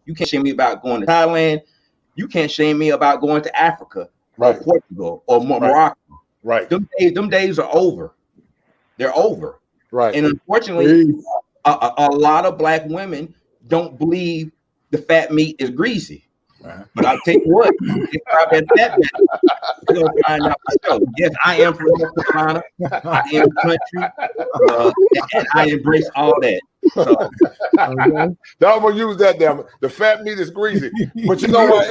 You can't shame me about going to Thailand. You can't shame me about going to Africa or Portugal or Morocco. Right. Them days are over. They're over. Right. And unfortunately, a lot of black women don't believe the fat meat is greasy. But I'll tell you what, we're gonna find out for sure. Yes, I am from North Carolina. I am country, and I embrace all that. So, I'm gonna use that. Damn it, the fat meat is greasy. But you know what?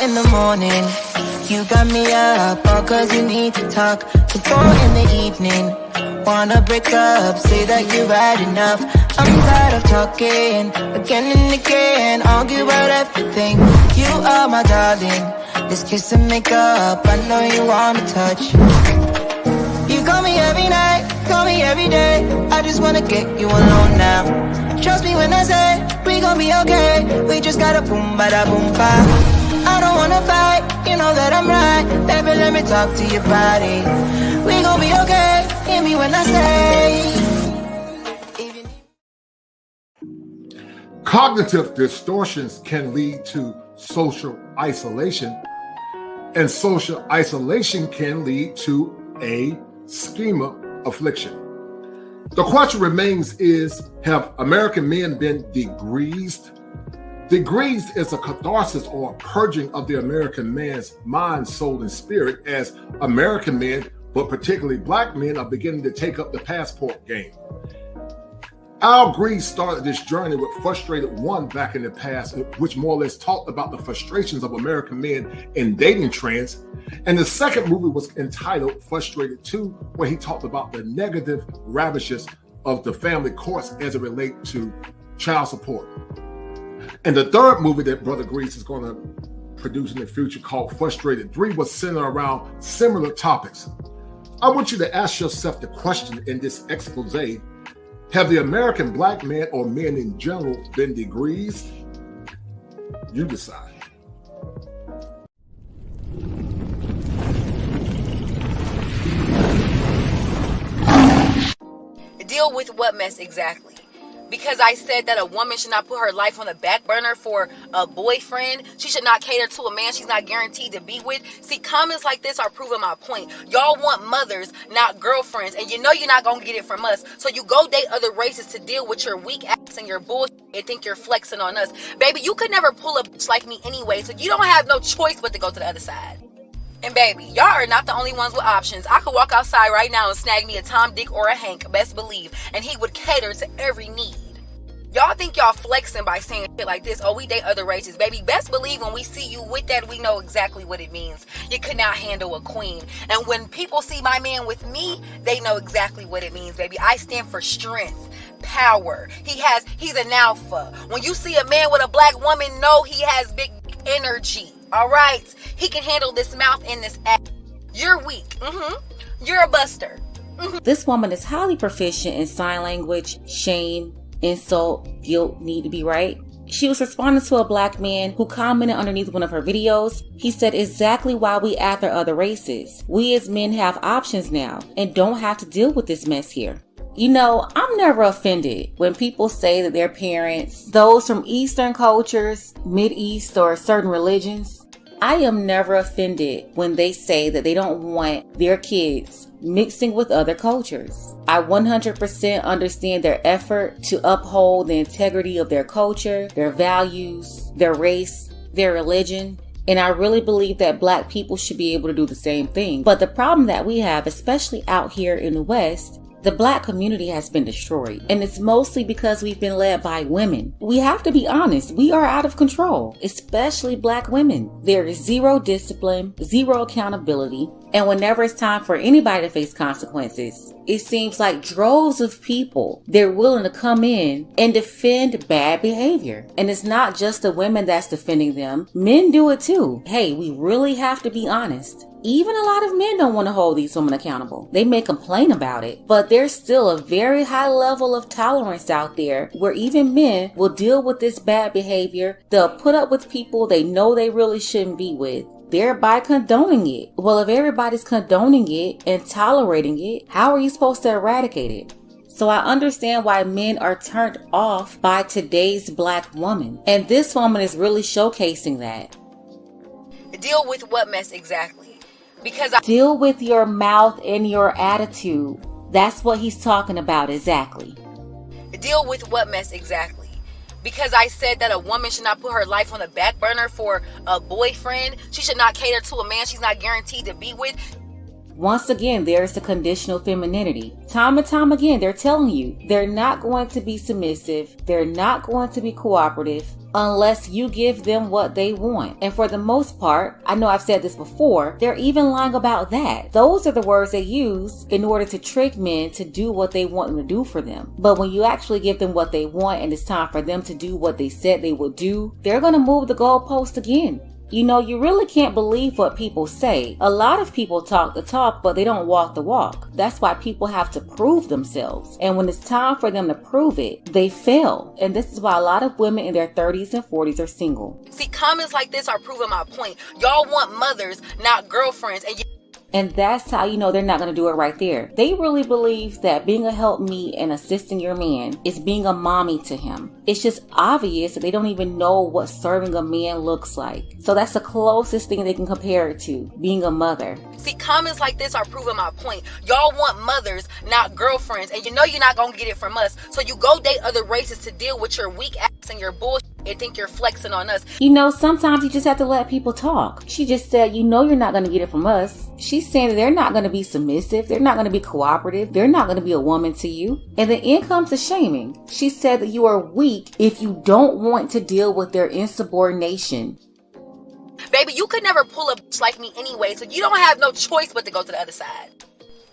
In the morning, you got me up all cause you need to talk. To 4 in the evening, wanna break up, say that you've had enough. I'm tired of talking, again and again, argue about everything. You are my darling, this kiss and make up, I know you wanna touch. You call me every night, call me every day, I just wanna get you alone now. Trust me when I say, we gon' be okay, we just gotta boom bada boom ba. I don't wanna fight, you know that I'm right. Baby, let me talk to your body. We gon' be okay, hear me when I say. Cognitive distortions can lead to social isolation, and social isolation can lead to a schema affliction. The question remains is, have American men been degreased? Degreased is a catharsis or a purging of the American man's mind, soul, and spirit as American men, but particularly black men, are beginning to take up the passport game. Al Green started this journey with Frustrated One back in the past, which more or less talked about the frustrations of American men in dating trends. And the second movie was entitled Frustrated Two, where he talked about the negative ravages of the family courts as it relates to child support. And the third movie that Brother Grease is going to produce in the future, called Frustrated 3, was centered around similar topics. I want you to ask yourself the question in this expose: have the American black man or men in general been degreased? You decide. Deal with what mess exactly? Because I said that a woman should not put her life on the back burner for a boyfriend. She should not cater to a man she's not guaranteed to be with. See, comments like this are proving my point. Y'all want mothers, not girlfriends. And you know you're not going to get it from us. So you go date other races to deal with your weak ass and your bullshit and think you're flexing on us. Baby, you could never pull a bitch like me anyway. So you don't have no choice but to go to the other side. And baby, y'all are not the only ones with options. I could walk outside right now and snag me a Tom, Dick, or a Hank, best believe, and he would cater to every need. Y'all think y'all flexing by saying shit like this, oh, we date other races. Baby, best believe when we see you with that, we know exactly what it means. You could not handle a queen. And when people see my man with me, they know exactly what it means, baby. I stand for strength, power. He's an alpha. When you see a man with a black woman, know he has big energy. All right, he can handle this mouth and this ass. You're weak. You're a buster. This woman is highly proficient in sign language, shame, insult, guilt, need to be right. She was responding to a black man who commented underneath one of her videos. He said exactly why we after other races. We as men have options now and don't have to deal with this mess here. You know, I'm never offended when people say that their parents, those from Eastern cultures, Mideast, or certain religions, I am never offended when they say that they don't want their kids mixing with other cultures. I 100% understand their effort to uphold the integrity of their culture, their values, their race, their religion. And I really believe that black people should be able to do the same thing. But the problem that we have, especially out here in the West, the black community has been destroyed, and it's mostly because we've been led by women. We have to be honest, we are out of control, especially black women. There is zero discipline, zero accountability, And whenever it's time for anybody to face consequences, it seems like droves of people, they're willing to come in and defend bad behavior. And it's not just the women that's defending them. Men do it too. Hey, we really have to be honest. Even a lot of men don't want to hold these women accountable. They may complain about it, but there's still a very high level of tolerance out there where even men will deal with this bad behavior. They'll put up with people they know they really shouldn't be with, thereby condoning it. Well, if everybody's condoning it and tolerating it, how are you supposed to eradicate it? So I understand why men are turned off by today's black woman. And this woman is really showcasing that. Deal with what mess exactly? Because deal with your mouth and your attitude. That's what he's talking about exactly. Deal with what mess exactly? Because I said that a woman should not put her life on the back burner for a boyfriend. She should not cater to a man she's not guaranteed to be with. Once again, there's the conditional femininity. Time and time again, they're telling you they're not going to be submissive. They're not going to be cooperative unless you give them what they want. And for the most part, I know I've said this before, they're even lying about that. Those are the words they use in order to trick men to do what they want them to do for them. But when you actually give them what they want and it's time for them to do what they said they would do, they're going to move the goalpost again. You know, you really can't believe what people say. A lot of people talk the talk, but they don't walk the walk. That's why people have to prove themselves. And when it's time for them to prove it, they fail. And this is why a lot of women in their 30s and 40s are single. See, comments like this are proving my point. Y'all want mothers, not girlfriends. And that's how you know they're not going to do it right there. They really believe that being a helpmeet and assisting your man is being a mommy to him. It's just obvious that they don't even know what serving a man looks like. So that's the closest thing they can compare it to, being a mother. See, comments like this are proving my point. Y'all want mothers, not girlfriends. And you know you're not going to get it from us. So you go date other races to deal with your weak ass and your bullshit and think you're flexing on us. You know, sometimes you just have to let people talk. She just said, you know you're not going to get it from us. She's saying that they're not going to be submissive. They're not going to be cooperative. They're not going to be a woman to you. And then in comes the shaming. She said that you are weak if you don't want to deal with their insubordination. Baby, you could never pull a bitch like me anyway, so you don't have no choice but to go to the other side.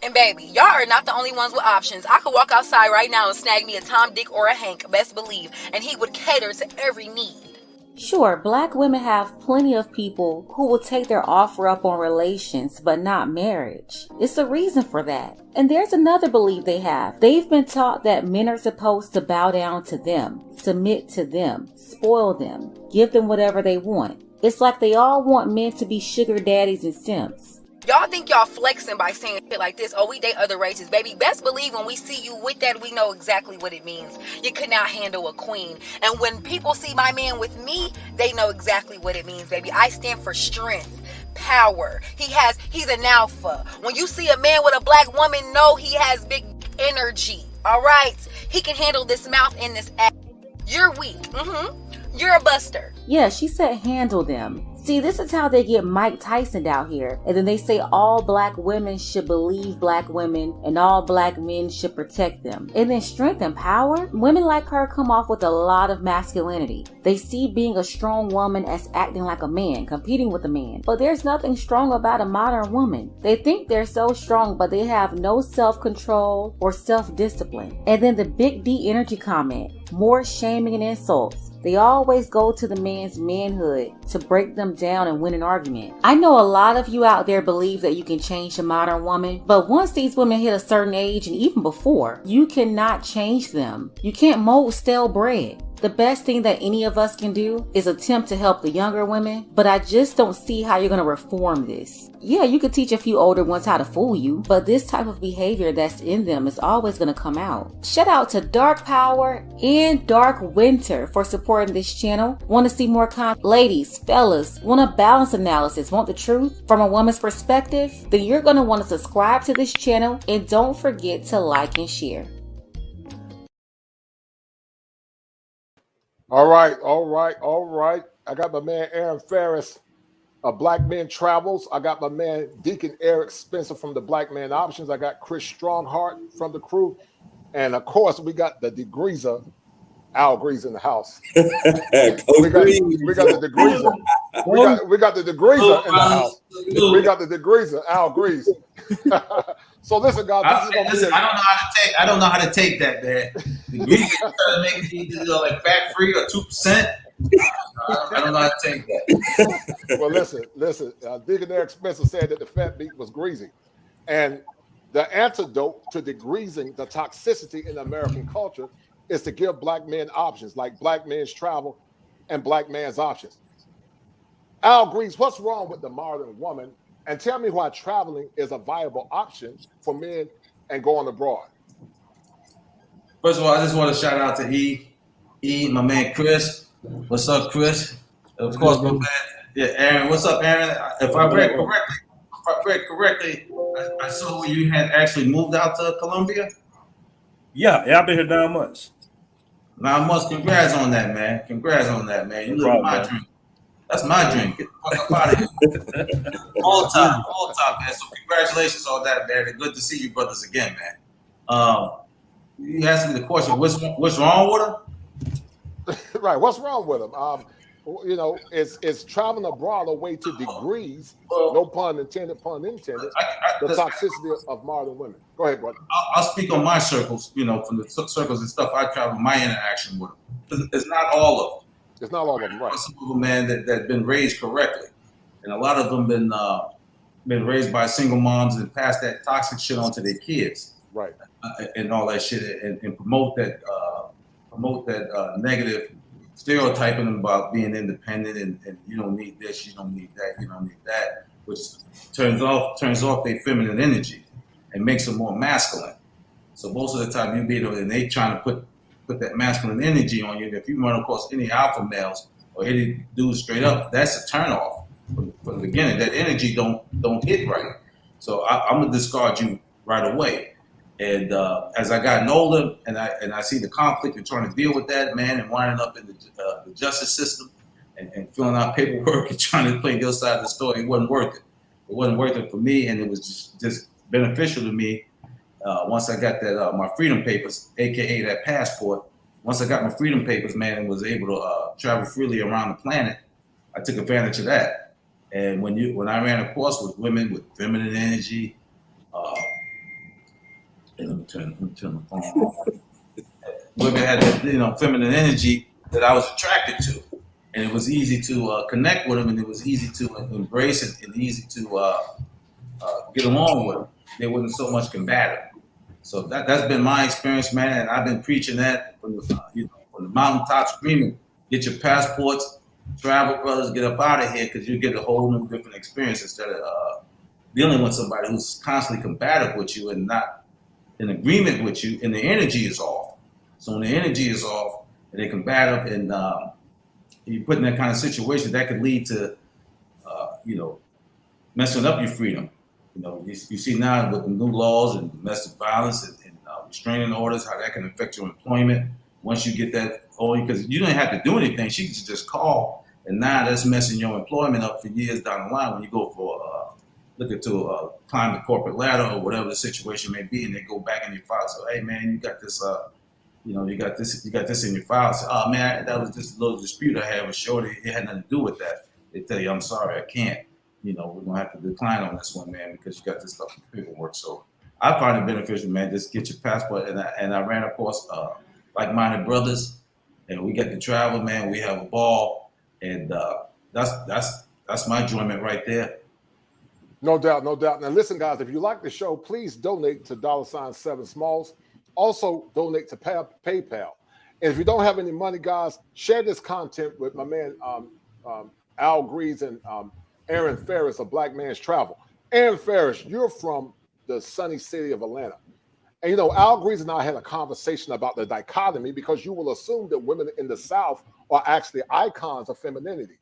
And baby, y'all are not the only ones with options. I could walk outside right now and snag me a Tom, Dick, or a Hank, best believe, and he would cater to every need. Sure, black women have plenty of people who will take their offer up on relations, but not marriage. It's a reason for that. And there's another belief they have. They've been taught that men are supposed to bow down to them, submit to them, spoil them, give them whatever they want. It's like they all want men to be sugar daddies and simps. Y'all think y'all flexing by saying shit like this, oh, we date other races. Baby, best believe when we see you with that, we know exactly what it means. You could not handle a queen. And when people see my man with me, they know exactly what it means, baby. I stand for strength, power. He's an alpha. When you see a man with a black woman, know he has big energy. All right? He can handle this mouth and this ass. You're weak. You're a buster. Yeah, she said handle them. See, this is how they get Mike Tyson out here. And then they say all black women should believe black women and all black men should protect them. And then strength and power? Women like her come off with a lot of masculinity. They see being a strong woman as acting like a man, competing with a man. But there's nothing strong about a modern woman. They think they're so strong, but they have no self-control or self-discipline. And then the big D energy comment, more shaming and insults. They always go to the man's manhood to break them down and win an argument. I know a lot of you out there believe that you can change the modern woman, but once these women hit a certain age and even before, you cannot change them. You can't mold stale bread. The best thing that any of us can do is attempt to help the younger women, but I just don't see how you're going to reform this. Yeah, you could teach a few older ones how to fool you, but this type of behavior that's in them is always going to come out. Shout out to Dark Power and Dark Winter for supporting this channel. Want to see more content? Ladies, fellas, want a balanced analysis, want the truth from a woman's perspective? Then you're going to want to subscribe to this channel and don't forget to like and share. All right. I got my man Aaron Ferris of Black Men Travels. I got my man Deacon Eric Spencer from the Black Man Options. I got Chris Strongheart from the crew. And of course, we got the Degreaser, Al Grease in the house. we got the Degreaser. We got the degreaser in the house. We got the degreeser, Al Grease. So listen, guys, I don't know how to take that, man. The grease trying to make it either like fat free or 2%. I don't know how to take that. Well, listen. Deacon Spencer said that the fat meat was greasy, and the antidote to degreasing the toxicity in American culture is to give black men options, like black men's travel and black man's options. Al Grease, what's wrong with the modern woman? And tell me why traveling is a viable option for men and going abroad. First of all, I just want to shout out to E, my man Chris. What's up, Chris? Of course, my man. Yeah, Aaron. What's up, Aaron? If I read correctly, I saw you had actually moved out to Colombia. Yeah, I've been here 9 months. 9 months. Congrats on that, man. You live my dream. That's my dream. Get the fuck up out of here. All time, man. So congratulations on that, man. It's good to see you brothers again, man. You asked me the question, what's wrong with them? Right, what's wrong with them? Is traveling abroad a way to degrease, no pun intended, the toxicity of modern women? Go ahead, brother. I'll speak on my circles, from the circles and stuff I travel, my interaction with them. It's not all of them. It's not all of them, right? Some of them, man, that been raised correctly, and a lot of them been raised by single moms and passed that toxic shit on to their kids, right? And all that shit, and promote that negative stereotyping about being independent and you don't need this, you don't need that, you don't need that, which turns off their feminine energy and makes them more masculine. So most of the time you beat them and they trying to put that masculine energy on you. And if you run across any alpha males or any dudes straight up, that's a turn off from the beginning. That energy don't hit right. So I'm gonna discard you right away. And as I gotten older, and I see the conflict and trying to deal with that, man, and winding up in the justice system and filling out paperwork and trying to play the other side of the story, it wasn't worth it. It wasn't worth it for me, and it was just beneficial to me. Once I got that my freedom papers, aka that passport. Once I got my freedom papers, man, and was able to travel freely around the planet, I took advantage of that. And when I ran a course with women with feminine energy, let me turn my phone off. Women had that, feminine energy that I was attracted to, and it was easy to connect with them, and it was easy to embrace it, and easy to get along with them. They wasn't so much combative. So that's been my experience, man, and I've been preaching that from the mountaintop, screaming, get your passports, travel, brothers, get up out of here, because you get a whole new different experience instead of dealing with somebody who's constantly combative with you and not in agreement with you, and the energy is off. So when the energy is off and they're combative and you put in that kind of situation, that could lead to, messing up your freedom. You see now with the new laws and domestic violence and restraining orders, how that can affect your employment. Once you get that, because you don't have to do anything, she can just call, and now that's messing your employment up for years down the line when you go for looking to climb the corporate ladder or whatever the situation may be, and they go back in your file. So, hey man, you got this, you got this in your file. So, oh man, that was just a little dispute I had with Shorty. It had nothing to do with that. They tell you, I'm sorry, I can't. We're gonna have to decline on this one, man, because you got this stuff in paperwork. So I find it beneficial, man. Just get your passport, and I ran across like-minded brothers, and we get to travel, man. We have a ball, and that's my enjoyment right there. No doubt. Now listen, guys, if you like the show, please donate to $7 Smalls. Also donate to PayPal. And if you don't have any money, guys, share this content with my man Al Grease and Aaron Ferris of Black Man's Travel. Aaron Ferris, you're from the sunny city of Atlanta. And Al Grease and I had a conversation about the dichotomy, because you will assume that women in the South are actually icons of femininity.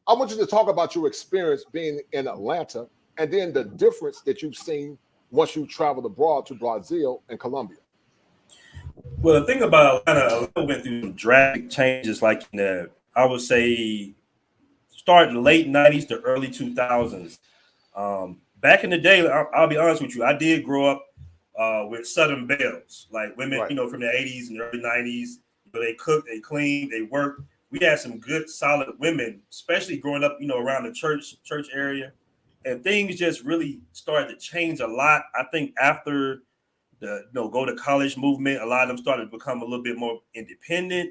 I want you to talk about your experience being in Atlanta, and then the difference that you've seen once you traveled abroad to Brazil and Colombia. Well, the thing about Atlanta went through some drastic changes, like I would say, starting the late 90s to early 2000s. Back in the day, I'll be honest with you, I did grow up with Southern belles, like women, right, from the 80s and early 90s. They cooked, they cleaned, they worked. we had some good, solid women, especially growing up, around the church area, and things just really started to change a lot. I think after the go to college movement, a lot of them started to become a little bit more independent,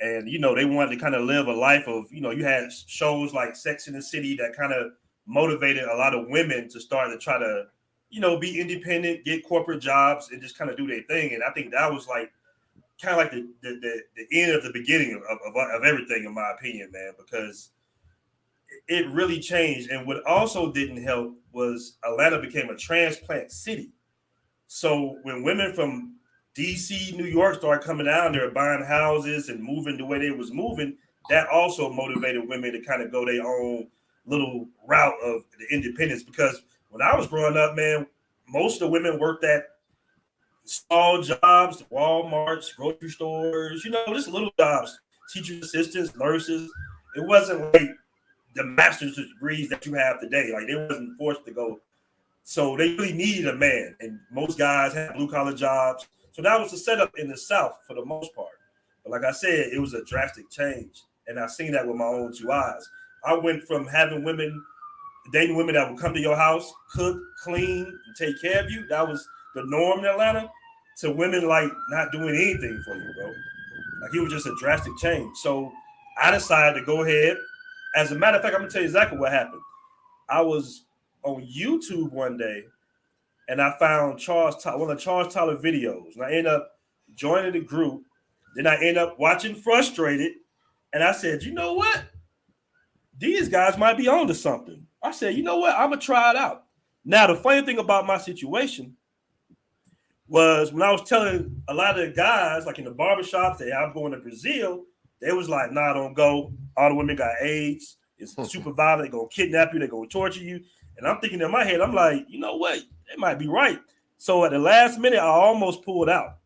and they wanted to kind of live a life of you had shows like Sex in the City that kind of motivated a lot of women to start to try to be independent, get corporate jobs, and just kind of do their thing. And I think that was like kind of like the end of the beginning of everything, in my opinion, man, because it really changed. And what also didn't help was Atlanta became a transplant city. So when women from DC, New York started coming down there, buying houses and moving the way they was moving, that also motivated women to kind of go their own little route of the independence. Because when I was growing up, man, most of the women worked at small jobs, Walmarts, grocery stores, just little jobs, teachers, assistants, nurses. It wasn't like the master's degrees that you have today. Like, they wasn't forced to go. So they really needed a man, and most guys had blue collar jobs. So that was the setup in the South for the most part. But like I said, it was a drastic change, and I've seen that with my own two eyes. I went from having dating women that would come to your house, cook, clean, and take care of you. That was the norm in Atlanta, to women like not doing anything for you, bro. Like, it was just a drastic change. So I decided to go ahead. As a matter of fact, I'm gonna tell you exactly what happened. I was on YouTube one day, and I found one of Charles Tyler videos, and I ended up joining the group. Then I ended up watching Frustrated, and I said, you know what? These guys might be on to something. I said, you know what? I'm gonna try it out. Now, the funny thing about my situation was, when I was telling a lot of the guys, like in the barbershops, that I'm going to Brazil, they was like, nah, don't go. All the women got AIDS. It's super violent. They're going to kidnap you. They're going to torture you. And I'm thinking in my head, I'm like, you know what? They might be right. So at the last minute, I almost pulled out.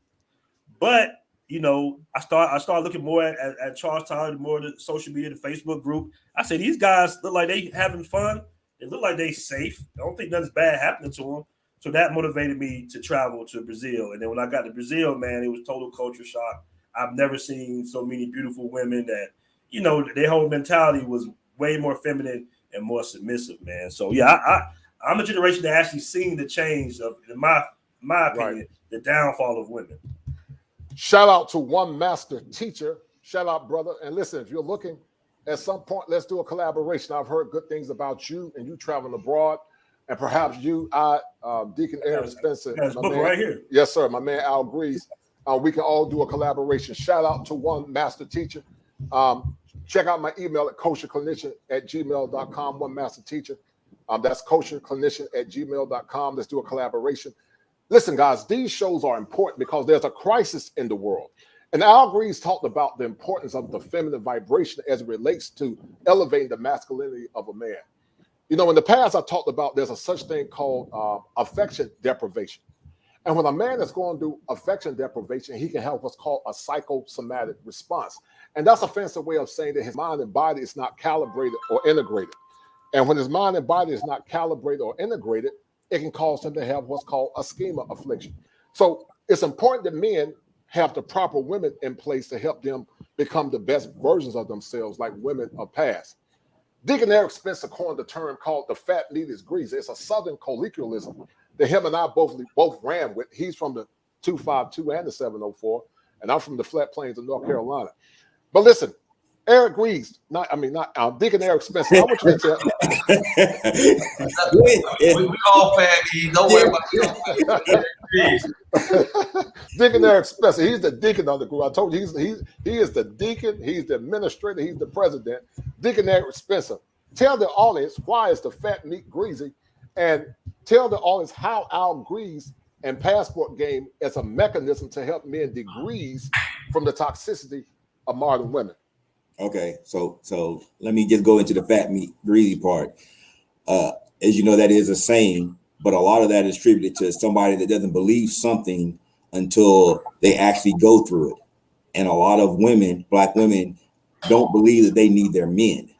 But, I started looking more at Charles Tyler, more the social media, the Facebook group. I said, these guys look like they having fun. They look like they safe. I don't think nothing's bad happening to them. So that motivated me to travel to Brazil. And then when I got to Brazil, man, it was total culture shock. I've never seen so many beautiful women that, their whole mentality was way more feminine and more submissive, man. So, yeah, I'm a generation that actually seen the change of, in my opinion, the downfall of women. Shout out to One Master Teacher. Shout out, brother. And listen, if you're looking at some point, let's do a collaboration. I've heard good things about you, and you traveling abroad. And perhaps Deacon Aaron Spencer. This book right here. Yes, sir. My man Al Grease. We can all do a collaboration. Shout out to One Master Teacher. Check out my email at kosherclinician@gmail.com. One Master Teacher. That's kosherclinician@gmail.com. Let's do a collaboration. Listen, guys, these shows are important because there's a crisis in the world. And Al Grease talked about the importance of the feminine vibration as it relates to elevating the masculinity of a man. In the past, I talked about there's a such thing called affection deprivation. And when a man is going through affection deprivation, he can have what's called a psychosomatic response. And that's a fancy way of saying that his mind and body is not calibrated or integrated. And when his mind and body is not calibrated or integrated, it can cause him to have what's called a schema affliction. So it's important that men have the proper women in place to help them become the best versions of themselves, like women of past. Deacon Eric Spencer coined the term called the fat meat is greasy. It's a Southern colloquialism that him and I both ran with. He's from the 252 and the 704, and I'm from the flat plains of North Carolina. But listen, Eric Grease, Deacon Eric Spencer. I want you to tell. We all fat. Don't worry about it. Deacon Eric Spencer, he's the deacon of the group. I told you he is the deacon, he's the administrator, he's the president. Deacon Eric Spencer, tell the audience why is the fat meat greasy, and tell the audience how Al Grease and Passport Game as a mechanism to help men degrease from the toxicity of modern women. Okay, so let me just go into the fat meat greasy part. As you know, that is a saying, but a lot of that is attributed to somebody that doesn't believe something until they actually go through it. And a lot of women, black women, don't believe that they need their men.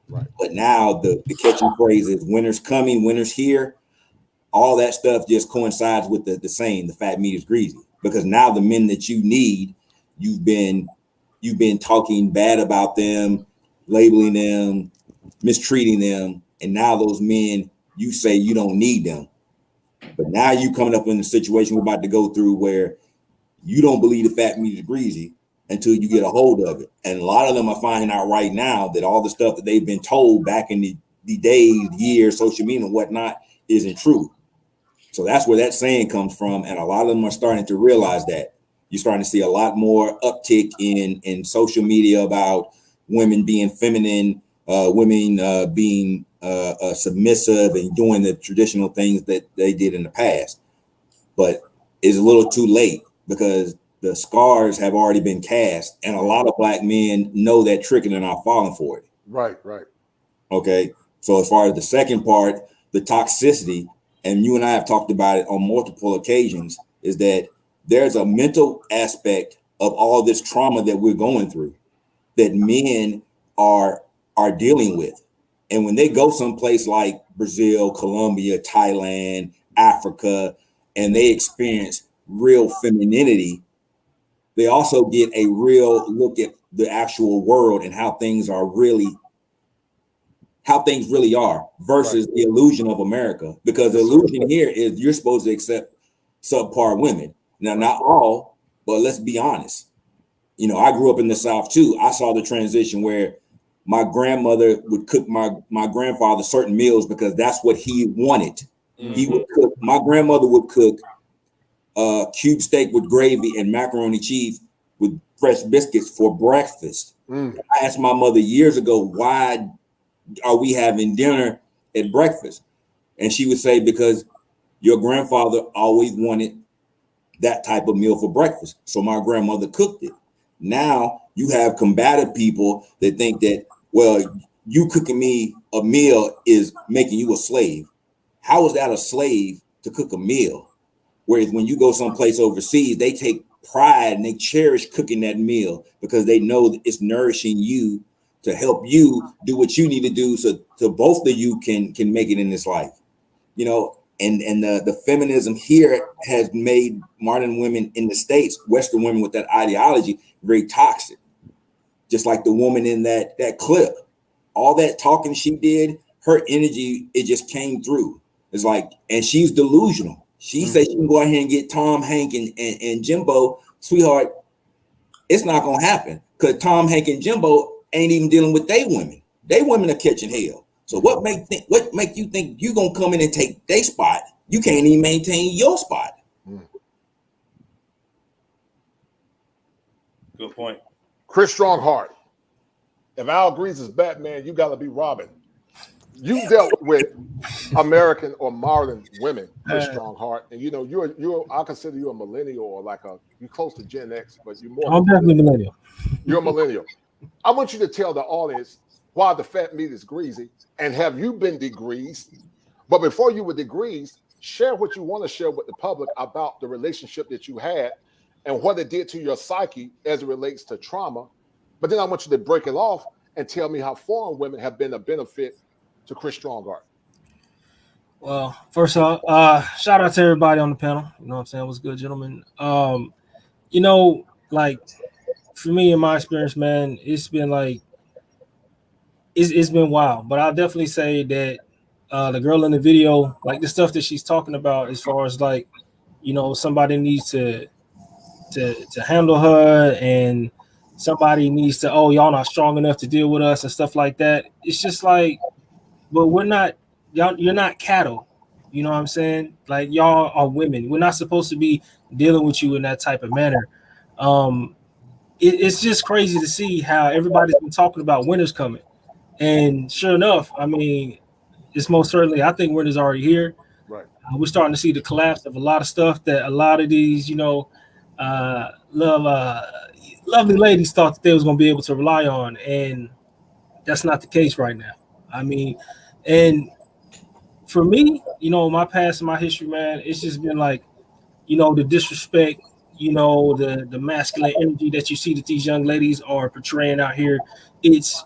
Right. But now the catchy phrase is winter's coming, winter's here. All that stuff just coincides with the saying, the fat meat is greasy. Because now the men that you need, you've been you've been talking bad about them, labeling them, mistreating them, and now those men, you say you don't need them. But now you coming up in a situation we're about to go through where you don't believe the fat meat is greasy until you get a hold of it. And a lot of them are finding out right now that all the stuff that they've been told back in the days, years, social media and whatnot isn't true. So that's where that saying comes from. And a lot of them are starting to realize that. You're starting to see a lot more uptick in social media about women being feminine, women being submissive and doing the traditional things that they did in the past. But it's a little too late because the scars have already been cast, and a lot of Black men know that trick and they're not falling for it. Right. Okay. So as far as the second part, the toxicity, and you and I have talked about it on multiple occasions, is that there's a mental aspect of all this trauma that we're going through that men are dealing with. And when they go someplace like Brazil, Colombia, Thailand, Africa, and they experience real femininity, they also get a real look at the actual world and how things really are versus the illusion of America. Because the illusion here is you're supposed to accept subpar women. Now, not all, but let's be honest. You know, I grew up in the South too. I saw the transition where my grandmother would cook my grandfather certain meals because that's what he wanted. Mm-hmm. He would cook. My grandmother would cook cube steak with gravy and macaroni cheese with fresh biscuits for breakfast. I asked my mother years ago, why are we having dinner at breakfast? And she would say, because your grandfather always wanted that type of meal for breakfast. So my grandmother cooked it. Now you have combative people that think that, well, you cooking me a meal is making you a slave. How is that a slave to cook a meal? Whereas when you go someplace overseas, they take pride and they cherish cooking that meal because they know that it's nourishing you to help you do what you need to do so both of you can make it in this life. You know, and the feminism here has made modern women in the States, Western women with that ideology, very toxic. Just like the woman in that clip. All that talking she did, her energy, it just came through. It's like, and she's delusional. She said she can go out here and get Tom, Hank, and Jimbo. Sweetheart, it's not gonna happen because Tom, Hank, and Jimbo ain't even dealing with they women. They women are catching hell. So what make you think you gonna come in and take their spot? You can't even maintain your spot. Good point. Chris Strongheart. If Al agrees is Batman, you gotta be Robin. You dealt with American or modern women, Chris Strongheart, and you know you're I consider you a millennial or you're close to Gen X, but you're more. I'm definitely millennial. You're a millennial. I want you to tell the audience why the fat meat is greasy, and have you been degreased? But before you were degreased, share what you want to share with the public about the relationship that you had and what it did to your psyche as it relates to trauma. But then I want you to break it off and tell me how foreign women have been a benefit to Chris Strongheart. Well, first off, shout out to everybody on the panel. You know what I'm saying? What's good, gentlemen? You know, like for me in my experience, man, it's been like it's been wild. But I'll definitely say that the girl in the video, like the stuff that she's talking about, as far as like, you know, somebody needs to handle her, and somebody needs to, oh, y'all not strong enough to deal with us and stuff like that. It's just like, but we're not, y'all, you're not cattle. You know what I'm saying? Like y'all are women. We're not supposed to be dealing with you in that type of manner. It's just crazy to see how everybody's been talking about winter's coming. And sure enough, I mean, it's most certainly, I think winter's already here. Right. We're starting to see the collapse of a lot of stuff that a lot of these, you know, lovely ladies thought that they was going to be able to rely on. And that's not the case right now. I mean, and for me, you know, my past and my history, man, it's just been like, you know, the disrespect, you know, the masculine energy that you see that these young ladies are portraying out here. It's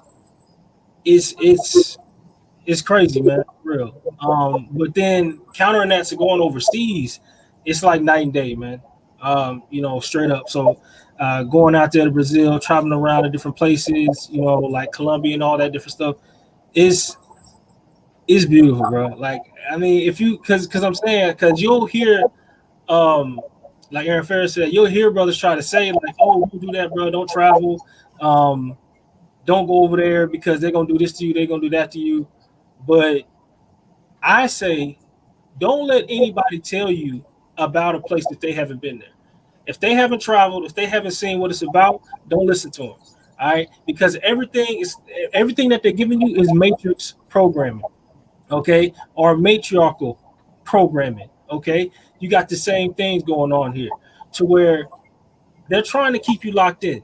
crazy, man, for real. But then countering that to going overseas, it's like night and day, man. You know, straight up. So going out there to Brazil, traveling around to different places, you know, like Colombia and all that different stuff. It's beautiful, bro. Like, I mean, if you, cause I'm saying, cause you'll hear, like Aaron Ferris said, you'll hear brothers try to say like, oh, don't do that, bro. Don't travel. Don't go over there because they're gonna do this to you. They're gonna do that to you. But I say, don't let anybody tell you about a place that they haven't been there. If they haven't traveled, if they haven't seen what it's about, don't listen to them. All right, because everything that they're giving you is matrix programming, okay, or matriarchal programming. Okay, you got the same things going on here, to where they're trying to keep you locked in.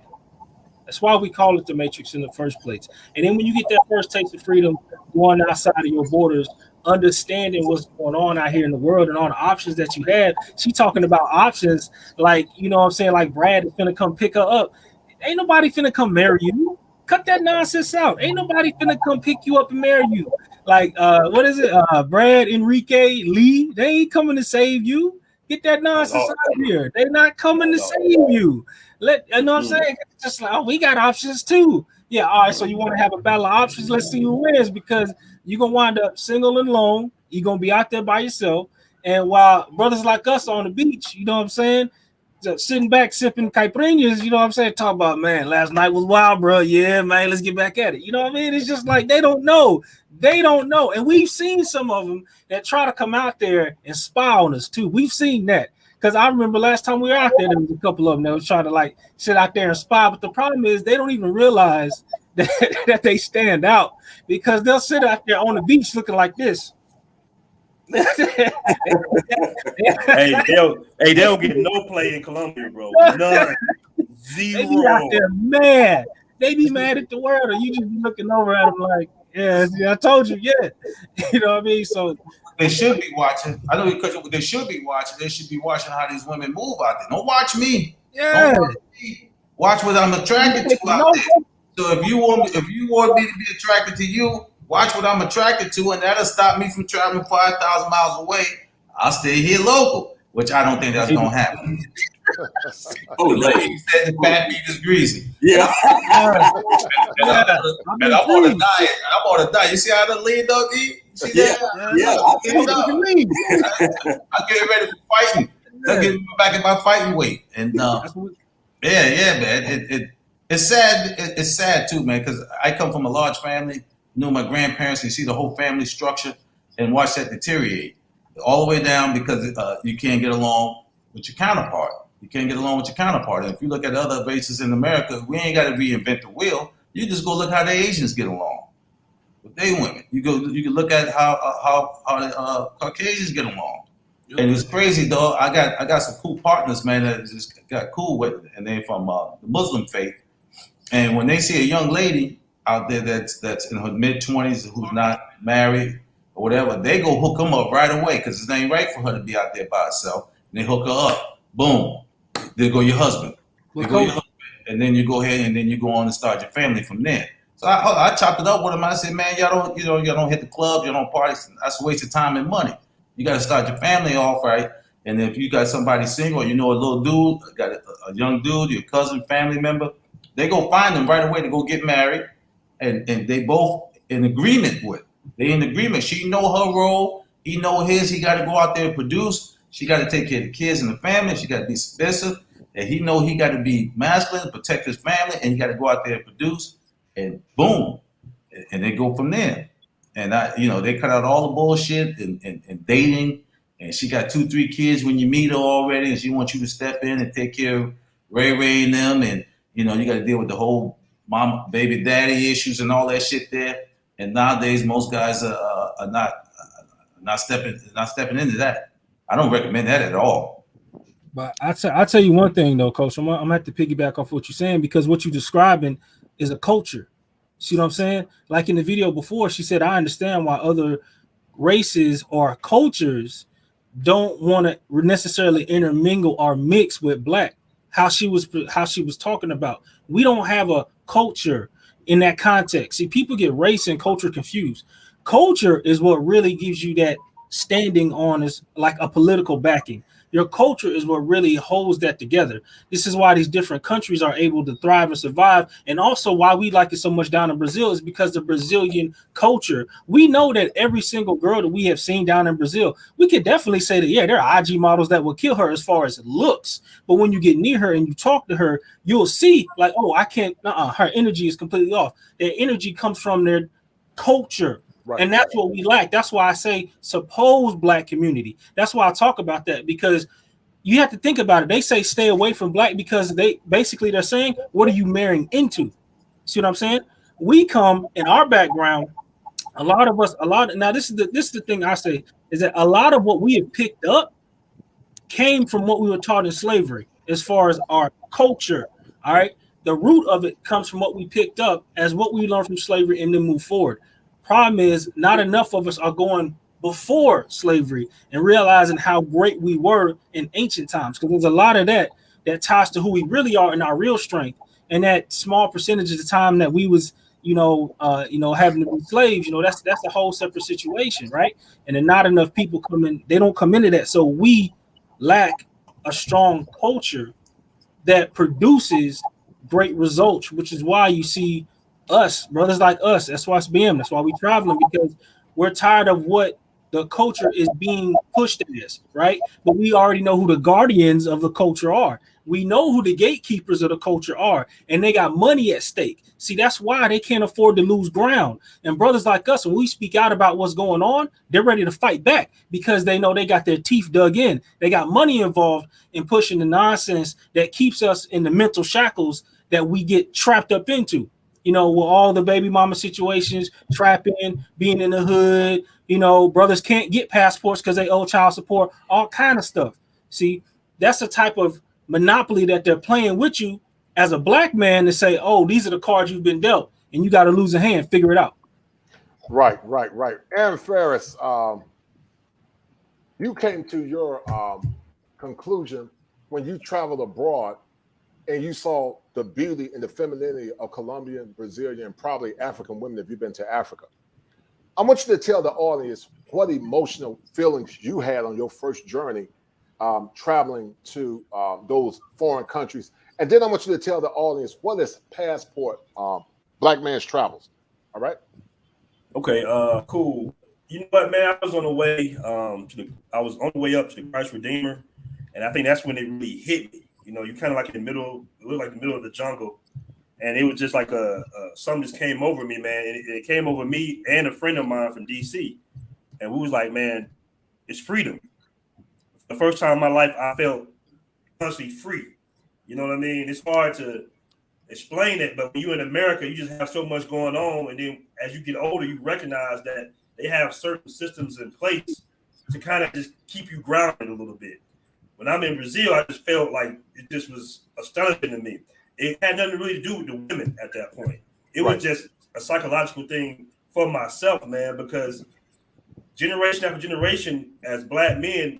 That's why we call it the matrix in the first place. And then when you get that first taste of freedom, going outside of your borders, understanding what's going on out here in the world and all the options that you have. She talking about options like, you know what I'm saying, like Brad is finna come pick her up. Ain't nobody finna come marry you. Cut that nonsense out. Ain't nobody finna come pick you up and marry you. Like, what is it? Brad, Enrique, Lee, they ain't coming to save you. Get that nonsense out of here. They're not coming to save you. You know what I'm saying? It's just like, oh, we got options too. Yeah, all right. So you want to have a battle of options? Let's see who wins, because you're gonna wind up single and alone. You're gonna be out there by yourself. And while brothers like us on the beach, you know what I'm saying, just sitting back sipping caipirinhas, you know what I'm saying, talk about, man, last night was wild, bro. Yeah, man, let's get back at it. You know what I mean? It's just like they don't know. And we've seen some of them that try to come out there and spy on us too. We've seen that. Because I remember last time we were out there was a couple of them that was trying to like sit out there and spy. But the problem is they don't even realize that they stand out, because they'll sit out there on the beach looking like this. Hey, they don't get no play in Colombia, bro. None. Zero. They be out there mad. They be mad at the world, and you just be looking over at them like, yeah, I told you, yeah. You know what I mean? So they should be watching. I know because they should be watching. They should be watching how these women move out there. Don't watch me. Yeah. Don't watch me. Watch what I'm attracted to out there. So if you want me to be attracted to you, watch what I'm attracted to, and that'll stop me from traveling 5,000 miles away. I'll stay here local, which I don't think that's gonna happen. Oh, ladies, the fat meat is greasy. Yeah. And I'm on a diet. I'm on a diet. You see how the lean dog eat? See that? Yeah. I'm getting ready for fighting. I'm getting back in my fighting weight. And yeah, man. It's sad. It's sad too, man, because I come from a large family. Knew my grandparents, and you see the whole family structure, and watch that deteriorate all the way down because you can't get along with your counterpart. You can't get along with your counterpart. And if you look at other races in America, we ain't got to reinvent the wheel. You just go look how the Asians get along with their women. You can look at how the Caucasians get along. And it's crazy, though. I got some cool partners, man, that just got cool with it, and they're from the Muslim faith. And when they see a young lady out there that's in her mid-20s who's not married or whatever, they go hook them up right away because it ain't right for her to be out there by herself. And they hook her up. Boom. There go your husband. And then you go ahead and then you go on and start your family from there. So I chopped it up with them. I said, man, y'all don't hit the club, y'all don't party. That's a waste of time and money. You got to start your family off right. And if you got somebody single, or you know a little dude, got a young dude, your cousin, family member, they go find them right away to go get married. And they both in agreement with. They in agreement. She know her role. He know his. He got to go out there and produce. She got to take care of the kids and the family. She got to be submissive. And he know he got to be masculine, protect his family, and he got to go out there and produce. And boom, and they go from there. And they cut out all the bullshit and dating. And she got 2-3 kids when you meet her already, and she wants you to step in and take care of Ray and them. And you got to deal with the whole mom, baby, daddy issues and all that shit there. And nowadays, most guys are not stepping into that. I don't recommend that at all. But I tell you one thing though, Coach. I'm gonna have to piggyback off what you're saying, because what you're describing is a culture. See what I'm saying? Like in the video before, she said, "I understand why other races or cultures don't want to necessarily intermingle or mix with black." How she was talking about, we don't have a culture in that context. See, people get race and culture confused. Culture is what really gives you that standing on as like a political backing, Your culture is what really holds that together. This is why these different countries are able to thrive and survive. And also why we like it so much down in Brazil is because the Brazilian culture. We know that every single girl that we have seen down in Brazil, we could definitely say that, yeah, there are IG models that will kill her as far as looks. But when you get near her and you talk to her, you'll see like, oh, I can't, her energy is completely off. Their energy comes from their culture. Right. And that's what we lack. That's why I say suppose black community. That's why I talk about that, because you have to think about it. They say stay away from black because they're saying, what are you marrying into? See what I'm saying? We come in our background, a lot of us, now this is the thing I say is that a lot of what we have picked up came from what we were taught in slavery as far as our culture. All right. The root of it comes from what we picked up as what we learned from slavery and then move forward. Problem is, not enough of us are going before slavery and realizing how great we were in ancient times, because there's a lot of that ties to who we really are and our real strength. And that small percentage of the time that we was, having to be slaves, that's a whole separate situation, right? And then not enough people they don't come into that. So we lack a strong culture that produces great results, which is why you see us, brothers like us, SYSBM. That's why we traveling, because we're tired of what the culture is being pushed as, right? But we already know who the guardians of the culture are. We know who the gatekeepers of the culture are, and they got money at stake. See, that's why they can't afford to lose ground. And brothers like us, when we speak out about what's going on, they're ready to fight back because they know they got their teeth dug in. They got money involved in pushing the nonsense that keeps us in the mental shackles that we get trapped up into. With all the baby mama situations, trapping, being in the hood, brothers can't get passports because they owe child support, all kind of stuff. See, that's the type of monopoly that they're playing with you as a black man to say, oh, these are the cards you've been dealt, and you got to lose a hand, figure it out. Right. Aaron Ferris, you came to your conclusion when you traveled abroad and you saw the beauty and the femininity of Colombian, Brazilian, probably African women if you've been to Africa. I want you to tell the audience what emotional feelings you had on your first journey traveling to those foreign countries. And then I want you to tell the audience what is Passport Black Man's Travels. All right? Okay, cool. You know what, man? I was on the way up to the Christ Redeemer, and I think that's when it really hit me. You kind of like in the middle, it looked like the middle of the jungle, and it was just like something just came over me, man. And it came over me and a friend of mine from DC, and we was like, man, it's freedom. The first time in my life I felt honestly free. You know what I mean? It's hard to explain it, but when you're in America, you just have so much going on, and then as you get older, you recognize that they have certain systems in place to kind of just keep you grounded a little bit. When I'm in Brazil, I just felt like it just was astonishing to me. It had nothing really to do with the women at that point. It was just a psychological thing for myself, man, because generation after generation, as black men,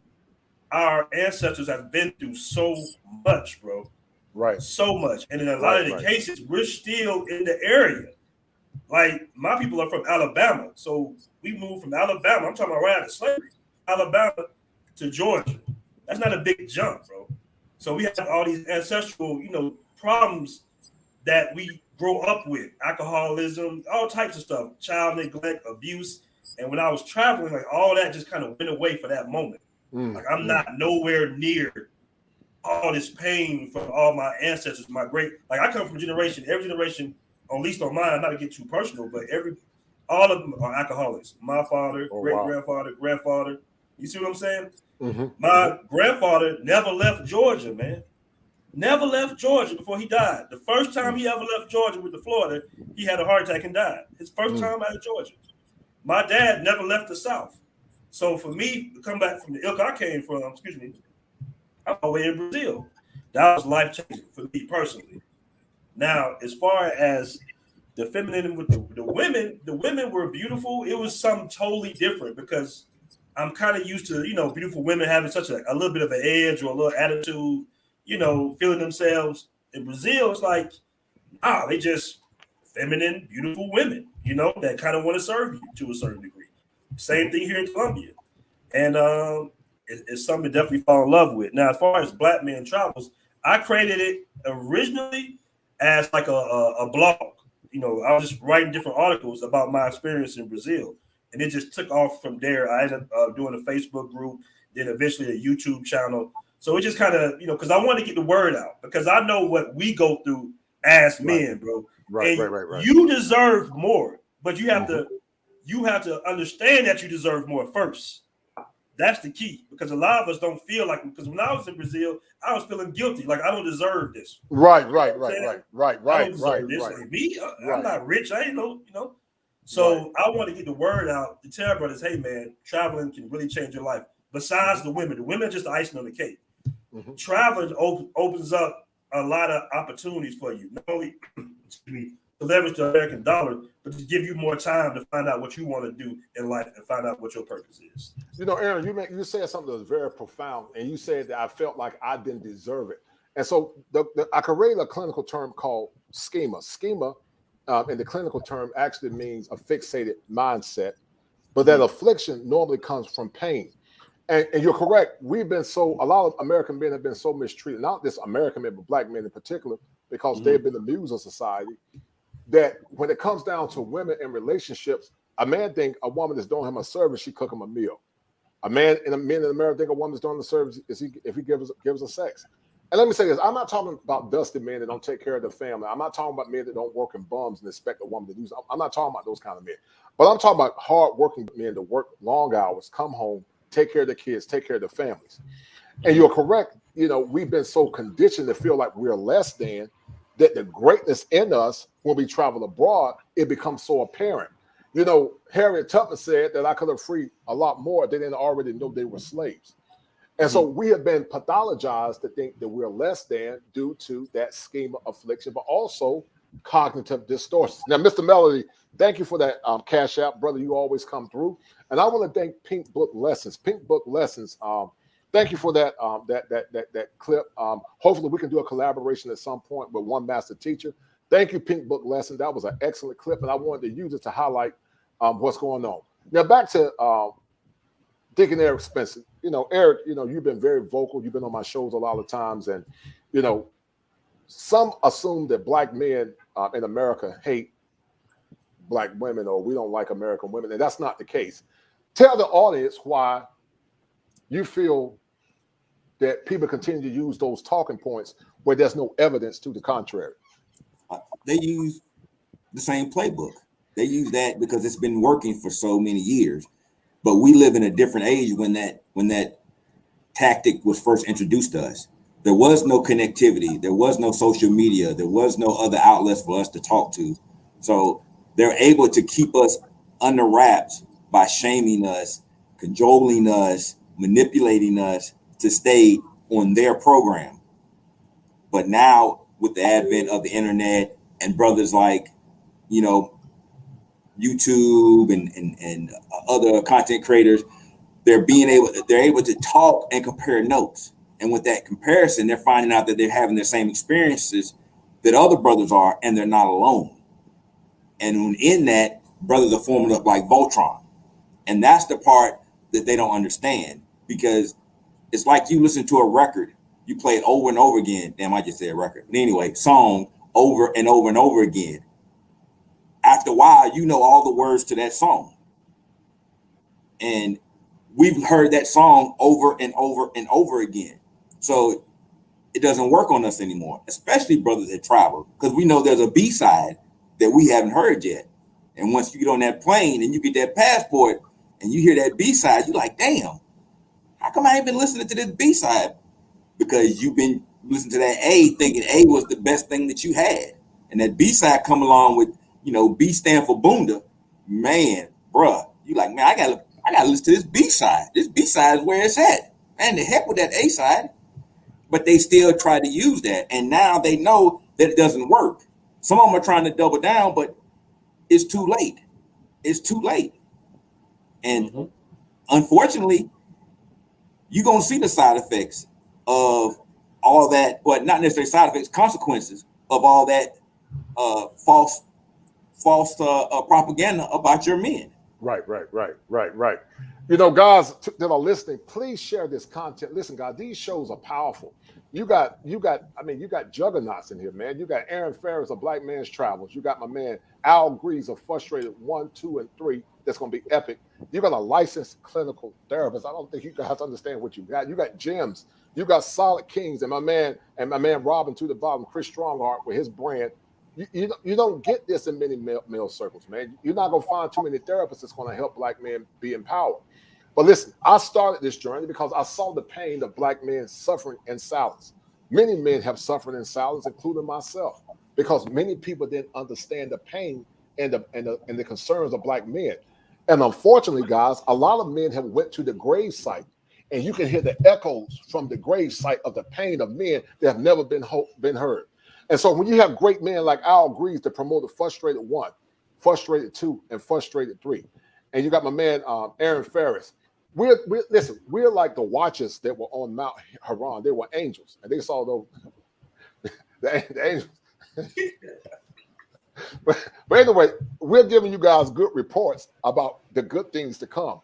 our ancestors have been through so much, bro. Right. So much. And in a lot of the cases, we're still in the area. Like, my people are from Alabama. So we moved from Alabama, I'm talking about right out of slavery, Alabama to Georgia. That's not a big jump, bro. So we have all these ancestral, problems that we grow up with, alcoholism, all types of stuff, child neglect, abuse. And when I was traveling, like all that just kind of went away for that moment. Like I'm not nowhere near all this pain from all my ancestors, I come from every generation, at least on mine, not to get too personal, but all of them are alcoholics. My father, great-grandfather, grandfather. You see what I'm saying? Mm-hmm. My grandfather never left Georgia, man. Never left Georgia before he died. The first time he ever left Georgia with the Florida, he had a heart attack and died. His first time out of Georgia. My dad never left the South. So for me to come back from the ilk I came from, I'm away in Brazil. That was life-changing for me personally. Now, as far as the femininity with the women were beautiful. It was something totally different because I'm kind of used to, beautiful women having such a little bit of an edge or a little attitude, feeling themselves. In Brazil, it's like, they just feminine, beautiful women, that kind of want to serve you to a certain degree. Same thing here in Colombia. And is something to definitely fall in love with. Now, as far as Black Men Travels, I created it originally as like a blog. You know, I was just writing different articles about my experience in Brazil, and it just took off from there. I ended up doing a Facebook group, then eventually a YouTube channel. So it just kind of, you know, because I want to get the word out, because I know what we go through as men, bro. Right. You deserve more, but you have to understand that you deserve more first. That's the key, because a lot of us don't feel like, because when I was in Brazil, I was feeling guilty, like I don't deserve this. Right. I don't deserve this. Like me, I'm not rich. I ain't know, you know. So I want to get the word out to tell brothers, hey man, traveling can really change your life. Besides the women are just the icing on the cake. Traveling opens up a lot of opportunities for you, not only to leverage the American dollar, but to give you more time to find out what you want to do in life and find out what your purpose is. You know, Aaron, you said something that was very profound, and you said that I felt like I didn't deserve it. And so I created a clinical term called schema. Schema, in the clinical term, actually means a fixated mindset, but that affliction normally comes from pain. And you're correct. A lot of American men have been so mistreated, not just American men, but Black men in particular, because they've been the muse of society, that when it comes down to women and relationships, a man think a woman is doing him a service, she cook him a meal. Men in America think a woman's doing the service if he gives her sex. And let me say this, I'm not talking about dusty men that don't take care of their family. I'm not talking about men that don't work in bums and expect a woman to do something. I'm not talking about those kind of men. But I'm talking about hard-working men that work long hours, come home, take care of their kids, take care of their families. And you're correct. You know, we've been so conditioned to feel like we're less than, that the greatness in us, when we travel abroad, it becomes so apparent. You know, Harriet Tubman said that I could have freed a lot more. They didn't already know they were slaves. And so we have been pathologized to think that we're less than due to that schema affliction, but also cognitive distortions. Now, Mr. Melody, thank you for that Cash App, brother. You always come through. And I want to thank Pink Book Lessons. Pink Book Lessons. Thank you for that that clip. Hopefully, we can do a collaboration at some point with one master teacher. Thank you, Pink Book Lesson. That was an excellent clip, and I wanted to use it to highlight what's going on. Now, back to Deacon Eric Spencer. You know, Eric, you know, you've been very vocal. You've been on my shows a lot of times, and you know, some assume that Black men in America hate Black women, or we don't like American women, and that's not the case. Tell the audience why you feel that people continue to use those talking points where there's no evidence to the contrary. They use the same playbook. They use that because it's been working for so many years. But we live in a different age when that tactic was first introduced to us. There was no connectivity. There was no social media. There was no other outlets for us to talk to. So they're able to keep us under wraps by shaming us, cajoling us, manipulating us to stay on their program. But now with the advent of the internet and brothers like, you know, YouTube and other content creators, they're able to talk and compare notes. And with that comparison, they're finding out that they're having the same experiences that other brothers are, and they're not alone. And in that, brothers are forming up like Voltron. And that's the part that they don't understand, because it's like you listen to a record, you play it over and over again. Damn, I just said record. But anyway, song over and over and over again. After a while, you know all the words to that song. And we've heard that song over and over and over again. So it doesn't work on us anymore, especially brothers that travel, because we know there's a B-side that we haven't heard yet. And once you get on that plane and you get that passport and you hear that B-side, you're like, damn, how come I ain't been listening to this B-side? Because you've been listening to that A, thinking A was the best thing that you had. And that B-side come along with, you know, B stand for Bunda. Man, bruh, you like, man, I gotta listen to this B-side. This B-side is where it's at. Man, the heck with that A-side. But they still try to use that. And now they know that it doesn't work. Some of them are trying to double down, but it's too late. It's too late. And unfortunately, you're going to see the side effects of all that, well, not necessarily side effects, consequences of all that false propaganda about your men. Right. You know, guys that are listening, please share this content. Listen, guys, these shows are powerful. You got juggernauts in here, man. You got Aaron Ferris of Black Man's Travels. You got my man Al Grease of Frustrated 1, 2, and 3. That's going to be epic. You got a licensed clinical therapist. I don't think you guys understand what you got. You got gems. You got Solid Kings, and my man Robin to the bottom, Chris Strongheart with his brand. You don't get this in many male circles, man. You're not going to find too many therapists that's going to help Black men be empowered. But listen, I started this journey because I saw the pain of Black men suffering in silence. Many men have suffered in silence, including myself, because many people didn't understand the pain and the concerns of Black men. And unfortunately, guys, a lot of men have went to the grave site, and you can hear the echoes from the grave site of the pain of men that have never been heard. And so when you have great men like Al Grease that promoted Frustrated 1, Frustrated 2, and Frustrated 3, and you got my man Aaron Ferris, we're like the watchers that were on Mount Haran. They were angels, and they saw the angels. but anyway, we're giving you guys good reports about the good things to come.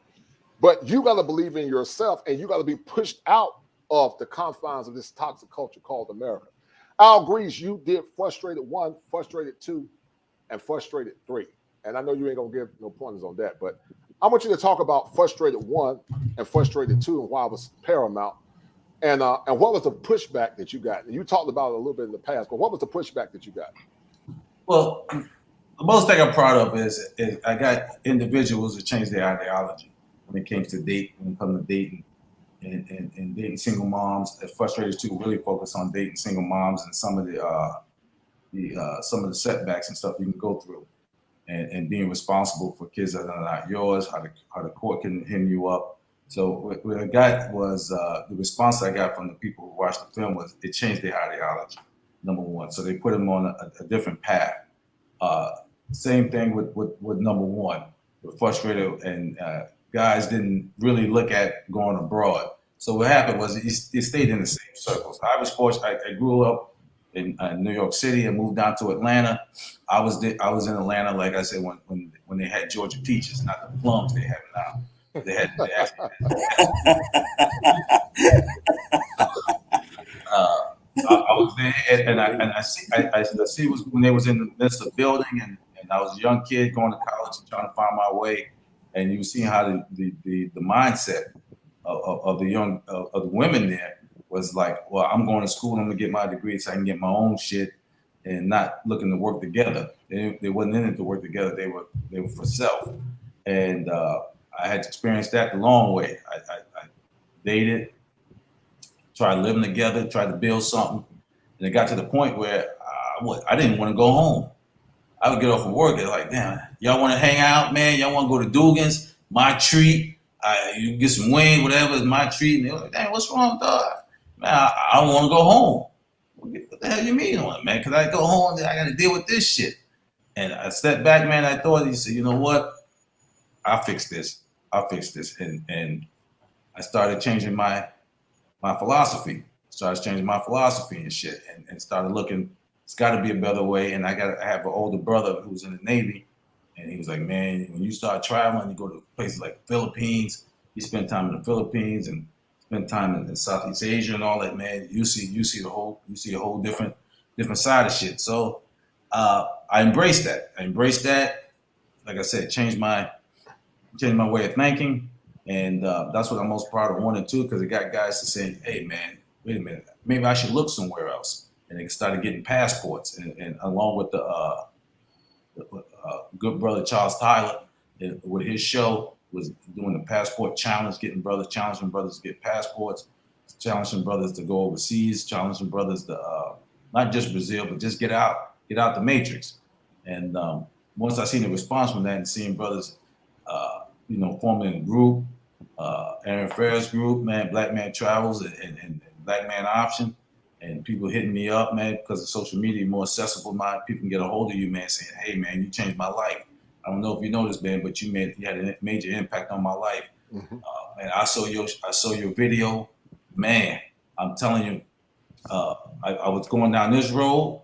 But you got to believe in yourself, and you got to be pushed out of the confines of this toxic culture called America. Al Grease, you did Frustrated 1, Frustrated 2, and Frustrated 3. And I know you ain't going to give no pointers on that, but I want you to talk about Frustrated 1 and Frustrated 2 and why it was paramount. And what was the pushback that you got? And you talked about it a little bit in the past, but what was the pushback that you got? Well, the most thing I'm proud of is I got individuals that changed their ideology when it came to dating and dating single moms. Frustrated 2 really focused on dating single moms and some of the setbacks and stuff you can go through. And being responsible for kids that are not yours, how the court can hem you up. So what I got was the response I got from the people who watched the film was it changed their ideology, number one. So they put them on a different path. Same thing with number one. We're frustrated and guys didn't really look at going abroad. So what happened was it stayed in the same circles. I was fortunate. I grew up in New York City and moved down to Atlanta. I was in Atlanta, like I said, when they had Georgia peaches, not the plums they have now. They had I was there, and I see was when they was in the midst of building, and I was a young kid going to college and trying to find my way, and you were seeing how the mindset of the women there was like, well, I'm going to school, I'm gonna get my degree so I can get my own shit, and not looking to work together. They wasn't in it to work together. They were for self, and I had experienced that the long way. I dated, tried living together, tried to build something, and it got to the point where I didn't want to go home. I would get off of work and like, damn, y'all want to hang out, man? Y'all want to go to Dugan's? My treat. You get some wings, whatever is my treat. And they were like, damn, what's wrong with that? Man, I want to go home. What the hell you mean, man? Because I go home and I got to deal with this shit. And I stepped back, man. I thought, he said, you know what? I'll fix this. And I started changing my philosophy. Started changing my philosophy and shit, and started looking. It's got to be a better way. And I have an older brother who's in the Navy, and he was like, man, when you start traveling, you go to places like the Philippines. You spend time in the Philippines and spend time in Southeast Asia and all that, man. You see a whole different side of shit. So I embraced that. Like I said, changed my way of thinking, and that's what I'm most proud of 1 and 2, because it got guys to say, hey man, wait a minute, maybe I should look somewhere else. And they started getting passports, and along with the good brother Charles Tyler, with his show, was doing the passport challenge, challenging brothers to get passports, challenging brothers to go overseas, challenging brothers to not just Brazil, but just get out the matrix. And once I seen the response from that and seeing brothers, forming a group, Aaron Ferris group, man, Black Man Travels and Black Man Option, and people hitting me up, man, because of social media, more accessible, man. People can get a hold of you, man, saying, hey, man, you changed my life. I don't know if you know this, man, but you had a major impact on my life. Mm-hmm. And I saw your video, man. I'm telling you, I was going down this road.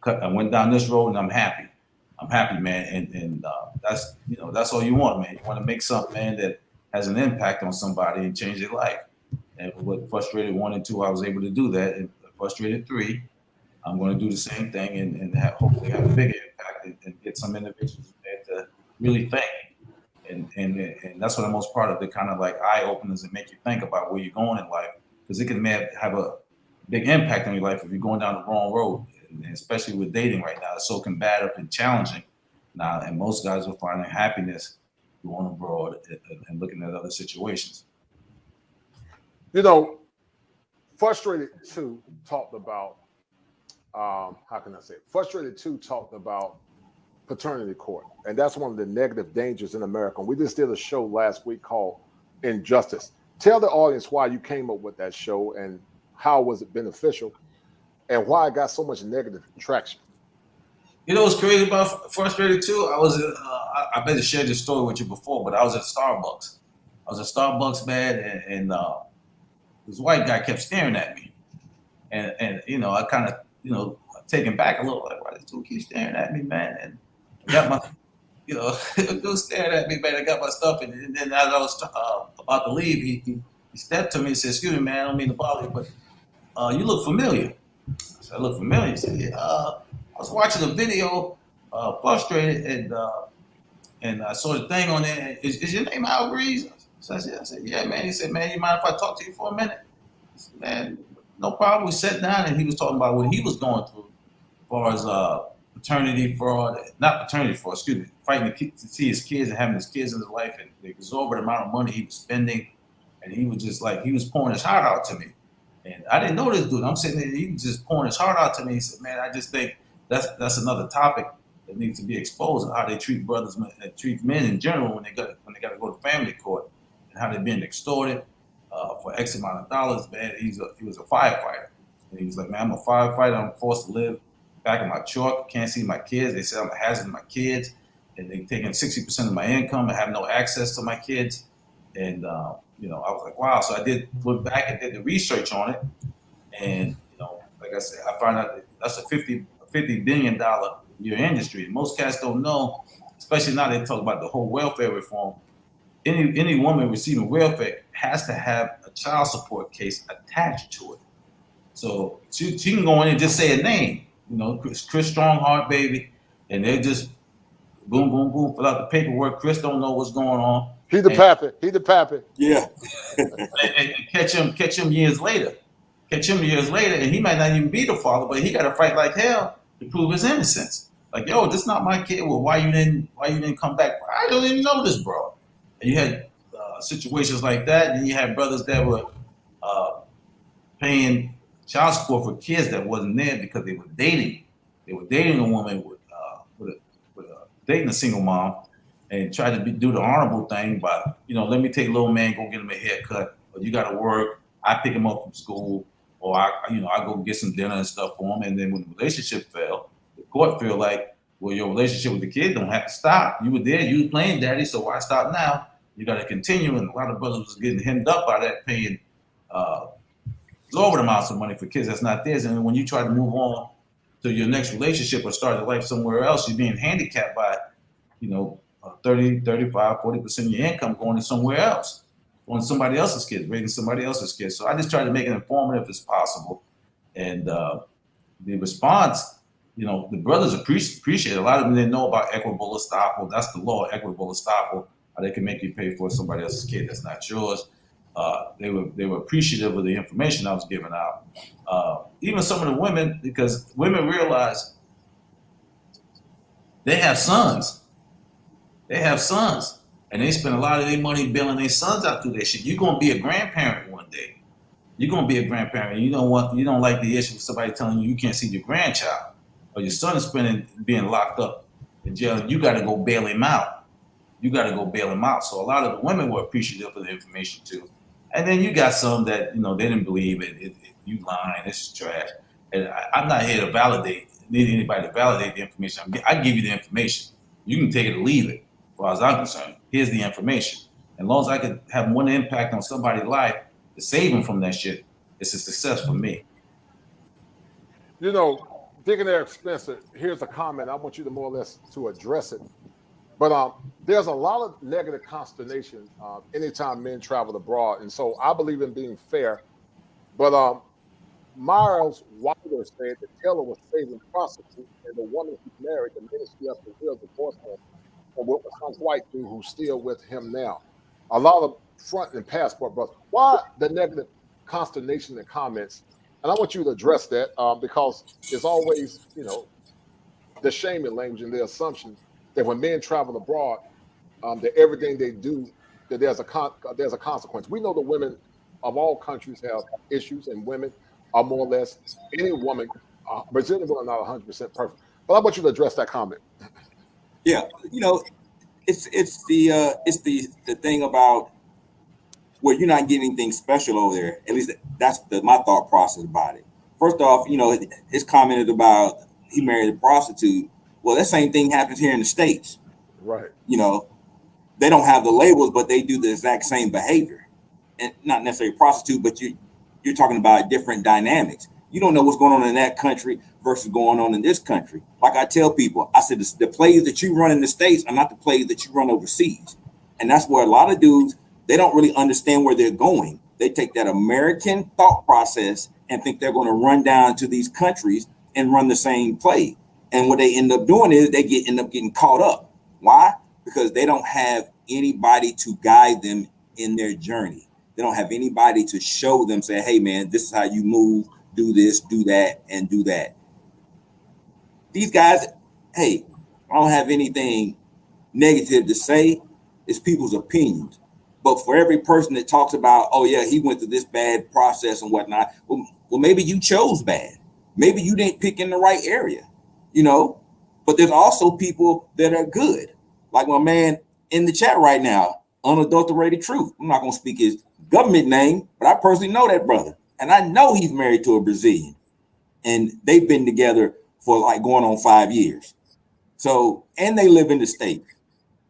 I went down this road, and I'm happy. I'm happy, man. And that's all you want, man. You want to make something, man, that has an impact on somebody and change their life. And with Frustrated 1 and 2, I was able to do that. And Frustrated 3, I'm going to do the same thing and hopefully have a bigger impact and get some individuals there to really think. And that's what I'm most proud of, the kind of like eye openers and make you think about where you're going in life, because it can have a big impact on your life if you're going down the wrong road, and especially with dating right now. It's so combative and challenging now, and most guys are finding happiness going abroad and looking at other situations. You know, Frustrated 2 talked about, how can I say it? Frustrated 2 talked about paternity court, and that's one of the negative dangers in America. We just did a show last week called Injustice. Tell the audience why you came up with that show and how was it beneficial and why it got so much negative traction. You know what's crazy about Frustrated 2? I was I better share this story with you before, but I was at Starbucks. I was at Starbucks, man, and this white guy kept staring at me, and you know, I kind of taken back a little, like, why this dude keep staring at me, man? And I got my, dude staring at me, man. I got my stuff, and then as I was about to leave, he stepped to me and said, "Excuse me, man, I don't mean to bother you, but you look familiar." I said, "I look familiar." He said, "Yeah, I was watching a video, Frustrated, and I saw the thing on there. Is your name Al Breeze?" So I said, "Yeah, man." He said, "Man, you mind if I talk to you for a minute?" I said, "Man, no problem." We sat down, and he was talking about what he was going through as far as paternity fraud, not paternity fraud, excuse me, fighting to see his kids and having his kids in his life, and the exorbitant amount of money he was spending. And he was just like, he was pouring his heart out to me. And I didn't know this dude. I'm sitting there, he was just pouring his heart out to me. He said, "Man, I just think that's another topic that needs to be exposed, how they treat brothers and treat men in general when they got to go to family court, and how they're being extorted for X amount of dollars." Man, he was a firefighter. And he was like, "Man, I'm a firefighter. I'm forced to live back in my truck. Can't see my kids. They say I'm a hazard to my kids. And they taking 60% of my income and have no access to my kids." And, I was like, wow. So I went back and did the research on it. And, like I said, I found out that that's a $50 billion a year industry. And most cats don't know, especially now they talk about the whole welfare reform. Any woman receiving welfare has to have a child support case attached to it. So she can go in and just say a name, Chris Strongheart, baby, and they just boom, boom, boom, fill out the paperwork. Chris don't know what's going on. He the pappy. Yeah. and catch him years later. And he might not even be the father, but he got to fight like hell to prove his innocence. Like, yo, this is not my kid. Well, why you didn't come back? I don't even know this, bro. And you had situations like that, and you had brothers that were paying child support for kids that wasn't there because they were dating. They were dating a woman dating a single mom, and tried to do the honorable thing by, let me take little man, go get him a haircut, or you got to work. I pick him up from school, or I go get some dinner and stuff for him. And then when the relationship fell, the court feel like, well, your relationship with the kid don't have to stop. You were there, you was playing daddy, so why stop now? You got to continue. And a lot of brothers was getting hemmed up by that, paying exorbitant amounts of money for kids that's not theirs. And when you try to move on to your next relationship or start your life somewhere else, you're being handicapped by, 30, 35, 40% of your income going to somewhere else, on somebody else's kids, raising somebody else's kids. So I just try to make it informative as possible. And the response, the brothers appreciate it. A lot of them didn't know about equitable estoppel. That's the law, equitable estoppel, how they can make you pay for somebody else's kid that's not yours. They were appreciative of the information I was giving out. Even some of the women, because women realize they have sons. And they spend a lot of their money bailing their sons out through their shit. You're gonna be a grandparent one day. You're gonna be a grandparent. You don't like the issue of somebody telling you can't see your grandchild, or your son is being locked up in jail, and you got to go bail him out. So a lot of the women were appreciative of the information too. And then you got some that they didn't believe it. You lying. This is trash. And I'm not here to need anybody to validate the information. I give you the information. You can take it or leave it. As far as I'm concerned, here's the information. And as long as I could have one impact on somebody's life to save them from that shit, it's a success for me. Digging Eric Spencer, here's a comment. I want you to more or less to address it. But there's a lot of negative consternation anytime men travel abroad, and so I believe in being fair. But Miles Wilder said that Taylor was saving prostitutes, and the woman he married, the minute she left the will, divorced him, and with some white dude who's still with him now. A lot of front and passport brothers. Why the negative consternation and comments? And I want you to address that because it's always, the shaming language and the assumption that when men travel abroad, that everything they do, that there's a consequence. We know the women of all countries have issues, and women are more or less any woman. Brazilian women are not 100% perfect. But I want you to address that comment. Yeah, it's the thing about where you're not getting anything special over there. At least that's my thought process about it. First off, his commented about he married a prostitute. Well, that same thing happens here in the States. Right. They don't have the labels, but they do the exact same behavior. And not necessarily prostitute, but you're talking about different dynamics. You don't know what's going on in that country versus going on in this country. Like I tell people, I said the plays that you run in the States are not the plays that you run overseas. And that's where a lot of dudes, they don't really understand where they're going. They take that American thought process and think they're going to run down to these countries and run the same play. And what they end up doing is they end up getting caught up. Why? Because they don't have anybody to guide them in their journey. They don't have anybody to show them, say, hey, man, this is how you move, do this, do that, and do that. These guys, hey, I don't have anything negative to say. It's people's opinions. But for every person that talks about, oh, yeah, he went through this bad process and whatnot, well, maybe you chose bad. Maybe you didn't pick in the right area, But there's also people that are good. Like my man in the chat right now, unadulterated truth. I'm not going to speak his government name, but I personally know that brother. And I know he's married to a Brazilian. And they've been together for like going on 5 years. So, and they live in the States.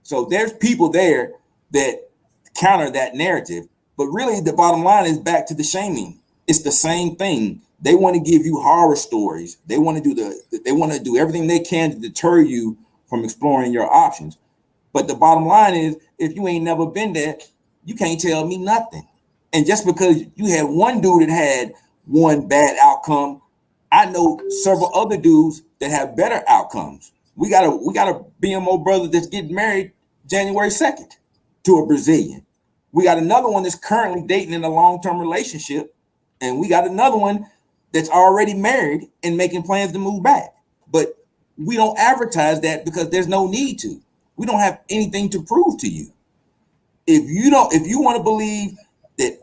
So there's people there that counter that narrative. But really, the bottom line is back to the shaming. It's the same thing. They want to give you horror stories. They want to do everything they can to deter you from exploring your options. But the bottom line is, if you ain't never been there, you can't tell me nothing. And just because you had one dude that had one bad outcome, I know several other dudes that have better outcomes. We got a BMO brother that's getting married January 2nd to a Brazilian. We got another one that's currently dating in a long-term relationship. And we got another one that's already married and making plans to move back. But we don't advertise that because there's no need to. We don't have anything to prove to you. If you want to believe that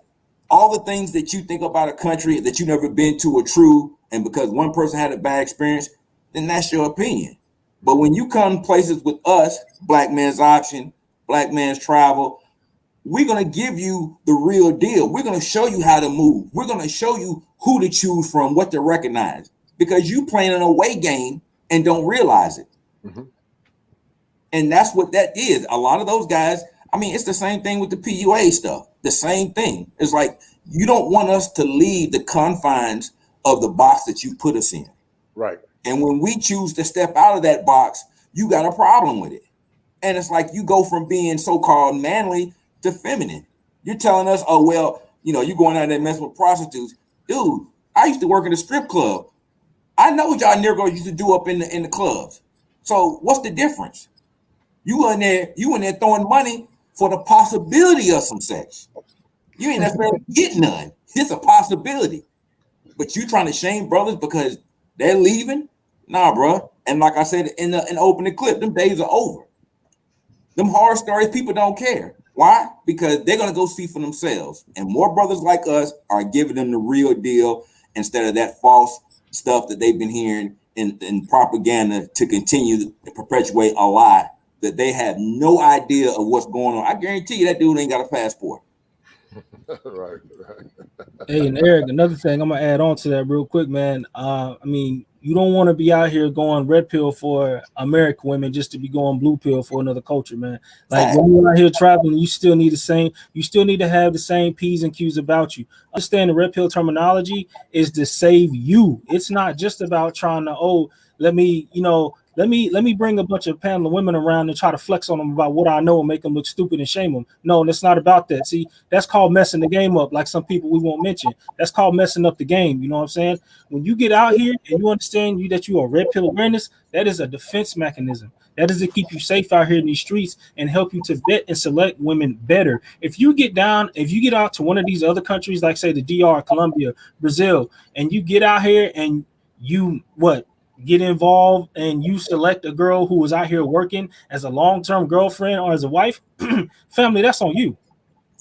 all the things that you think about a country that you've never been to are true, and because one person had a bad experience, then that's your opinion. But when you come places with us, Black Men's Option, Black Men's Travel, we're going to give you the real deal. We're going to show you how to move. We're going to show you who to choose from, what to recognize, because you playing an away game and don't realize it. Mm-hmm. And that's what that is. A lot of those guys, it's the same thing with the PUA stuff. The same thing. It's like, you don't want us to leave the confines of the box that you put us in. Right. And when we choose to step out of that box, you got a problem with it. And it's like you go from being so-called manly to feminine. You're telling us, oh, well, you're going out there messing with prostitutes. Dude, I used to work in a strip club. I know what y'all niggas used to do up in the clubs. So what's the difference? You in there throwing money for the possibility of some sex. You ain't necessarily getting none. It's a possibility. But you trying to shame brothers because they're leaving? Nah, bro. And like I said in the opening clip, them days are over. Them horror stories, people don't care. Why? Because they're going to go see for themselves. And more brothers like us are giving them the real deal instead of that false stuff that they've been hearing in propaganda to continue to perpetuate a lie that they have no idea of what's going on. I guarantee you that dude ain't got a passport. Right. Hey, and Eric, another thing I'm gonna add on to that real quick, man. You don't want to be out here going red pill for American women just to be going blue pill for another culture, man. Like when you're out here traveling, you still need to have the same P's and Q's about you. Understand the red pill terminology is to save you. It's not just about trying to, let me let me bring a bunch of panel of women around and try to flex on them about what I know and make them look stupid and shame them. No, that's not about that. See, that's called messing the game up, like some people we won't mention. That's called messing up the game. You know what I'm saying? When you get out here and you understand that you are red pill awareness, that is a defense mechanism. That is to keep you safe out here in these streets and help you to vet and select women better. If you get out to one of these other countries, like say the DR, Colombia, Brazil, and you get out here and you get involved and you select a girl who is out here working as a long-term girlfriend or as a wife, family, that's on you.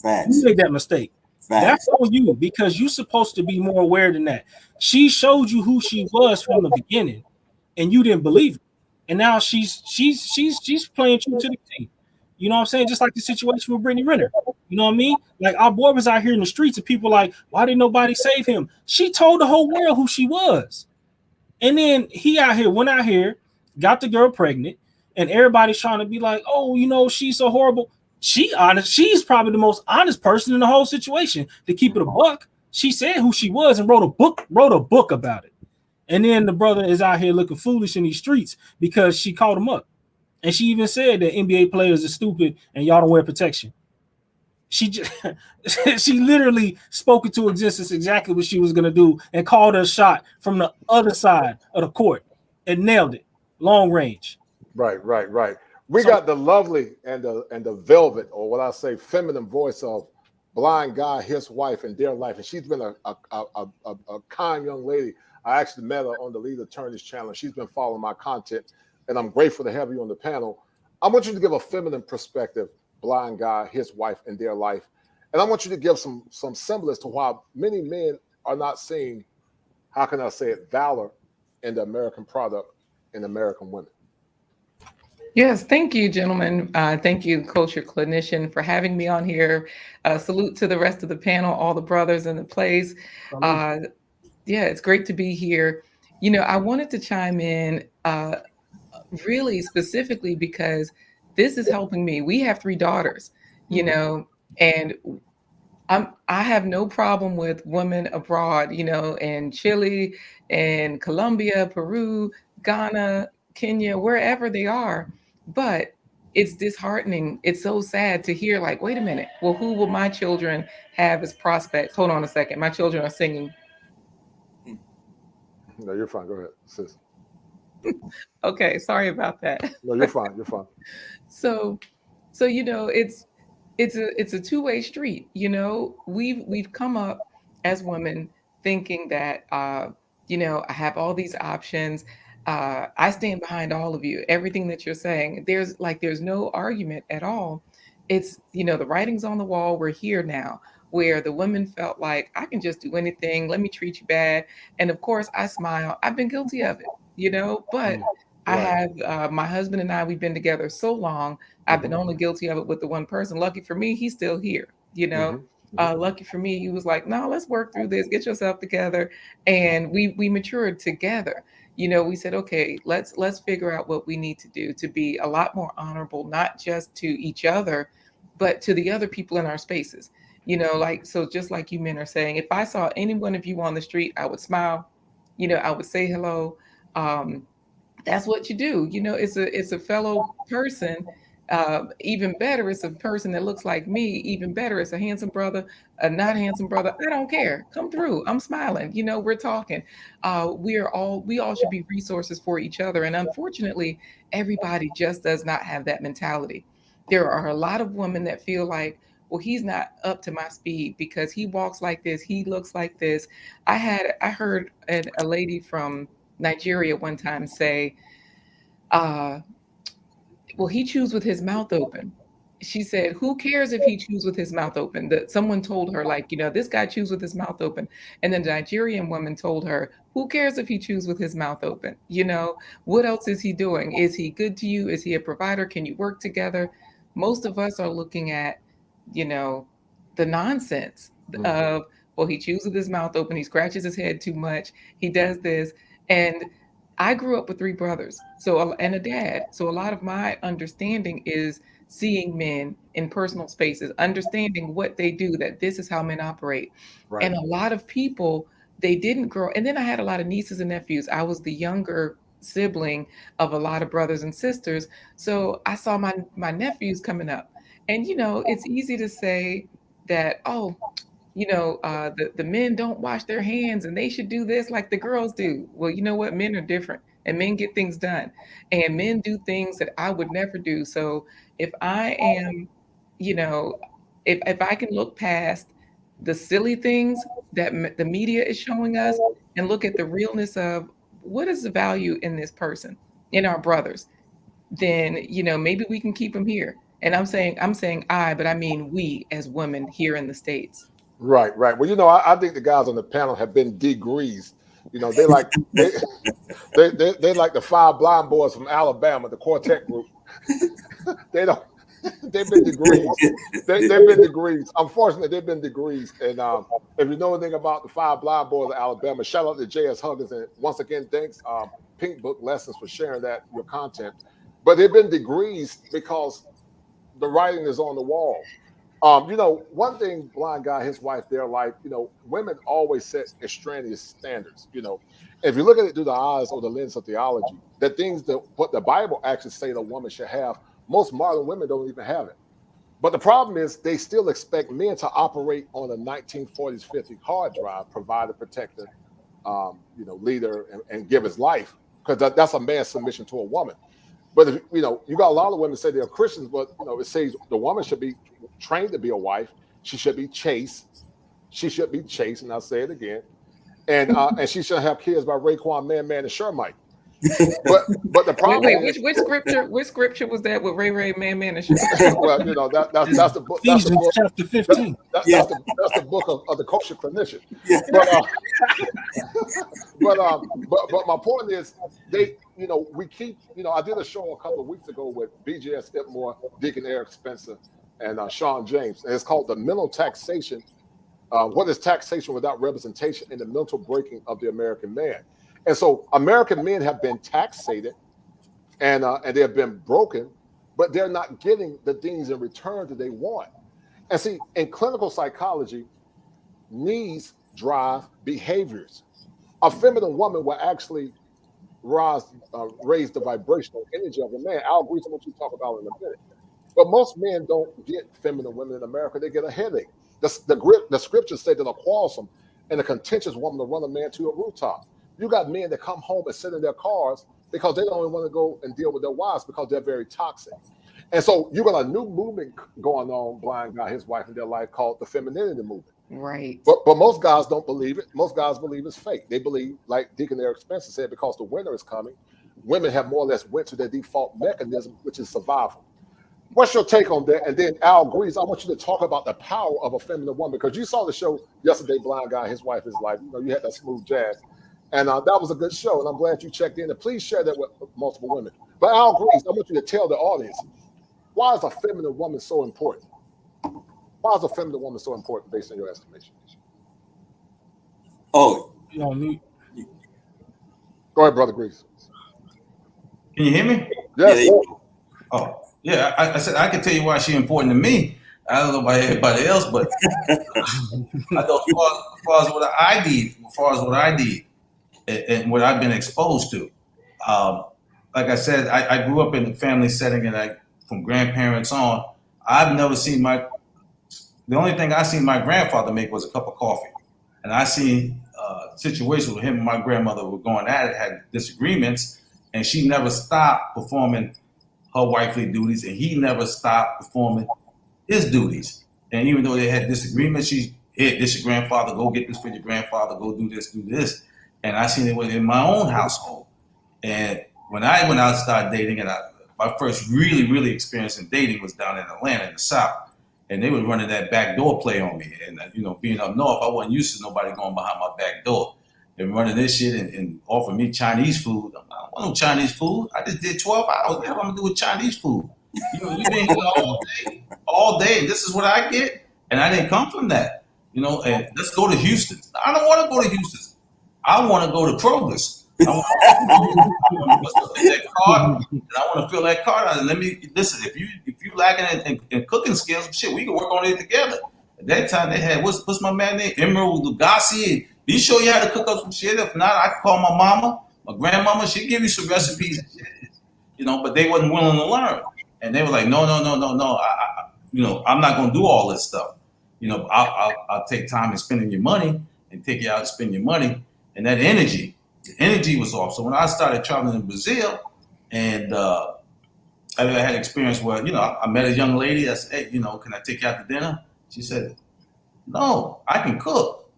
Facts. You made that mistake. Facts. That's on you because you're supposed to be more aware than that. She showed you who she was from the beginning, and you didn't believe it. And now she's playing true to the team. You know what I'm saying? Just like the situation with Brittany Renner. You know what I mean? Like our boy was out here in the streets and people like, why didn't nobody save him? She told the whole world who she was. And then he went out here, got the girl pregnant, and everybody's trying to be like, oh, you know, she's so horrible. She's honest. She's probably the most honest person in the whole situation. To keep it a buck, she said who she was and wrote a book about it. And then the brother is out here looking foolish in these streets because she called him up. And she even said that NBA players are stupid and y'all don't wear protection. She literally spoke into existence exactly what she was going to do and called her shot from the other side of the court and nailed it. Long range. Right. We got the lovely and the velvet, or what I say, feminine voice of Blind Guy, his wife, and their life. And she's been a kind young lady. I actually met her on the Lead Attorneys channel. She's been following my content, and I'm grateful to have you on the panel. I want you to give a feminine perspective, Blind Guy, his wife, and their life. And I want you to give some semblance to why many men are not seeing, how can I say it, valor in the American product in American women. Yes, thank you, gentlemen. Thank you, Culture Clinician, for having me on here. Salute to the rest of the panel, all the brothers in the place. Yeah, it's great to be here. You know, I wanted to chime in really specifically because this is helping me. We have 3 daughters, you know, and I have no problem with women abroad, you know, in Chile, in Colombia, Peru, Ghana, Kenya, wherever they are. But it's disheartening. It's so sad to hear, like, wait a minute. Well, who will my children have as prospects? Hold on a second. My children are singing. No, you're fine. Go ahead, sis. Okay, sorry about that. No, you're fine. You're fine. So you know, it's a two-way street. You know, we've come up as women thinking that you know, I have all these options. I stand behind all of you. Everything that you're saying, there's no argument at all. It's, you know, the writing's on the wall. We're here now, where the women felt like I can just do anything. Let me treat you bad. And of course, I smile. I've been guilty of it, you know, but I have my husband and I, we've been together so long. I've been only guilty of it with the one person. Lucky for me, he's still here, you know. Lucky for me, he was like, no, let's work through this, get yourself together. And we matured together. You know, we said, okay, let's figure out what we need to do to be a lot more honorable, not just to each other, but to the other people in our spaces. You know, like, so just like you men are saying, if I saw any one of you on the street, I would smile, you know, I would say hello. That's what you do. You know, it's a fellow person. Even better, it's a person that looks like me. Even better, it's a handsome brother, a not handsome brother. I don't care. Come through. I'm smiling. You know, we're talking. We all should be resources for each other. And unfortunately, everybody just does not have that mentality. There are a lot of women that feel like, well, he's not up to my speed because he walks like this, he looks like this. I heard a lady from Nigeria one time say, well, he chews with his mouth open. She said, who cares if he chews with his mouth open? That someone told her, like, you know, this guy chews with his mouth open. And then the Nigerian woman told her, who cares if he chews with his mouth open? You know, what else is he doing? Is he good to you? Is he a provider? Can you work together? Most of us are looking at, you know, the nonsense of, well, he chews with his mouth open. He scratches his head too much. He does this. And I grew up with 3 brothers, and a dad. So a lot of my understanding is seeing men in personal spaces, understanding what they do, that this is how men operate. Right. And a lot of people, they didn't grow. And then I had a lot of nieces and nephews. I was the younger sibling of a lot of brothers and sisters. So I saw my nephews coming up, and it's easy to say that, oh, the men don't wash their hands and they should do this like the girls do. Well, you know what? Men are different and men get things done, and men do things that I would never do. So if I am, you know, if I can look past the silly things that the media is showing us and look at the realness of what is the value in this person, in our brothers, then maybe we can keep them here. And I'm saying I, but I mean we as women here in the States. Right, right. Well, I think the guys on the panel have been degreased. They like they like the 5 blind boys from Alabama, the quartet group. They don't. They've been degreased. They've been degreased. Unfortunately, they've been degreased. And if you know anything about the 5 blind boys of Alabama, shout out to J.S. Huggins. And once again, thanks Pink Book Lessons for sharing your content. But they've been degreased because the writing is on the wall. One thing, blind guy, his wife, their life, women always set extraneous standards. If you look at it through the eyes or the lens of theology, the things that what the Bible actually say a woman should have, most modern women don't even have it. But the problem is they still expect men to operate on a 1940s, 50s hard drive, provider, protector, leader, and give his life, because that's a man's submission to a woman. But if, you got a lot of women say they're Christians, but it says the woman should be trained to be a wife. She should be chaste. She should be chaste, and I'll say it again. And she should have kids by Raekwon, Man, and Shermite. But the problem is, which scripture was that with Ray, Man, and Shermite? Well, that's the book. That's the book, chapter 15. That's the book of the kosher clinician. Yeah. But my point is, we keep, I did a show a couple of weeks ago with BJS Ipmore, Deacon Eric Spencer, and Sean James, and it's called The Mental Taxation. What is taxation without representation in the mental breaking of the American man? And so American men have been taxated and they have been broken, but they're not getting the things in return that they want. And see, in clinical psychology, needs drive behaviors. A feminine woman will actually raise the vibrational energy of a man. I'll agree to what you talk about in a minute. But most men don't get feminine women in America. They get a headache. The scriptures say that a quarrelsome and a contentious woman will run a man to a rooftop. You got men that come home and sit in their cars because they don't even want to go and deal with their wives because they're very toxic. And so you got a new movement going on, blind guy, his wife, in their life called the femininity movement. Right. But most guys don't believe it. Most guys believe it's fake. They believe, like Deacon Eric Spencer said, because the winter is coming, women have more or less went to their default mechanism, which is survival. What's your take on that? And then Al agrees. I want you to talk about the power of a feminine woman, because you saw the show yesterday, blind guy, his wife, his life. You had that smooth jazz. And that was a good show, and I'm glad you checked in. And please share that with multiple women. But Al agrees. I want you to tell the audience, why is a feminine woman so important? Why is a feminine woman so important based on your estimation? Oh, You on mute. Go ahead, Brother Grease. Can you hear me? Yes. Oh, yeah. I said I can tell you why she's important to me. I don't know about everybody else, but I know as far as what I did, and what I've been exposed to. Like I said, I grew up in a family setting, and from grandparents on, I've never seen the only thing I seen my grandfather make was a cup of coffee. And I seen situations where him and my grandmother were going at it, had disagreements, and she never stopped performing her wifely duties, and he never stopped performing his duties. And even though they had disagreements, this your grandfather, go get this for your grandfather, go do this. And I seen it in my own household. And when I went out and started dating, and my first really experiencing dating was down in Atlanta in the South. And they were running that backdoor play on me. And, being up north, I wasn't used to nobody going behind my back door and running this shit and offering me Chinese food. I don't want no Chinese food. I just did 12 hours. What am I going to do with Chinese food? You've been here all day. This is what I get. And I didn't come from that. And let's go to Houston. I don't want to go to Houston. I want to go to Kroger's. I want to fill that card out. And let me listen. If you lacking in cooking skills, shit, we can work on it together. At that time, they had what's my man name? Emerald Lugasi. He show you how to cook up some shit. If not, I can call my mama. My grandmama, she'd give you some recipes, but they wasn't willing to learn. And they were like, no. I'm not going to do all this stuff. I'll take time in spending your money and take you out and spend your money. And that the energy was off. So when I started traveling in Brazil, and I had experience where, I met a young lady. I said, hey, can I take you out to dinner? She said, no, I can cook.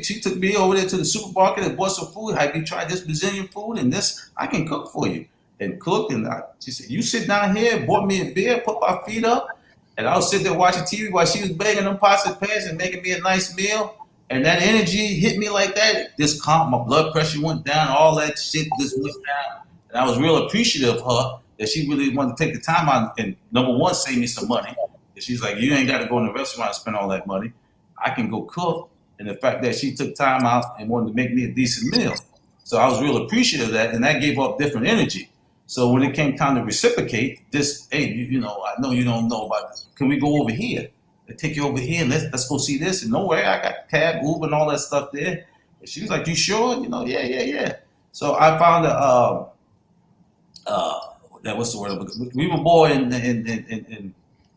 She took me over there to the supermarket and bought some food. Have you tried this Brazilian food and this? I can cook for you. And cooked. And she said, you sit down here, bought me a beer, put my feet up. And I was sitting there watching TV while she was bagging them pots and pans and making me a nice meal. And that energy hit me like that. This calm, my blood pressure went down, all that shit just went down. And I was real appreciative of her that she really wanted to take the time out and, number one, save me some money. And she's like, you ain't got to go in the restaurant and spend all that money. I can go cook. And the fact that she took time out and wanted to make me a decent meal. So I was real appreciative of that, and that gave up different energy. So when it came time to reciprocate, hey, I know you don't know about this. Can we go over here? I take you over here and let's go see this. And no way, I got cab, Uber, and all that stuff there. And she was like, you sure? Yeah. So I found what's the word? We were more in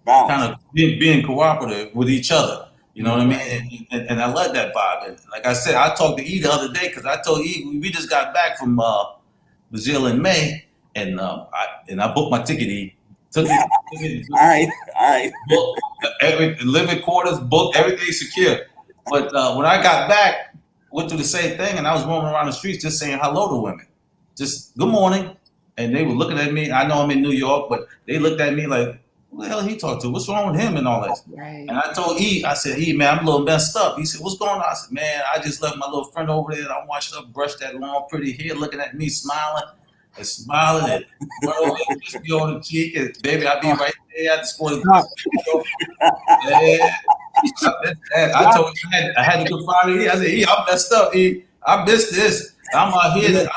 kind of being cooperative with each other. You know what I mean? And I love that vibe. And like I said, I talked to E the other day because I told E we just got back from Brazil in May, and I booked my ticket. E took it. All right. Booked every living quarters, booked everything secure. But when I got back, went through the same thing, and I was roaming around the streets just saying hello to women, just good morning, and they were looking at me. I know I'm in New York, but they looked at me like, who the hell he talked to? What's wrong with him and all that? Right. And I told E, I said, E, man, I'm a little messed up. He said, what's going on? I said, man, I just left my little friend over there and I watched her brush that long, pretty hair, looking at me, smiling and run over and kiss me on the cheek. And baby, I'll be right there. I just wanted to I told him I had a good Friday. I said, E, I'm messed up, E. I missed this. I'm out here. I feel like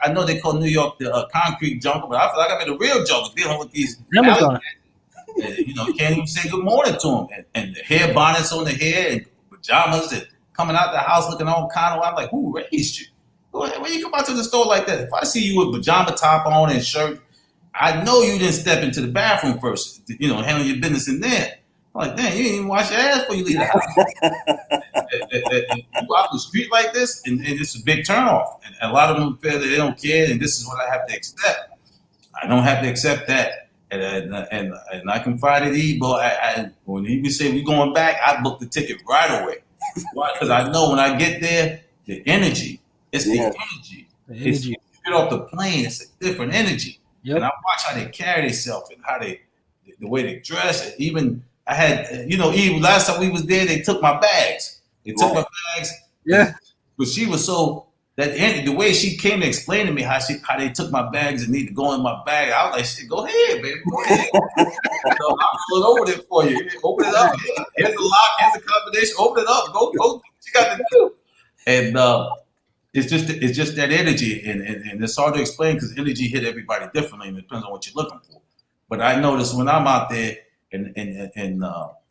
I know they call New York the concrete jungle, but I feel like I'm in the real jungle dealing with these. Can't even say good morning to them. And the hair bonnets on the hair and pajamas and coming out the house looking all kind of. I'm like, who raised you? When you come out to the store like that, if I see you with pajama top on and shirt, I know you didn't step into the bathroom first, handle your business in there. I'm like, damn, you didn't even wash your ass before you leave the house. You go out the street like this, and it's a big turnoff. And a lot of them feel that they don't care, and this is what I have to accept. I don't have to accept that. And I confided E, but when he say we're going back, I booked the ticket right away. Why? Because I know when I get there, the energy. It's the energy. It's, you get off the plane, it's a different energy. Yep. And I watch how they carry themselves and how the way they dress. And even I had, even last time we was there, they took my bags. They took my bags. Yeah. But she was the way she came to explain to me how they took my bags and need to go in my bag, I was like, shit, go ahead, baby, go ahead. I'll pull it over there for you. Open it up. Here's the lock, here's the combination. Open it up. Go. What you got to do? And it's just that energy, and it's hard to explain because energy hit everybody differently, and it depends on what you're looking for. But I notice when I'm out there and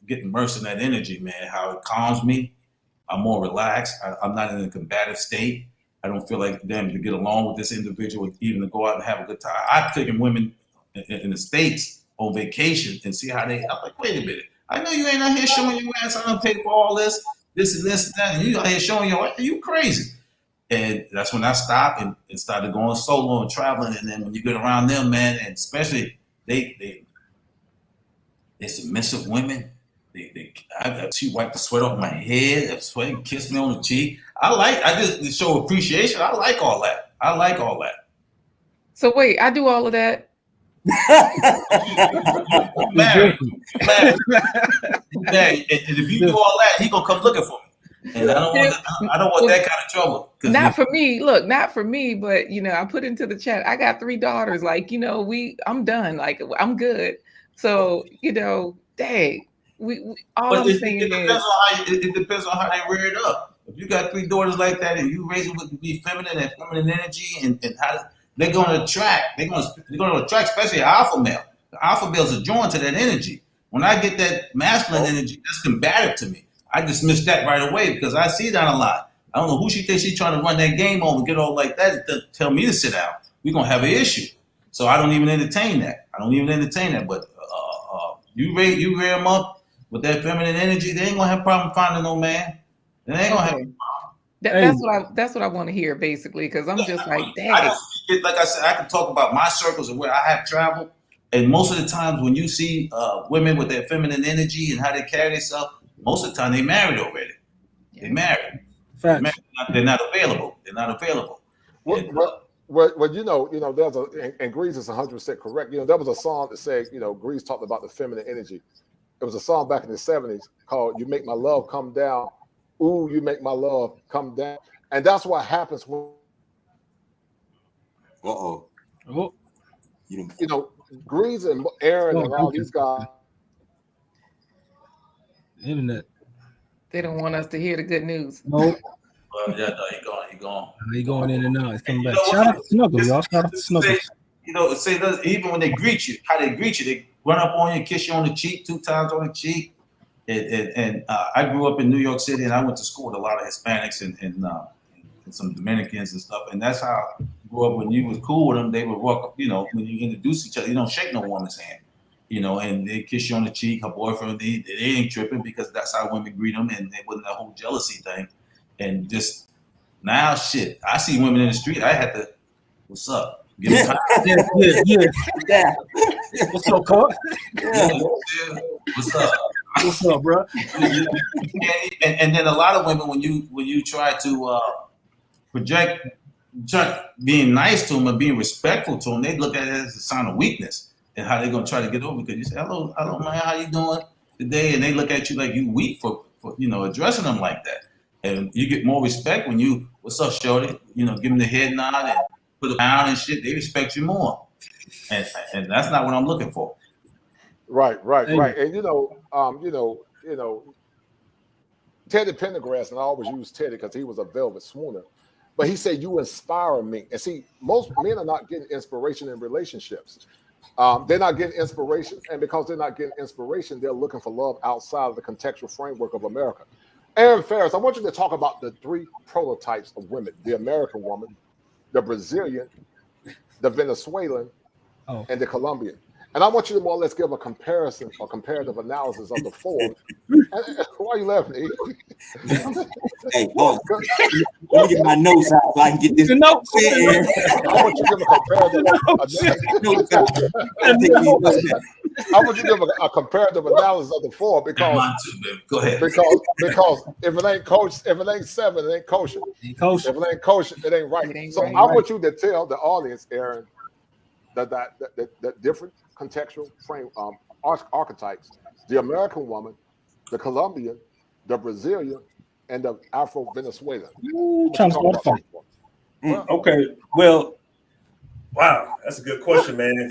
get immersed in that energy, man, how it calms me. I'm more relaxed. I'm not in a combative state. I don't feel like, damn, to get along with this individual, even to go out and have a good time. I've taken women in the States on vacation and see how I'm like, wait a minute. I know you ain't out here showing your ass. I don't pay for all this and this and that. And you out here showing your ass. You crazy. And that's when I stopped and started going solo and traveling. And then when you get around them, man, and especially they submissive women. She wiped the sweat off my head, sweat, and kissed me on the cheek. I just to show appreciation. I like all that. So wait, I do all of that. Married. And if you do all that, he gonna come looking for me. And I don't want that kind of trouble. Not for me. Look, not for me. But I put into the chat. I got 3 daughters. Like I'm done. Like I'm good. So dang. It depends on how they rear it up. If you got 3 daughters like that and you raise them to be feminine and feminine energy and how they're going to attract, especially an alpha male. The alpha males are drawn to that energy. When I get that masculine energy, that's combative to me. I dismiss that right away because I see that a lot. I don't know who she thinks she's trying to run that game on and get all like that. Tell me to sit down. We're gonna have an issue. So I don't even entertain that. But you rear them up with that feminine energy, they ain't gonna have a problem finding no man. They ain't gonna have. That's what I want to hear, basically, because I'm just like, dang. Like I said, I can talk about my circles and where I have traveled, and most of the times when you see women with their feminine energy and how they carry themselves, most of the time they married already. They married. Facts. They're not available. Well, you know, there's and Grease is 100% correct. You know, there was a song that said, you know, Grease talked about the feminine energy. It was a song back in the 70s called "You Make My Love Come Down." Ooh, you make my love come down, and that's what happens when. Oh, you know, Grease and Aaron and all these guys. Internet. They don't want us to hear the good news. Nope. Well, yeah, no, he going. He going in and out. He's coming back. Shout out to Snuggles, y'all. Shout out to Snuggles. You know, even when they greet you, how they greet you, they run up on you, kiss you on the cheek 2 times on the cheek. And I grew up in New York City, and I went to school with a lot of Hispanics and some Dominicans and stuff. And that's how I grew up. When you was cool with them, they would walk up. You know, when you introduce each other, you don't shake no woman's hand. You know, and they kiss you on the cheek. Her boyfriend, they ain't tripping because that's how women greet them, and it wasn't a whole jealousy thing. And just now, shit, I see women in the street. I had to, what's up? Give me time. Yeah. What's up, Coach? Yeah. What's up? What's up, bro? And then a lot of women, when you try to project being nice to them and being respectful to them, they look at it as a sign of weakness and how they're gonna try to get over. Because you say, "Hello, man, how you doing today?" And they look at you like you weak for addressing them like that. And you get more respect when you, "What's up, shorty?" You know, give them the head nod and put them down and shit. They respect you more, and that's not what I'm looking for. Right. And you know, Teddy Pendergrass, and I always use Teddy because he was a velvet swooner, but he said, "You inspire me." And see, most men are not getting inspiration in relationships. They're not getting inspiration, and because they're not getting inspiration, they're looking for love outside of the contextual framework of America. Aaron Ferris, I want you to talk about the 3 prototypes of women: the American woman, the Brazilian, the Venezuelan, and the Colombian. And I want you to more or less give a comparison or comparative analysis of the 4. Why are you laughing? Hey, boy, let me get my notes out so I can get this. I want you to give a comparative analysis of the 4 because go ahead. Because if it ain't 7, it ain't kosher. If it ain't kosher, it ain't right. I want you to tell the audience, Aaron, that different contextual frame archetypes: the American woman, the Colombian, the Brazilian, and the Afro-Venezuelan. Okay, well, wow, that's a good question, man.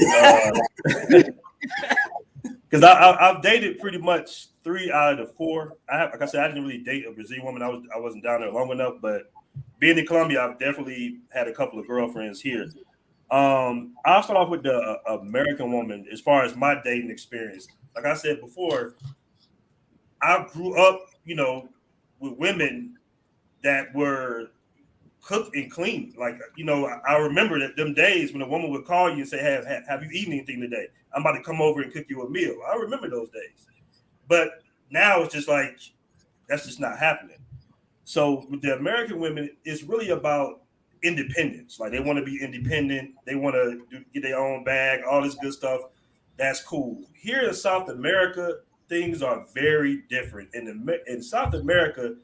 Because I've dated pretty much 3 out of the 4. Like I said, I didn't really date a Brazilian woman. I wasn't down there long enough, but being in Colombia, I've definitely had a couple of girlfriends here. I'll start off with the American woman as far as my dating experience. Like I said before, I grew up, with women that were cooked and clean. Like, I remember that them days when a woman would call you and say, have you eaten anything today? I'm about to come over and cook you a meal. I remember those days. But now it's just like, that's just not happening. So with the American women, it's really about independence. Like, they want to be independent. They want to get their own bag, all this good stuff. That's cool. Here in South America, things are very different. In South America,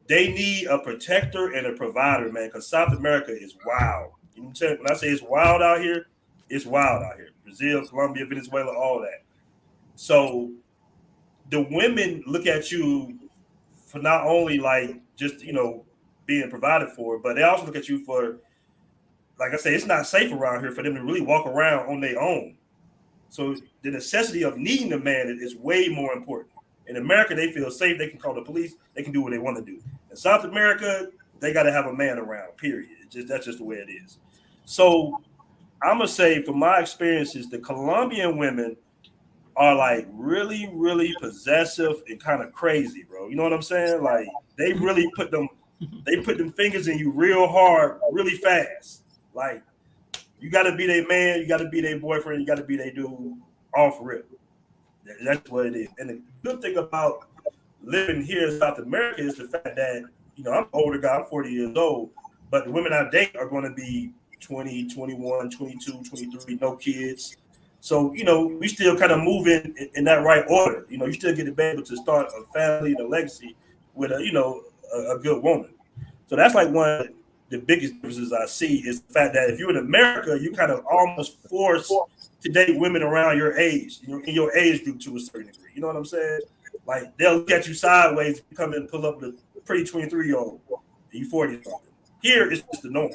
they need a protector and a provider, man, because South America is wild. You know what I'm saying? When I say it's wild out here, it's wild out here. Brazil, Colombia, Venezuela, all that. So the women look at you for not only like just, being provided for, but they also look at you for, like I say, it's not safe around here for them to really walk around on their own. So the necessity of needing a man is way more important. In America, they feel safe. They can call the police. They can do what they want to do. In South America, they got to have a man around, period. That's just the way it is. So I'm going to say, from my experiences, the Colombian women are like really, really possessive and kind of crazy, bro. You know what I'm saying? Like, they really put them they put them fingers in you real hard, really fast. Like, you got to be their man, you got to be their boyfriend, you got to be their dude off rip. That's what it is. And the good thing about living here in South America is the fact that, I'm an older guy, I'm 40 years old, but the women I date are going to be 20, 21, 22, 23, no kids. So, we still kind of move in that right order. You still get to be able to start a family and a legacy with a good woman. So that's like one of the biggest differences I see is the fact that if you're in America, you kind of almost forced to date women around your age, in your age group to a certain degree. You know what I'm saying? Like, they'll look at you sideways if you come in and pull up with a pretty 23-year-old, and you 40 something. Here, it's just the norm.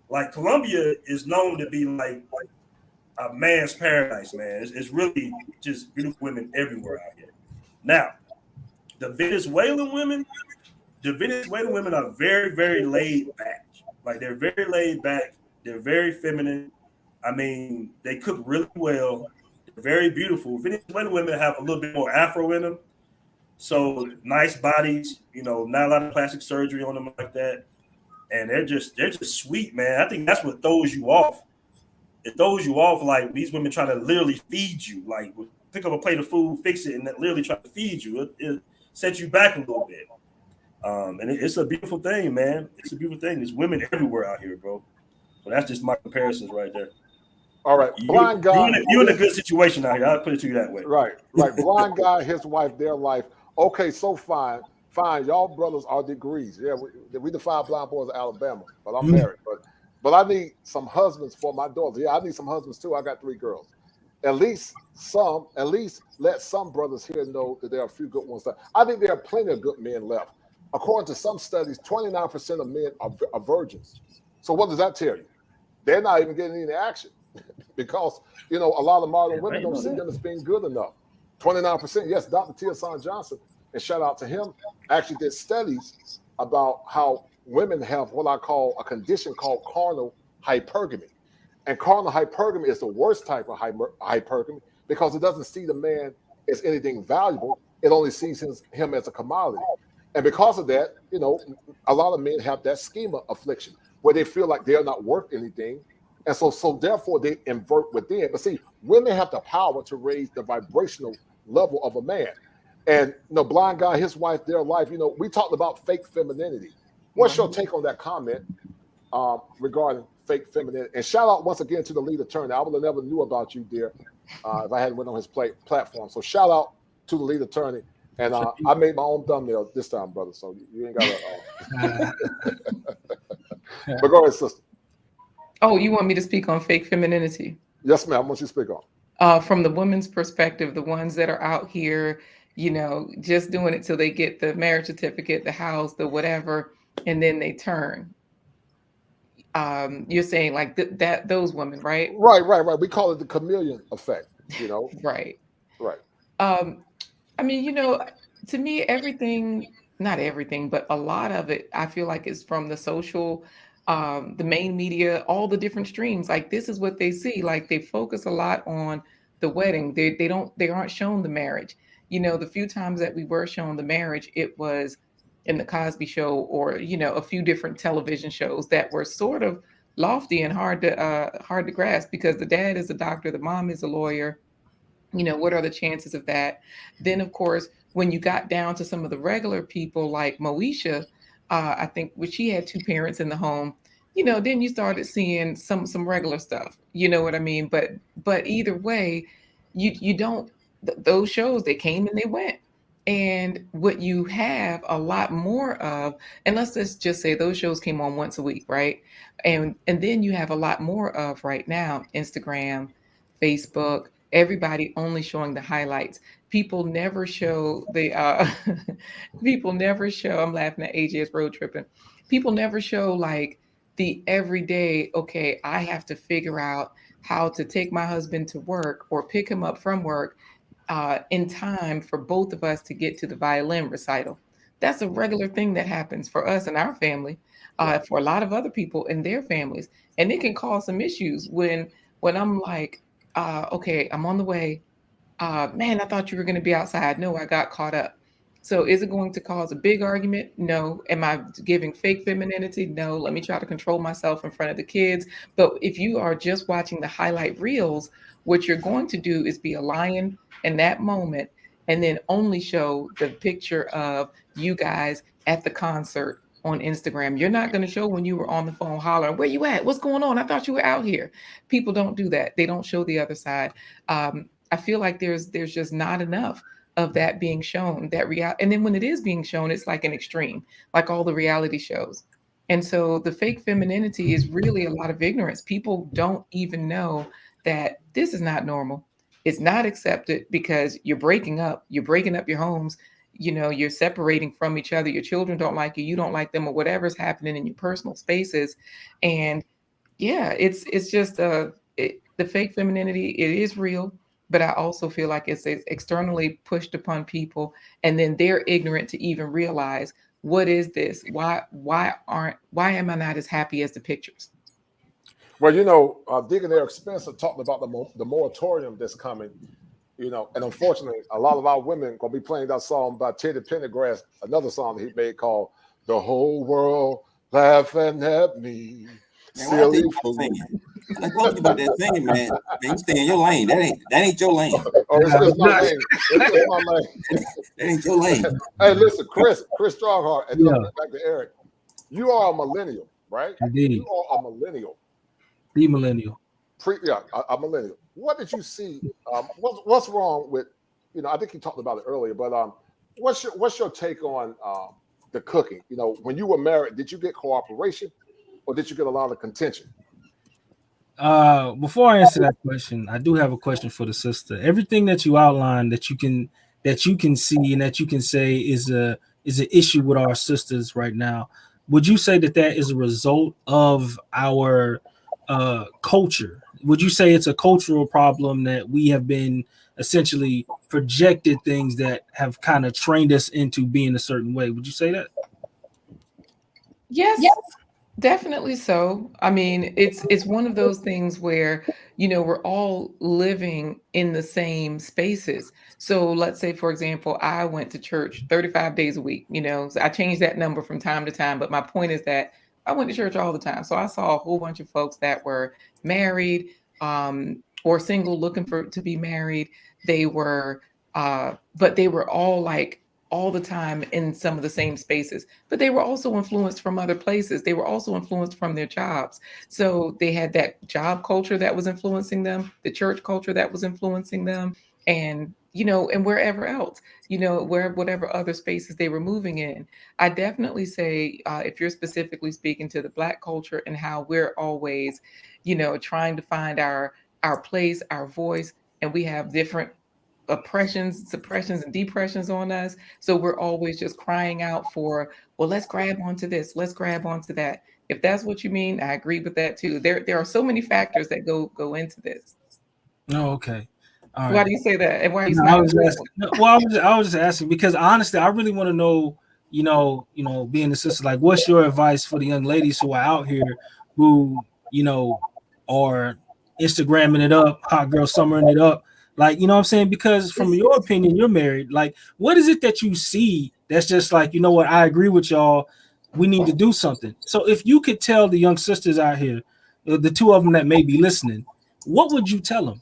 Like, Colombia is known to be like a man's paradise, man. It's really just beautiful women everywhere out here. Now, the Venezuelan women are very, very laid back. Like, they're very laid back. They're very feminine. I mean, they cook really well. They're very beautiful. Venezuelan women have a little bit more Afro in them. So nice bodies, not a lot of plastic surgery on them like that. And they're just sweet, man. I think that's what throws you off. It throws you off, like, these women trying to literally feed you. Like, pick up a plate of food, fix it, and literally try to feed you. It sets you back a little bit. And it's a beautiful thing, man. It's a beautiful thing. There's women everywhere out here, bro. So that's just my comparisons right there. All right, blind guy. You're in a good situation out here. I'll put it to you that way. Right. Blind guy, his wife, their life. Okay, so fine. Y'all brothers are degrees. Yeah, we define blind boys in Alabama, but I'm married. But I need some husbands for my daughters. Yeah, I need some husbands too. I got 3 girls. At least let some brothers here know that there are a few good ones. I think there are plenty of good men left. According to some studies, 29% of men are virgins. So what does that tell you? They're not even getting any action because, a lot of modern women don't see them as being good enough. 29%. Yes, Dr. Tia Johnson, and shout out to him, actually did studies about how women have what I call a condition called carnal hypergamy. And carnal hypergamy is the worst type of hypergamy because it doesn't see the man as anything valuable. It only sees him as a commodity. And because of that, a lot of men have that schema affliction where they feel like they're not worth anything. And so therefore they invert within. But see, women have the power to raise the vibrational level of a man. And blind guy, his wife, their life, we talked about fake femininity. What's your take on that comment regarding fake femininity? And shout out once again to the lead attorney. I would have never knew about you, dear, if I hadn't went on his platform. So shout out to the lead attorney. And I made my own thumbnail this time, brother. So you ain't got to. But go ahead, sister. Oh, you want me to speak on fake femininity? Yes, ma'am. I want you to speak on. From the women's perspective, the ones that are out here, just doing it till they get the marriage certificate, the house, the whatever, and then they turn. You're saying like that those women, right? Right. We call it the chameleon effect. Right. I mean, to me, everything, not everything, but a lot of it, I feel like is from the social, the main media, all the different streams. Like, this is what they see. Like, they focus a lot on the wedding. They aren't shown the marriage. The few times that we were shown the marriage, it was in the Cosby Show or, a few different television shows that were sort of lofty and hard to grasp because the dad is a doctor, the mom is a lawyer. What are the chances of that? Then, of course, when you got down to some of the regular people like Moesha, I think when she had 2 parents in the home, then you started seeing some regular stuff. You know what I mean? But either way, you don't, those shows, they came and they went. And what you have a lot more of, and let's just say those shows came on once a week, right? And then you have a lot more of right now, Instagram, Facebook, everybody only showing the highlights. People never show people never show, I'm laughing at AJ's road tripping. People never show like the everyday, okay, I have to figure out how to take my husband to work or pick him up from work in time for both of us to get to the violin recital. That's a regular thing that happens for us and our family, for a lot of other people and their families. And it can cause some issues when I'm like, okay, I'm on the way. Man, I thought you were going to be outside. No, I got caught up. So is it going to cause a big argument? No. Am I giving fake femininity? No. Let me try to control myself in front of the kids. But if you are just watching the highlight reels, what you're going to do is be a lion in that moment and then only show the picture of you guys at the concert on Instagram. You're not going to show when you were on the phone hollering, where you at? What's going on? I thought you were out here. People don't do that. They don't show the other side. I feel like there's just not enough of that being shown, that reality. And then when it is being shown, it's like an extreme, like all the reality shows. And so the fake femininity is really a lot of ignorance. People don't even know that this is not normal. It's not accepted because you're breaking up your homes, you're separating from each other. Your children don't like you don't like them, or whatever's happening in your personal spaces. And yeah, it's just the fake femininity, it is real, but I also feel like it's externally pushed upon people, and then they're ignorant to even realize, what is this? Why am I not as happy as the pictures? Well, Deacon Eric Spencer talked about the moratorium that's coming, and unfortunately, a lot of our women gonna be playing that song by Teddy Pendergrass, another song that he made called "The Whole World Laughing at Me." Man, why I think you singing? I told you about that singing, man. Man, you stay in your lane. That ain't your lane. Oh, it's my lane. It's my lane. That ain't your lane. Hey, listen, Chris Strongheart, and then I'll get back to Eric. You are a millennial, right? Indeed. You are a millennial. The millennial. A millennial. What did you see? What's wrong with? I think you talked about it earlier, but what's your take on the cooking? When you were married, did you get cooperation, or did you get a lot of contention? Before I answer that question, I do have a question for the sister. Everything that you outlined that you can see and that you can say is an issue with our sisters right now. Would you say that is a result of our culture? Would you say it's a cultural problem that we have been essentially projected things that have kind of trained us into being a certain way? Would you say that? Yes. Definitely so. I mean, it's one of those things where, we're all living in the same spaces. So let's say, for example, I went to church 35 days a week, so I changed that number from time to time. But my point is that I went to church all the time. So I saw a whole bunch of folks that were married or single looking to be married. They were, but they were all like, all the time in some of the same spaces, but they were also influenced from other places. They were also influenced from their jobs. So they had that job culture that was influencing them, the church culture that was influencing them, and, and wherever else, whatever other spaces they were moving in. I definitely say, if you're specifically speaking to the Black culture and how we're always, trying to find our place, our voice, and we have different oppressions, suppressions, and depressions on us. So we're always just crying out for, well, let's grab onto this, let's grab onto that. If that's what you mean, I agree with that too. There are so many factors that go into this. Oh, okay. All right. Why do you say that? And why are you I was just asking because honestly, I really want to know, being a sister, like, what's your advice for the young ladies who are out here who, are Instagramming it up, hot girl summering it up? Like, what I'm saying? Because from your opinion, you're married. Like, what is it that you see that's just like, what, I agree with y'all. We need to do something. So if you could tell the young sisters out here, the two of them that may be listening, what would you tell them?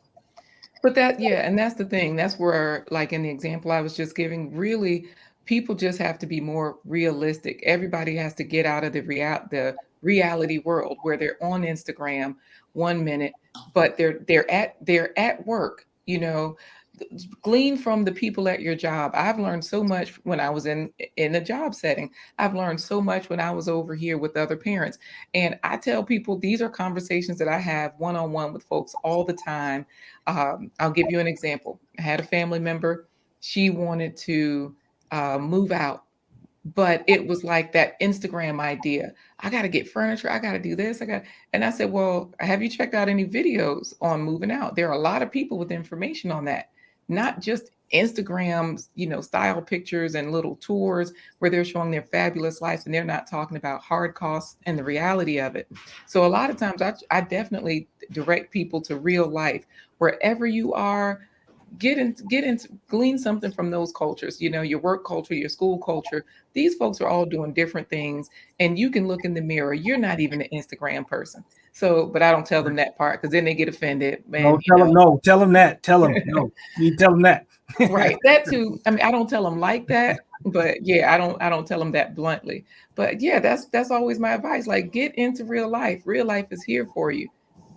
But and that's the thing. That's where, like in the example I was just giving, really, people just have to be more realistic. Everybody has to get out of the reality world where they're on Instagram 1 minute, but they're at work. Glean from the people at your job. I've learned so much when I was in a job setting. I've learned so much when I was over here with other parents. And I tell people, these are conversations that I have one-on-one with folks all the time. I'll give you an example. I had a family member. She wanted to move out, but it was like that Instagram idea. I got to get furniture. I got to do this. And I said, well, have you checked out any videos on moving out? There are a lot of people with information on that, not just Instagrams, style pictures and little tours where they're showing their fabulous life and they're not talking about hard costs and the reality of it. So a lot of times I definitely direct people to real life. Wherever you are, glean something from those cultures, your work culture, your school culture. These folks are all doing different things, and you can look in the mirror. You're not even an Instagram person. So, but I don't tell them that part, because then they get offended. No, And tell them that. Tell them no. You tell them that. right, that too. I mean, I don't tell them like that, but yeah, I don't tell them that bluntly. But yeah, that's always my advice. Like, get into real life. Real life is here for you.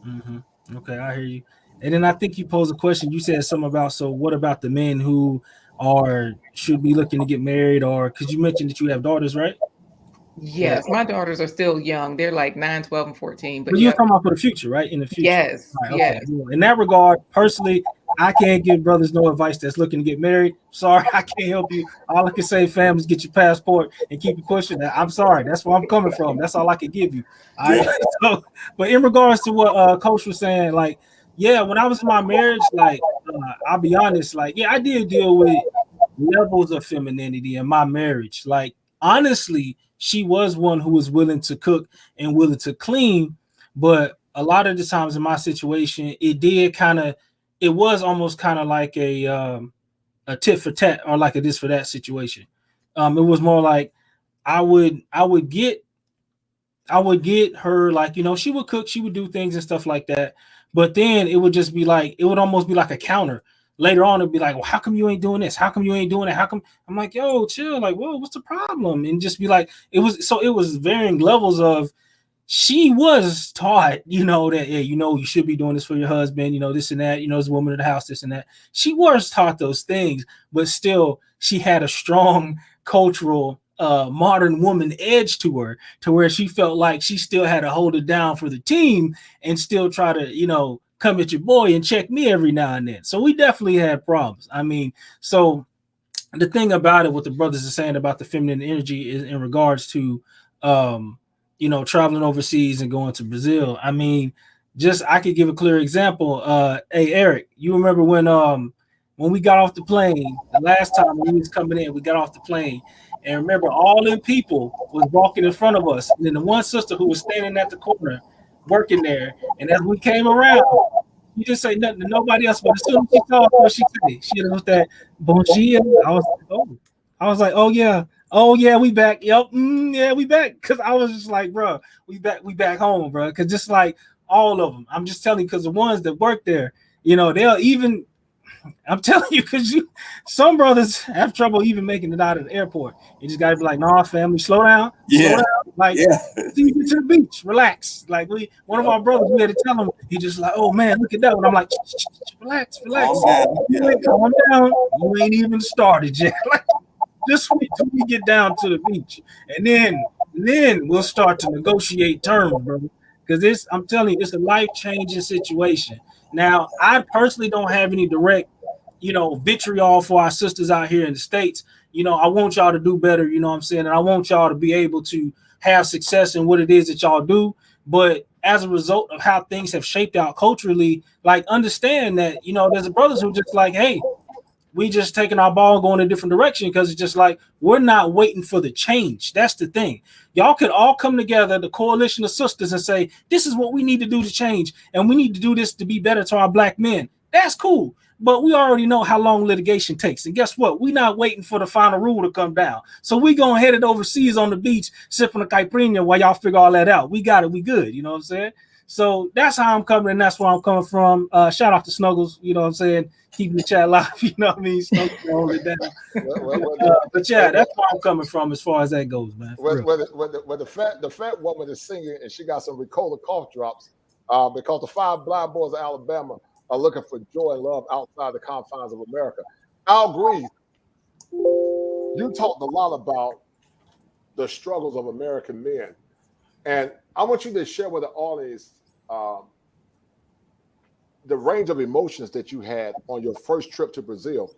Mm-hmm. Okay, I hear you. And then I think you posed a question. You said something about, so what about the men who should be looking to get married, or because you mentioned that you have daughters, right? Yes, my daughters are still young. They're like 9, 12, and 14. But But you're talking about for the future, right? In the future. yes, Right, yes. okay. Well, in that regard, personally, I can't give brothers no advice that's looking to get married. Sorry, I can't help you. All I can say, fam, is get your passport and keep it pushing. I'm sorry. That's where I'm coming from. That's all I can give you. All right. So, but in regards to what Coach was saying, like, yeah, when I was in my marriage, like, I'll be honest, like, yeah, I did deal with levels of femininity in my marriage. Like, honestly, she was one who was willing to cook and willing to clean, but a lot of the times in my situation, it was almost kind of like a tit for tat, or like a this for that situation. It was more like I would get her, like, she would cook, she would do things and stuff like that, but then it would just be like, it would almost be like a counter. Later on, it'd be like, well, how come you ain't doing this? How come you ain't doing it? How come? I'm like, yo, chill. Like, whoa, what's the problem? And just be like, it was varying levels of, she was taught, that, yeah, you should be doing this for your husband, this and that, as a woman of the house, this and that. She was taught those things, but still she had a strong cultural modern woman edge to her, to where she felt like she still had to hold it down for the team and still try to, come at your boy and check me every now and then. So we definitely had problems. I mean, so the thing about it, what the brothers are saying about the feminine energy is in regards to, traveling overseas and going to Brazil. I mean, I could give a clear example. Hey, Eric, you remember when we got off the plane, the last time we was coming in, we got off the plane, and remember all them people was walking in front of us, and then the one sister who was standing at the corner working there, and as we came around, you just say nothing to nobody else, but as soon as she saw what she said, she was that bon dia. I was like, oh yeah, we back. Yep, yeah, we back. Because I was just like, bro, we back home, bro. Because just like all of them, I'm just telling you, because the ones that work there, they'll even, I'm telling you, because some brothers have trouble even making it out of the airport. You just gotta be like, nah, family, slow down. Like, till you get to the beach, relax. Like, one of our brothers, we had to tell him, he just like, oh man, look at that one. I'm like, relax. Calm down. You ain't even started yet. Like, just wait till we get down to the beach, and then we'll start to negotiate terms, bro. Because I'm telling you, it's a life-changing situation. Now, I personally don't have any direct, vitriol for our sisters out here in the States. I want y'all to do better, you know what I'm saying? And I want y'all to be able to have success in what it is that y'all do. But as a result of how things have shaped out culturally, like, understand that, there's brothers who just like, hey, we just taking our ball going a different direction, because it's just like, we're not waiting for the change. That's the thing. Y'all could all come together, the coalition of sisters, and say, this is what we need to do to change, and we need to do this to be better to our black men. That's cool. But we already know how long litigation takes. And guess what? We're not waiting for the final rule to come down. So we gonna head it overseas on the beach, sipping a caipirinha while y'all figure all that out. We got it. We good. You know what I'm saying? So that's how I'm coming, and that's where I'm coming from. Shout out to Snuggles, you know what I'm saying? Keeping the chat live, you know what I mean? Snuggles, hold it down. But yeah, that's where I'm coming from as far as that goes, man. When the fat woman is singing and she got some Ricola cough drops, because the 5 blind boys of Alabama are looking for joy and love outside the confines of America. Al Green, you talked a lot about the struggles of American men. And I want you to share with the audience the range of emotions that you had on your first trip to Brazil.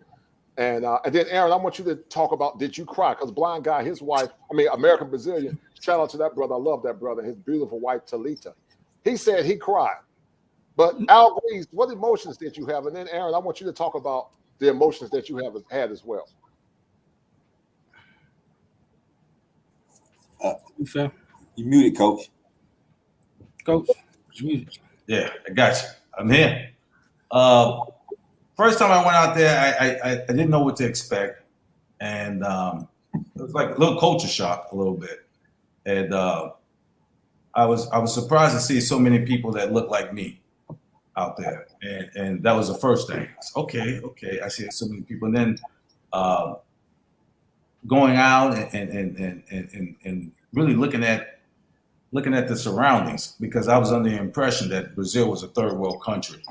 And then, Aaron, I want you to talk about, did you cry? Because Blind Guy, his wife, American Brazilian, shout out to that brother. I love that brother, his beautiful wife, Talita. He said he cried. But Al Grease, what emotions did you have? And then, Aaron, I want you to talk about the emotions that you have had as well. You muted, Coach. Coach, you muted. Yeah, I got you. I'm here. first time I went out there, I didn't know what to expect, and it was like a little culture shock, a little bit, and I was surprised to see so many people that look like me out there, and that was the first thing. I said, okay, I see so many people, and then going out and really looking at the surroundings, because I was under the impression that Brazil was a third world country,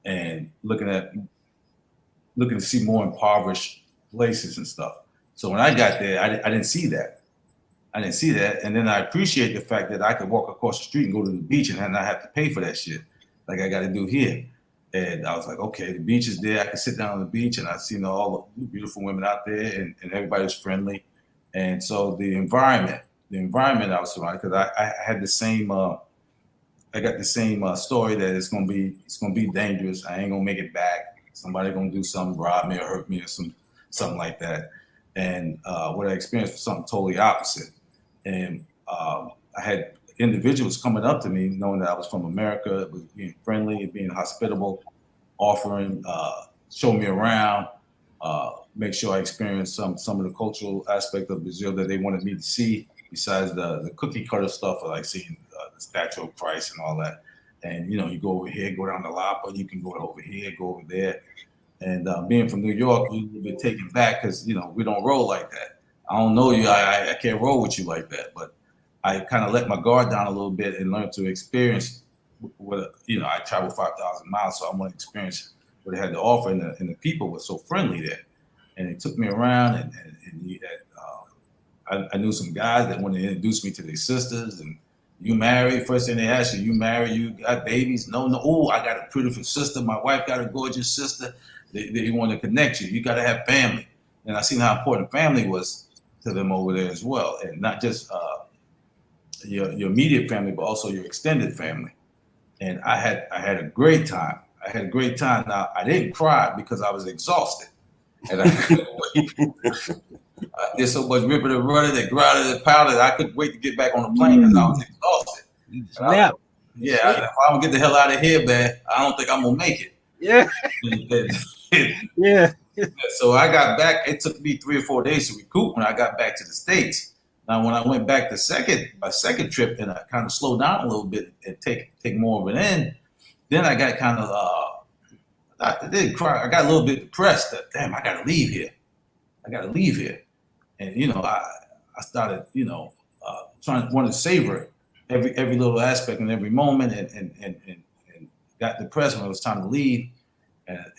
and looking to see more impoverished places and stuff. So when I got there, I didn't see that. And then I appreciate the fact that I could walk across the street and go to the beach and not have to pay for that shit like I got to do here. And I was like, okay, the beach is there. I can sit down on the beach, and I see all the beautiful women out there, and everybody was friendly. And so the environment I was surrounded, because I had the same, I got the same story that it's gonna be dangerous. I ain't gonna make it back. Somebody gonna do something, rob me or hurt me or something like that. And what I experienced was something totally opposite. And I had individuals coming up to me, knowing that I was from America, being friendly, being hospitable, offering, show me around, make sure I experienced some of the cultural aspect of Brazil that they wanted me to see, besides the cookie cutter stuff, like seeing the Statue of Christ and all that. And you go over here, go down to Lapa, you can go over here, go over there. And being from New York, you've been taken back because we don't roll like that. I don't know you. I can't roll with you like that. But I kind of let my guard down a little bit and learned to experience what I traveled 5,000 miles, so I want to experience what they had to offer. And the people were so friendly there, and they took me around. And I knew some guys that wanted to introduce me to their sisters. And you married? First thing they ask you married? You got babies? No. Oh, I got a beautiful sister. My wife got a gorgeous sister. They want to connect you. You got to have family. And I seen how important family was to them over there as well. And not just your immediate family, but also your extended family. And I had a great time. Now, I didn't cry because I was exhausted. And I did so much ripping and running and grinding and pounding, I couldn't wait to get back on the plane because I was exhausted. If I don't get the hell out of here, man, I don't think I'm going to make it. Yeah. Yeah. So I got back. It took me 3 or 4 days to recoup when I got back to the States. Now, when I went back my second trip, and I kind of slowed down a little bit and take more of it in, then I got kind of, I didn't cry. I got a little bit depressed that, damn, I got to leave here. And, I started, wanted to savor every little aspect and every moment, and got depressed when it was time to leave.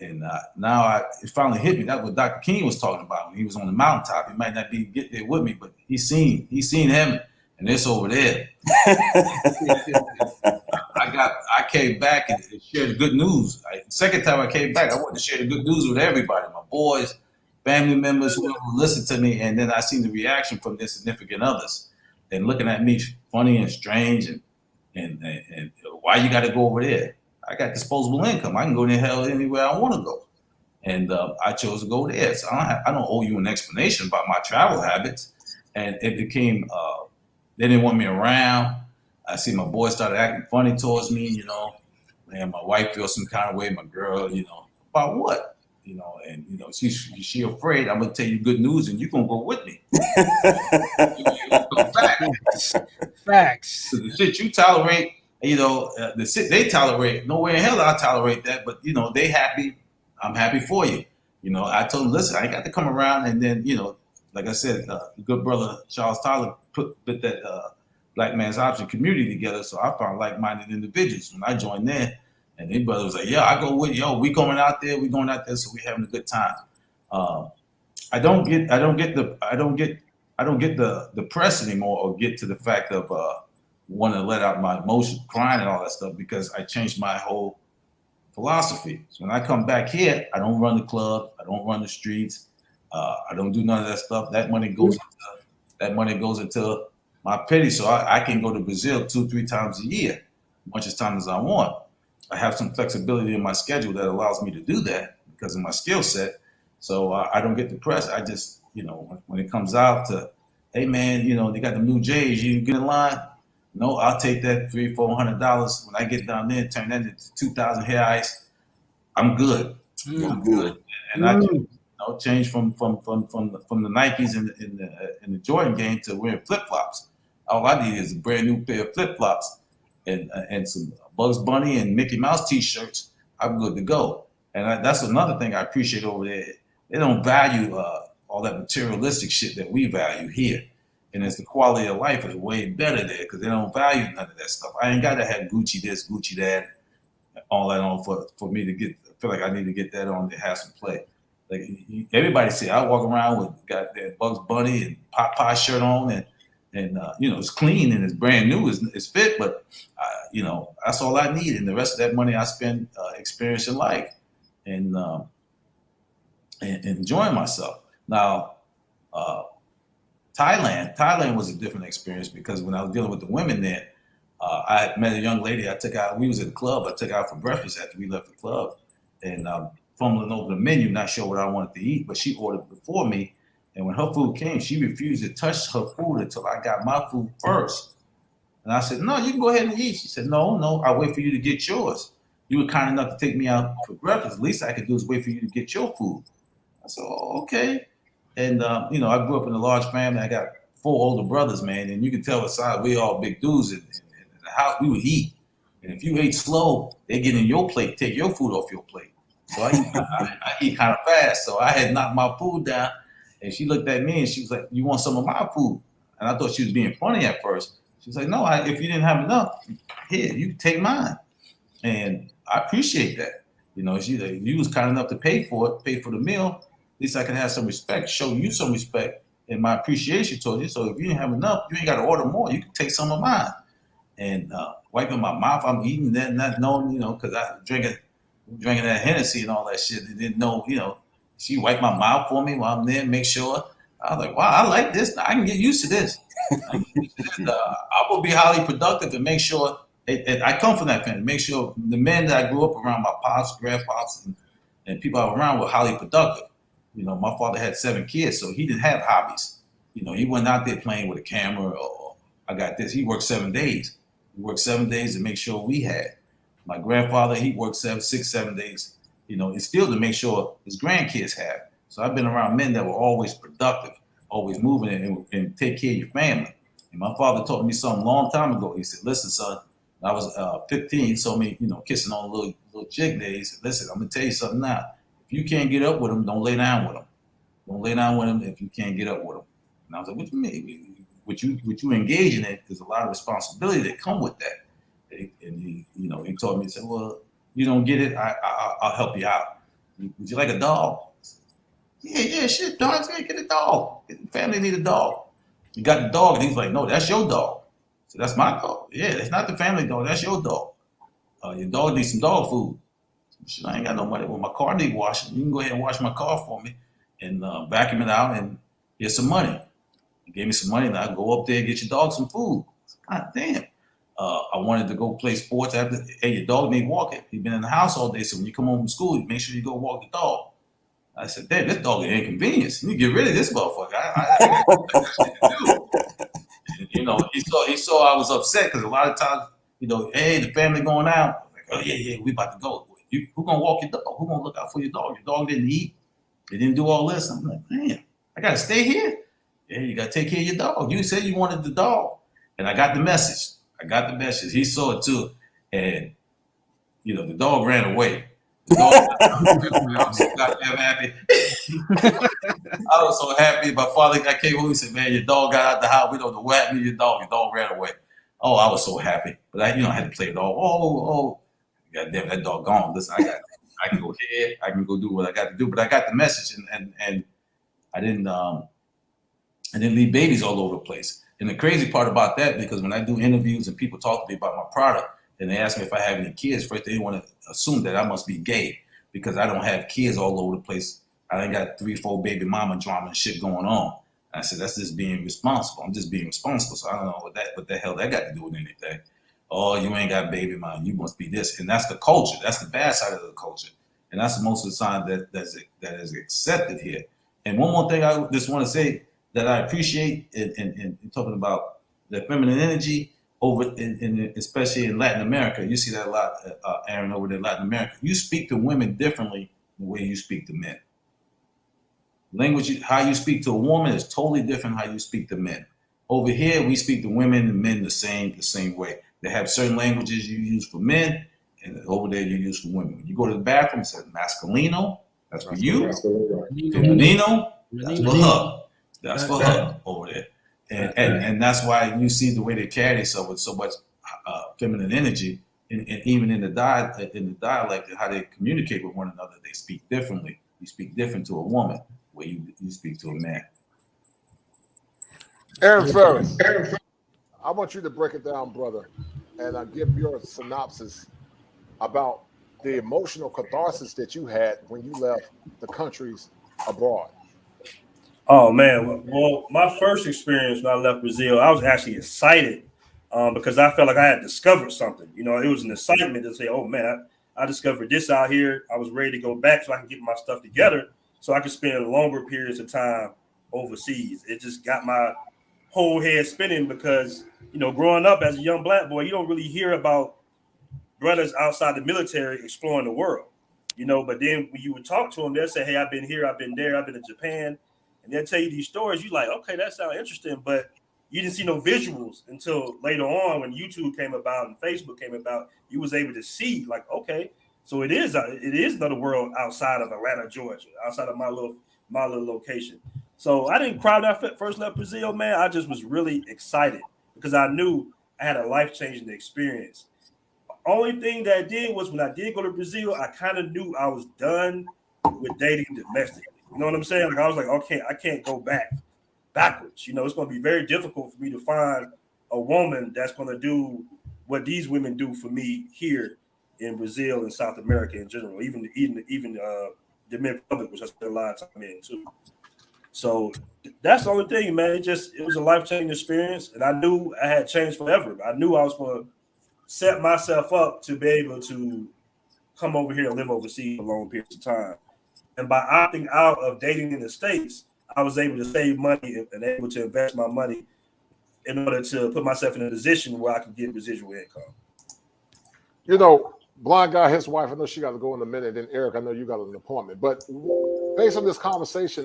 And now it finally hit me. That's what Dr. King was talking about when he was on the mountaintop. He might not get there with me, but he's seen him, and it's over there. I came back and shared the good news. Second time I came back, I wanted to share the good news with everybody, my boys, family members, whoever listened to me. And then I seen the reaction from their significant others, and looking at me funny and strange, and why you got to go over there? I got disposable income. I can go to hell anywhere I want to go. And I chose to go there. So I don't owe you an explanation about my travel habits. And it became, they didn't want me around. I see my boys started acting funny towards me, and my wife feels some kind of way, my girl, about what? And she afraid I'm gonna tell you good news and you're gonna go with me. You're go back. Facts. So the shit you tolerate, the shit they tolerate, nowhere in hell I tolerate that, but they happy, I'm happy for you. I told them, listen, I got to come around, and then, like I said, good brother Charles Tyler put that Black Man's Option community together, so I found like-minded individuals when I joined there. And their brother was like, yeah, I go with you. We going out there, so we having a good time. I don't get the press anymore, or get to the fact of wanting to let out my emotion, crying and all that stuff, because I changed my whole philosophy. So when I come back here, I don't run the club, I don't run the streets, I don't do none of that stuff. That money goes into my pity, so I can go to Brazil 2-3 times a year, as much as time as I want. I have some flexibility in my schedule that allows me to do that because of my skill set. So I don't get depressed. I just, when it comes out to, hey man, they got the new J's, you get in line. No, I'll take that $300-400 when I get down there, turn that into 2,000 reais. I'm good. No good. And I changed from the Nikes and the Jordan game to wearing flip flops. All I need is a brand new pair of flip flops and some Bugs Bunny and Mickey Mouse T-shirts. I'm good to go. And that's another thing I appreciate over there. They don't value all that materialistic shit that we value here. And it's the quality of life is way better there because they don't value none of that stuff. I ain't got to have Gucci this, Gucci that, all that on for me to feel like I need to get that on to have some play. Like everybody say, I walk around with got that Bugs Bunny and Popeye shirt on and it's clean and it's brand new, it's fit, but that's all I need. And the rest of that money I spend experiencing life and enjoying myself. Now, Thailand was a different experience because when I was dealing with the women there, I met a young lady I took out. We was at the club. I took her out for breakfast after we left the club, and fumbling over the menu, not sure what I wanted to eat, but she ordered before me. And when her food came, she refused to touch her food until I got my food first. And I said, "No, you can go ahead and eat." She said, "No, I'll wait for you to get yours. You were kind enough to take me out for breakfast. The least I could do is wait for you to get your food." I said, "Oh, okay." And I grew up in a large family. I got 4 older brothers, man, and you can tell aside we all big dudes in the house. We would eat, and if you ate slow, they get in your plate, take your food off your plate. So I eat kind of fast. So I had knocked my food down, and she looked at me and she was like, "You want some of my food?" And I thought she was being funny at first. She was like, "No, if you didn't have enough, here, you can take mine." And I appreciate that. She like, you was kind enough to pay for the meal. At least I can have some respect, show you some respect and my appreciation towards you. So if you didn't have enough, you ain't got to order more. You can take some of mine. And wiping my mouth, I'm eating that, not knowing, because I drinking that Hennessy and all that shit. They didn't know, she wiped my mouth for me while I'm there, make sure. I was like, wow, I like this. I can get used to this. I will be highly productive and make sure. I come from that family. Make sure the men that I grew up around, my pops, grandpops, and people I was around were highly productive. My father had 7 kids, so he didn't have hobbies. He wasn't out there playing with a camera or I got this. He worked 7 days. He worked 7 days to make sure we had. My grandfather, he worked 7 days, and still to make sure his grandkids had. So I've been around men that were always productive, always moving and take care of your family. And my father taught me something a long time ago. He said, "Listen, son," I was 15. He told me, kissing on a little chick there. He said, "Listen, I'm gonna tell you something now. If you can't get up with them, don't lay down with them. Don't lay down with them if you can't get up with them." And I was like, "What you mean? What you engage in it, there's a lot of responsibility that come with that." And he told me, he said, "Well, you don't get it. I'll help you out. Would you like a dog?" Yeah, shit, dogs gotta get a dog. The family need a dog. You got the dog, and he's like, "No, that's your dog." So that's my dog. Yeah, it's not the family dog. That's your dog. Your dog needs some dog food. Shit, I ain't got no money. Well, my car need washing. You can go ahead and wash my car for me and vacuum it out and get some money. He gave me some money, and I go up there and get your dog some food. God damn. I wanted to go play sports after. Hey, your dog need walking. He's been in the house all day, so when you come home from school, make sure you go walk the dog. I said, "Damn, this dog is an inconvenience. You get rid of this motherfucker." He saw I was upset because a lot of times, hey, the family going out. Like, "Oh yeah, we about to go. Who gonna walk your dog? Who gonna look out for your dog? Your dog didn't eat. They didn't do all this." I'm like, "Man, I gotta stay here." Yeah, you gotta take care of your dog. You said you wanted the dog, and I got the message. He saw it too, and the dog ran away. The dog, I was so goddamn happy. I was so happy. My father, I came home. He said, "Man, your dog got out the house. We don't know what happened to your dog. Your dog ran away." Oh, I was so happy. But I had to play it all. Oh, goddamn, that dog gone. Listen, I can go here. I can go do what I got to do. But I got the message, and I didn't leave babies all over the place. And the crazy part about that, because when I do interviews and people talk to me about my product and they ask me if I have any kids, first they want to assume that I must be gay because I don't have kids all over the place. I ain't got 3-4 baby mama drama and shit going on. And I said, that's just being responsible. I'm just being responsible. So I don't know what the hell that got to do with anything. Oh, you ain't got baby mama. You must be this. And that's the culture. That's the bad side of the culture. And that's most of the time that is accepted here. And one more thing I just want to say that I appreciate in talking about the feminine energy over especially in Latin America. You see that a lot, Aaron, over there in Latin America. You speak to women differently the way you speak to men. Language, how you speak to a woman is totally different how you speak to men. Over here, we speak to women and men the same way. They have certain languages you use for men, and over there you use for women. When you go to the bathroom, it says masculino, that's for you. Femenino, that's for her. That's for her over there. And that's why you see the way they carry themselves with so much feminine energy, and even in the dialect, how they communicate with one another, they speak differently. You speak different to a woman where you speak to a man. Aaron Ferry, I want you to break it down, brother, and give your synopsis about the emotional catharsis that you had when you left the countries abroad. Oh man, well, my first experience when I left Brazil, I was actually excited because I felt like I had discovered something. You know, it was an excitement to say, "Oh man, I discovered this out here." I was ready to go back so I can get my stuff together, so I could spend longer periods of time overseas. It just got my whole head spinning because, you know, growing up as a young black boy, you don't really hear about brothers outside the military exploring the world, you know. But then when you would talk to them, they'll say, "Hey, I've been here, I've been there, I've been to Japan." And they'll tell you these stories. You're like, okay, that sounds interesting, but you didn't see no visuals until later on when YouTube came about and Facebook came about. You was able to see, like, okay, so it is another world outside of Atlanta, Georgia, outside of my little location. So I didn't cry when I first left Brazil, man. I just was really excited because I knew I had a life-changing experience. Only thing that I did was when I did go to Brazil, I kind of knew I was done with dating domestically. You know what I'm saying? Like I was like, okay, I can't go backwards. You know, it's going to be very difficult for me to find a woman that's going to do what these women do for me here in Brazil and South America in general, even the Dominican Republic, which I spent a lot of time in too. So that's the only thing, man. It was a life-changing experience, and I knew I had changed forever. I knew I was going to set myself up to be able to come over here and live overseas for long periods of time. And by opting out of dating in the States, I was able to save money and able to invest my money in order to put myself in a position where I could get residual income. You know, Blind Guy, his wife, I know she got to go in a minute. And Eric, I know you got an appointment. But based on this conversation,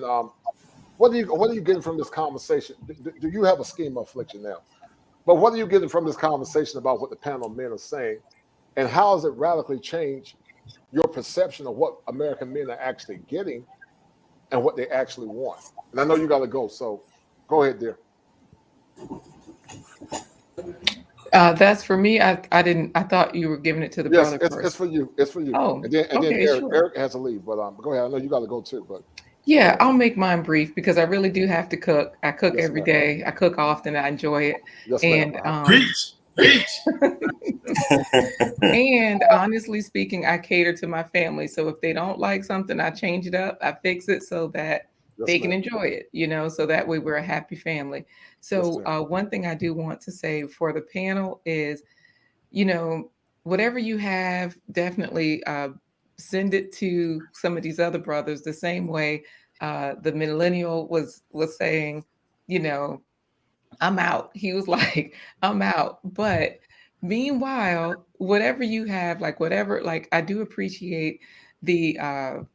what are you getting from this conversation? Do you have a schema affliction now? But what are you getting from this conversation about what the panel of men are saying? And how has it radically changed your perception of what American men are actually getting and what they actually want? And I know you got to go, so go ahead, dear. That's for me. I thought you were giving it to the brother first. It's for you. It's for you. Oh, and then okay, Eric has to leave, but go ahead. I know you got to go too, but yeah, I'll make mine brief because I really do have to cook. I cook every day. I cook often. I enjoy it. Yes, and Preach. And honestly speaking, I cater to my family. So if they don't like something, I change it up. I fix it so that they can enjoy it, you know, so that way we're a happy family. So one thing I do want to say for the panel is, you know, whatever you have, definitely send it to some of these other brothers the same way the millennial was saying, you know, I'm out. He was like, I'm out. But meanwhile, whatever you have, like whatever, like I do appreciate the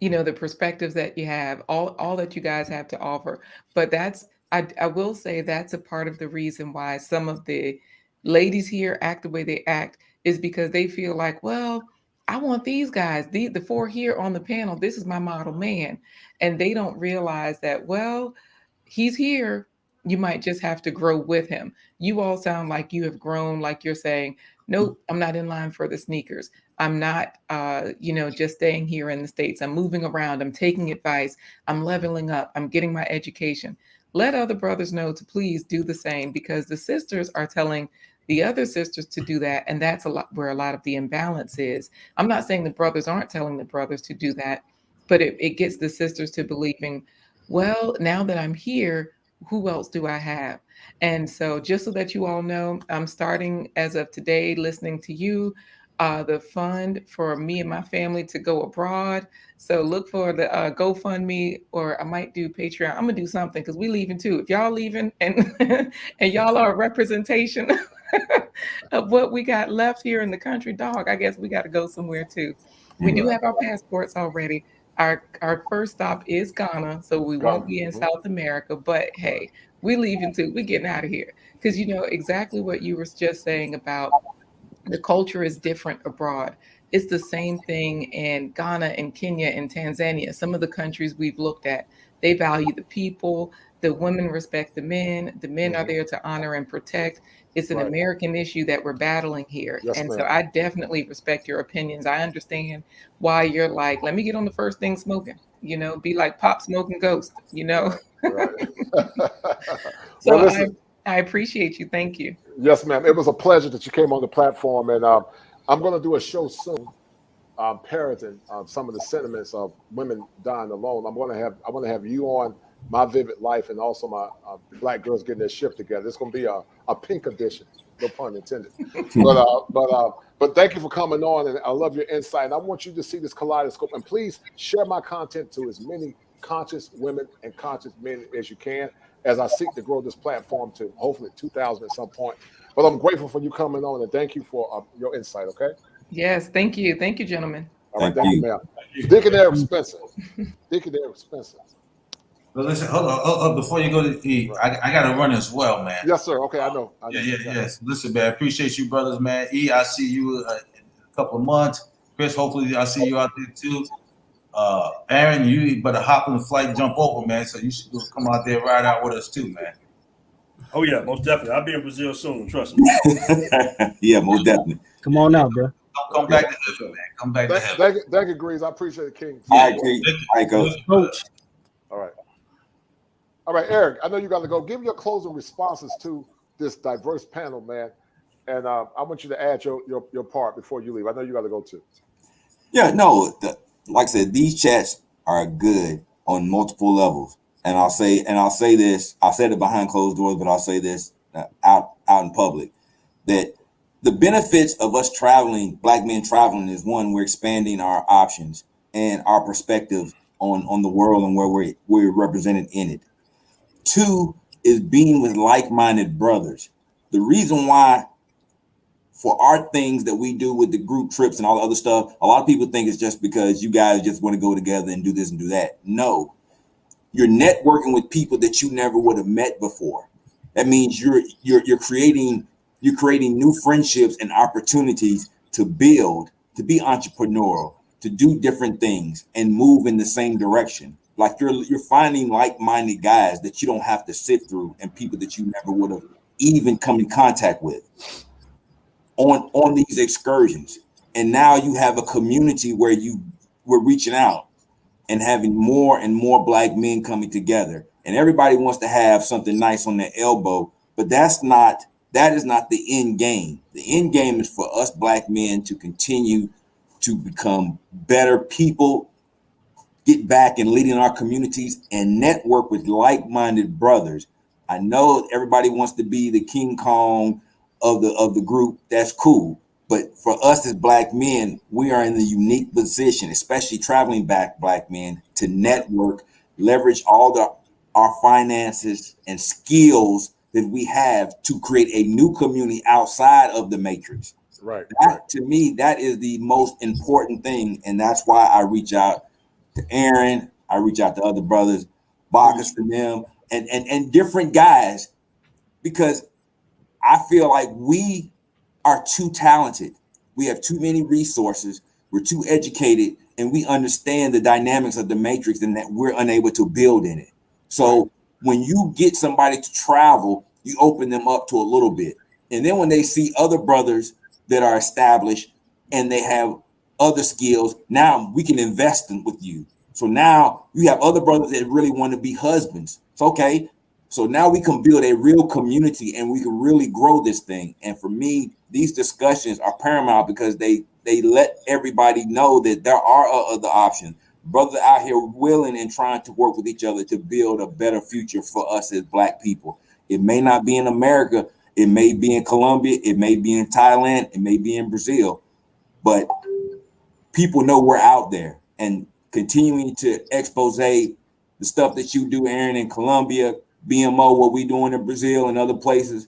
you know, the perspectives that you have, all that you guys have to offer. But I will say that's a part of the reason why some of the ladies here act the way they act is because they feel like, well, I want these guys, the four here on the panel, this is my model man. And they don't realize that, well, he's here. You might just have to grow with him. You all sound like you have grown, like you're saying, nope, I'm not in line for the sneakers. I'm not, you know, just staying here in the States. I'm moving around. I'm taking advice. I'm leveling up. I'm getting my education. Let other brothers know to please do the same because the sisters are telling the other sisters to do that. And that's where a lot of the imbalance is. I'm not saying the brothers aren't telling the brothers to do that, but it gets the sisters to believing, well, now that I'm here, who else do I have? And so just so that you all know, I'm starting as of today listening to you, the fund for me and my family to go abroad. So look for the GoFundMe, or I might do Patreon. I'm gonna do something because we leaving too. If y'all leaving and and y'all are a representation of what we got left here in the country, dog, I guess we got to go somewhere too. We do have our passports already. Our first stop is Ghana, so we won't be in South America. But hey, we leaving too. We getting out of here because you know exactly what you were just saying about the culture is different abroad. It's the same thing in Ghana and Kenya and Tanzania. Some of the countries we've looked at, they value the people, the women respect the men are there to honor and protect. It's an American issue that we're battling here. Yes, And ma'am. so I definitely respect your opinions. I understand why you're like, let me get on the first thing smoking, you know, be like Pop Smoking Ghost, you know. Right. Well, So listen. I appreciate you. Thank you. Yes, ma'am. It was a pleasure that you came on the platform, and I'm going to do a show soon, parroting some of the sentiments of women dying alone. I want to have you on My Vivid Life, and also my Black Girls Getting Their Shift Together. It's going to be a pink edition, no pun intended. But thank you for coming on, and I love your insight. And I want you to see this kaleidoscope, and please share my content to as many conscious women and conscious men as you can, as I seek to grow this platform to hopefully 2,000 at some point. But I'm grateful for you coming on, and thank you for your insight, okay? Yes, thank you. Thank you, gentlemen. All right, thank you, ma'am. Deacon Eric Spencer. Deacon Eric Spencer. But listen, hold on, before you go to E, I got to run as well, man. Yes, sir. Okay, I know. Yes. Listen, man, I appreciate you, brothers, man. E, I see you in a couple of months. Chris, hopefully I see you out there too. Aaron, you better hop on the flight and jump over, man. So you should come out there, ride out with us too, man. Oh yeah, most definitely. I'll be in Brazil soon. Trust me. Yeah, most definitely. Come on out, bro. Come back to heaven, man. Come back to heaven. Thank you, Grease. I appreciate it, King. All right, Coach. All right, Eric. I know you got to go. Give your closing responses to this diverse panel, man. And I want you to add your part before you leave. I know you got to go too. Yeah, no. Like I said, these chats are good on multiple levels. And I'll say this. I said it behind closed doors, but I'll say this out in public, that the benefits of us traveling, Black men traveling, is one, we're expanding our options and our perspective on the world and where we're represented in it. Two is being with like-minded brothers. The reason why for our things that we do with the group trips and all the other stuff, a lot of people think it's just because you guys just want to go together and do this and do that. No, you're networking with people that you never would have met before. That means you're creating new friendships and opportunities to build, to be entrepreneurial, to do different things and move in the same direction. Like you're finding like-minded guys that you don't have to sift through, and people that you never would have even come in contact with on these excursions. And now you have a community where we're reaching out and having more and more Black men coming together. And everybody wants to have something nice on their elbow, but that is not the end game. The end game is for us Black men to continue to become better people, get back and leading our communities, and network with like-minded brothers. I know everybody wants to be the King Kong of the group. That's cool. But for us as Black men, we are in the unique position, especially traveling back Black men, to network, leverage all our finances and skills that we have to create a new community outside of the matrix. Right. To me, that is the most important thing. And that's why I reach out to Aaron, I reach out to other brothers, Bacchus to them, and different guys, because I feel like we are too talented. We have too many resources. We're too educated, and we understand the dynamics of the matrix, and that we're unable to build in it. So when you get somebody to travel, you open them up to a little bit. And then when they see other brothers that are established and they have other skills, now we can invest in with you. So now you have other brothers that really want to be husbands. It's okay. So now we can build a real community and we can really grow this thing. And for me, these discussions are paramount because they let everybody know that there are other options. Brothers out here willing and trying to work with each other to build a better future for us as Black people. It may not be in America. It may be in Colombia. It may be in Thailand. It may be in Brazil. But people know we're out there, and continuing to expose the stuff that you do, Aaron, in Colombia, BMO, what we doing in Brazil and other places.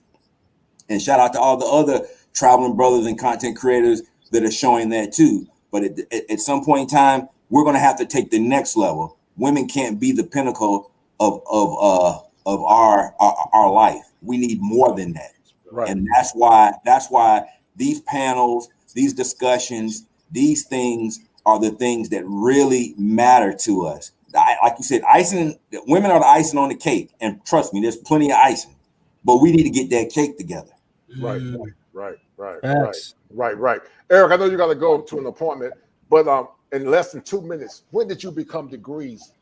And shout out to all the other traveling brothers and content creators that are showing that too. But at some point in time, we're going to have to take the next level. Women can't be the pinnacle of our life. We need more than that. Right. And that's why these panels, these discussions, these things are the things that really matter to us. Like you said, women are the icing on the cake. And trust me, there's plenty of icing, but we need to get that cake together. Right. Facts. Right. Eric, I know you got to go to an appointment, but in less than 2 minutes, when did you become degrees?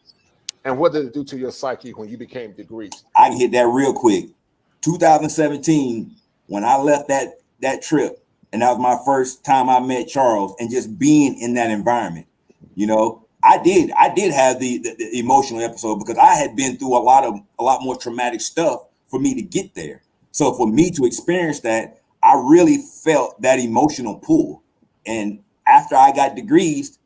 And what did it do to your psyche when you became degrees? I can hit that real quick. 2017, when I left that trip, and that was my first time I met Charles, and just being in that environment, I did have the emotional episode because I had been through a lot more traumatic stuff for me to get there. So for me to experience that, I really felt that emotional pull. And after I got degrees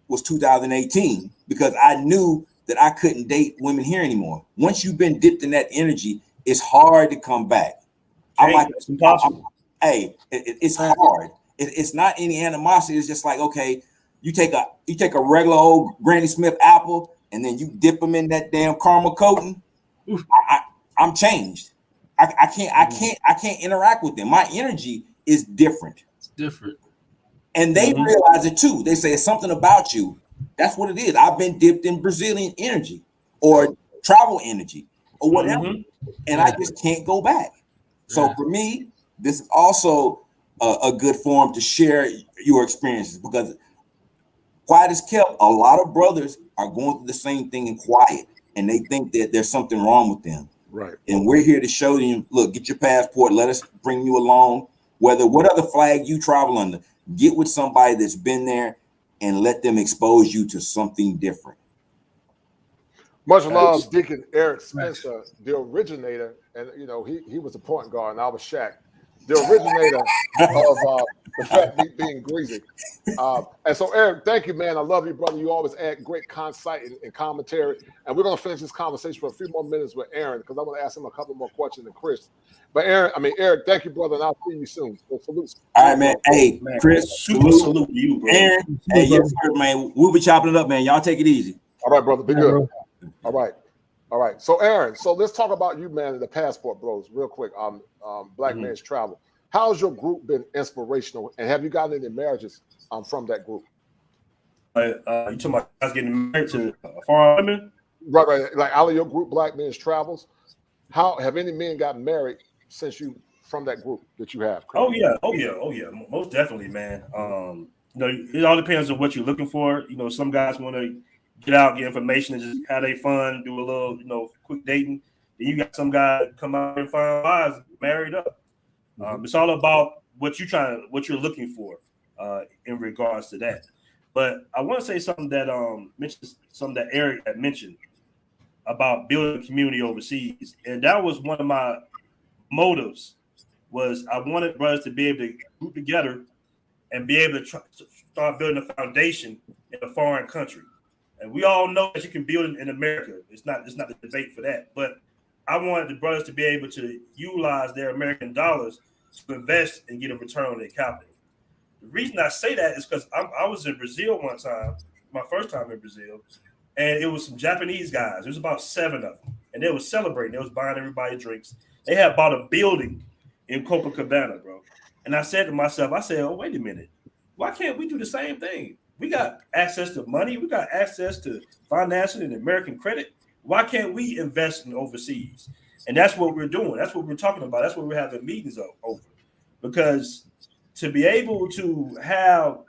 was 2018, because I knew that I couldn't date women here anymore. Once you've been dipped in that energy, it's hard to come back. It's impossible. It's hard. It's not any animosity. It's just like, okay, you take a regular old Granny Smith apple and then you dip them in that damn caramel coating. I'm changed. I can't interact with them. My energy is different. It's different. And they realize it too. They say it's something about you. That's what it is. I've been dipped in Brazilian energy or travel energy or whatever. And I just can't go back. So for me, this is also a good forum to share your experiences, because quiet as kept, a lot of brothers are going through the same thing in quiet, and they think that there's something wrong with them. Right. And we're here to show them, look, get your passport. Let us bring you along. What other flag you travel under, get with somebody that's been there and let them expose you to something different. Much love, Deacon Eric Spencer, the originator, and he was a point guard and I was Shaq, the originator of the fat meat being greasy. And so, Eric, thank you, man. I love you, brother. You always add great insight and commentary. And we're going to finish this conversation for a few more minutes with Aaron, because I want to ask him a couple more questions than Chris. But Eric, thank you, brother, and I'll see you soon. So salute. All right, man. Hey, Chris, salute you, bro. Aaron, hey, yes, sir, man. We'll be chopping it up, man. Y'all take it easy. All right, brother. Be good. All right. So, Aaron, let's talk about you, man, and the Passport Bros real quick. Black Man's Travel. How's your group been inspirational, and have you gotten any marriages from that group? You talking about guys getting married to foreign women? Right. Like out of your group, Black Men's Travels, how have any men gotten married since you from that group that you have? Oh yeah, most definitely, man. It all depends on what you're looking for. Some guys want to get out, get information, and just have their fun, do a little, quick dating. Then you got some guys come out and find wives married up. It's all about what you're looking for in regards to that. But I want to say something that that Eric had mentioned about building a community overseas, and that was one of my motives. Was I wanted brothers to be able to group together and be able to start building a foundation in a foreign country. And we all know that you can build it in America. It's not the debate for that. But I wanted the brothers to be able to utilize their American dollars to invest and get a return on their capital. The reason I say that is because I was in Brazil one time, my first time in Brazil, and it was some Japanese guys. There was about 7 of them, and they were celebrating. They was buying everybody drinks. They had bought a building in Copacabana, bro. And I said to myself, oh, wait a minute. Why can't we do the same thing? We got access to money. We got access to financing and American credit. Why can't we invest in overseas? And that's what we're doing. That's what we're talking about. That's what we're having meetings over. Because to be able to have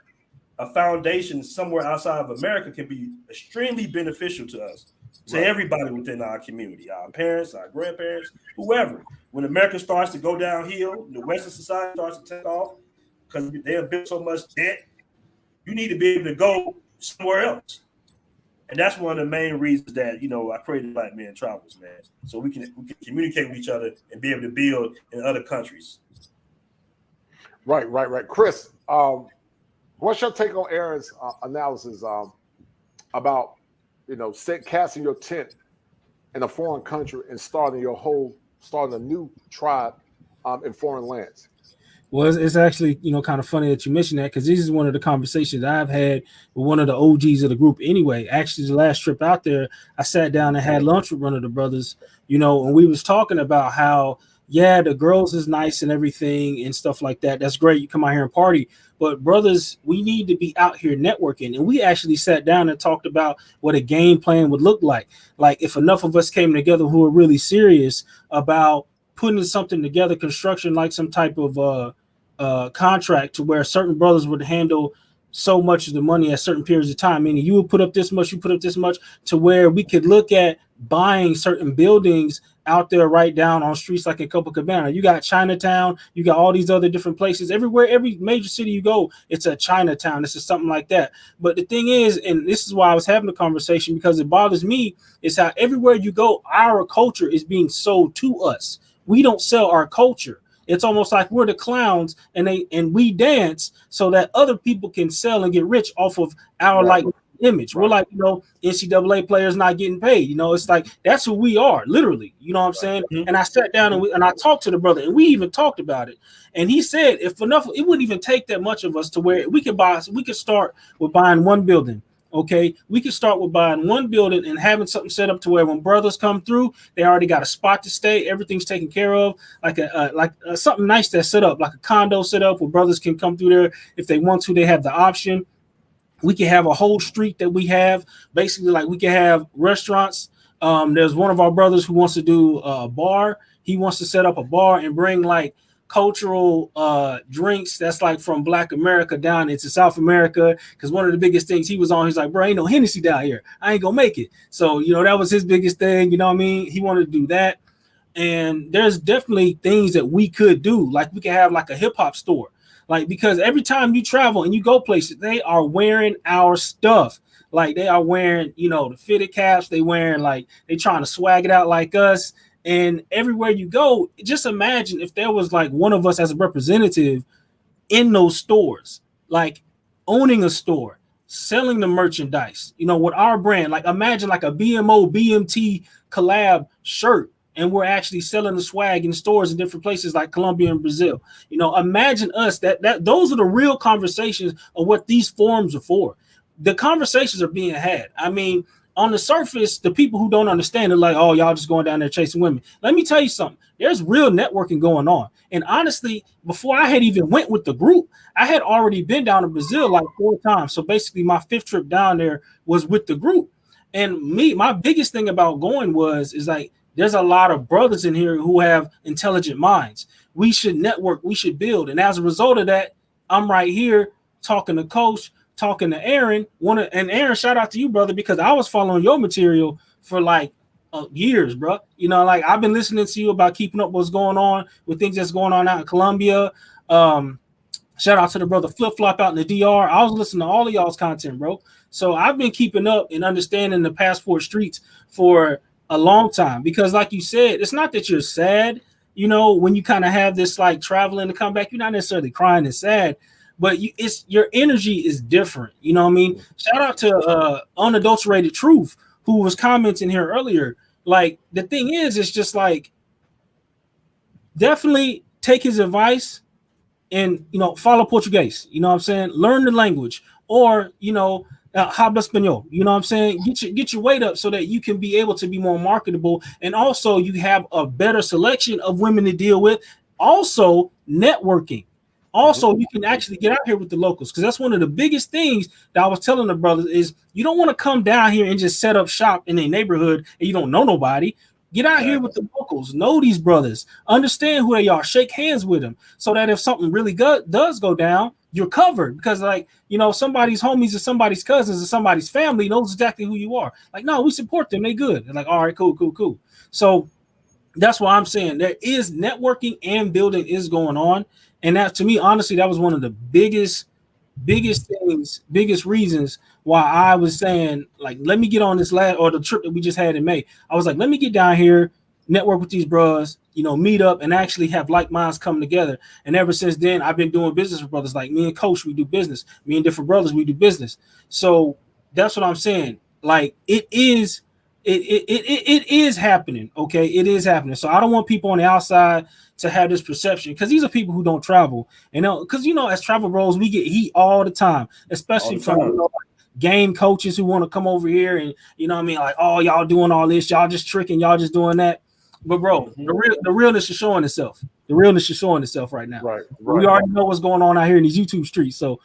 a foundation somewhere outside of America can be extremely beneficial to us, to everybody within our community, our parents, our grandparents, whoever. When America starts to go downhill, the Western society starts to take off because they have built so much debt, you need to be able to go somewhere else. And that's one of the main reasons that, I created Black Men Travels, man. So we can communicate with each other and be able to build in other countries. Right. Chris, what's your take on Aaron's analysis about, casting your tent in a foreign country and starting a new tribe in foreign lands? Well, it's actually, kind of funny that you mentioned that, because this is one of the conversations I've had with one of the OGs of the group anyway. Actually, the last trip out there, I sat down and had lunch with one of the brothers, and we was talking about how, yeah, the girls is nice and everything and stuff like that. That's great. You come out here and party. But brothers, we need to be out here networking. And we actually sat down and talked about what a game plan would look like. Like if enough of us came together who are really serious about putting something together, construction, like some type of contract, to where certain brothers would handle so much of the money at certain periods of time, meaning you would put up this much, you put up this much, to where we could look at buying certain buildings out there right down on streets like in Copacabana. You got Chinatown, you got all these other different places. Everywhere, every major city you go, it's a Chinatown. This is something like that. But the thing is, and this is why I was having the conversation, because it bothers me, is how everywhere you go, our culture is being sold to us. We don't sell our culture. It's almost like we're the clowns and we dance so that other people can sell and get rich off of our image. We're like, NCAA players not getting paid. It's like that's who we are, literally. You know what I'm saying? And I sat down and I talked to the brother, and we even talked about it. And he said, if enough, it wouldn't even take that much of us to where we could start with buying one building. Okay, we can start with buying one building and having something set up to where when brothers come through, they already got a spot to stay. Everything's taken care of, like something nice that's set up, like a condo set up where brothers can come through there if they want to. They have the option. We can have a whole street that we have, basically, like we can have restaurants. There's one of our brothers who wants to do a bar. He wants to set up a bar and bring like cultural drinks that's like from Black America down into South America, because one of the biggest things he was on, he's like, bro, ain't no Hennessy down here, I ain't gonna make it. So that was his biggest thing, what I mean? He wanted to do that. And there's definitely things that we could do, like we could have like a hip-hop store, like, because every time you travel and you go places, they are wearing our stuff. Like they are wearing, the fitted caps, they wearing, like, they trying to swag it out like us. And everywhere you go, just imagine if there was like one of us as a representative in those stores, like owning a store, selling the merchandise, with our brand. Like imagine like a BMO BMT collab shirt, and we're actually selling the swag in stores in different places like Colombia and Brazil. Imagine us. That those are the real conversations of what these forums are for. The conversations are being had. I mean, on the surface, the people who don't understand it, like, oh, y'all just going down there chasing women. Let me tell you something. There's real networking going on. And honestly, before I had even went with the group, I had already been down to Brazil like 4 times. So basically my 5th trip down there was with the group. And my biggest thing about going is like, there's a lot of brothers in here who have intelligent minds. We should network. We should build. And as a result of that, I'm right here talking to Coach, talking to Aaron. And Aaron, shout out to you, brother, because I was following your material for like years, bro. Like I've been listening to you about keeping up what's going on with things that's going on out in Colombia. Shout out to the brother Flip Flop out in the DR. I was listening to all of y'all's content, bro. So I've been keeping up and understanding the passport streets for a long time, because like you said, it's not that you're sad, when you kind of have this like traveling to come back, you're not necessarily crying and sad, but it's your energy is different. You know what I mean? Shout out to Unadulterated Truth, who was commenting here earlier. Like the thing is, it's just like, definitely take his advice and follow Portuguese. You know what I'm saying? Learn the language, or habla español. You know what I'm saying? Get your weight up so that you can be able to be more marketable, and also you have a better selection of women to deal with. Also networking. Also, you can actually get out here with the locals, because that's one of the biggest things that I was telling the brothers is you don't want to come down here and just set up shop in a neighborhood and you don't know nobody. Get out here with the locals, know these brothers, understand who they are, shake hands with them, so that if something really does go down, you're covered. Because like, somebody's homies or somebody's cousins or somebody's family knows exactly who you are. Like, no, we support them. They good. They're like, all right, cool. So that's why I'm saying there is networking and building is going on. And that, to me, honestly, that was one of the biggest things, biggest reasons why I was saying, like, let me get on this the trip that we just had in May. I was like, let me get down here, network with these bros, meet up and actually have like minds come together. And ever since then, I've been doing business with brothers. Like me and Coach, we do business. Me and different brothers, we do business. So that's what I'm saying. Like, it is it is happening. Okay, it is happening. So I don't want people on the outside to have this perception, because these are people who don't travel, and because as travel bros, we get heat all the time, especially All the from time. game coaches who want to come over here and like, oh, y'all doing all this, y'all just tricking, y'all just doing that. But bro, the realness is showing itself. The realness is showing itself right now. Right. We already know what's going on out here in these YouTube streets. So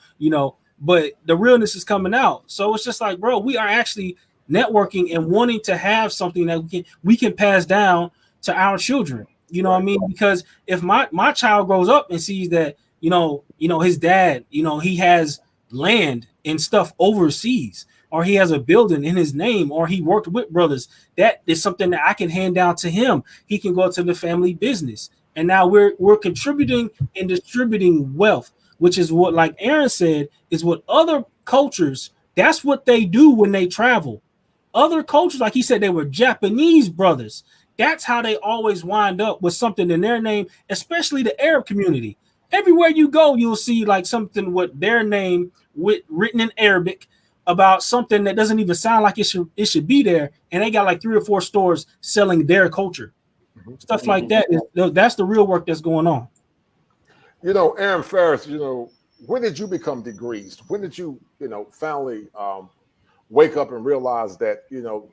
but the realness is coming out. So it's just like, bro, we are actually networking and wanting to have something that we can pass down to our children. You know what I mean? Because if my child grows up and sees that his dad, he has land and stuff overseas, or he has a building in his name, or he worked with brothers, that is something that I can hand down to him. He can go to the family business, and now we're contributing and distributing wealth, which is what, like Aaron said, is what other cultures, that's what they do when they travel. Other cultures, like he said, they were Japanese brothers. That's how they always wind up with something in their name, especially the Arab community. Everywhere you go, you'll see like something with their name written in Arabic about something that doesn't even sound like it should be there, and they got like 3 or 4 stores selling their culture. Stuff like that. That's the real work that's going on. Aaron Ferris, when did you become degreased? When did you, finally wake up and realize that,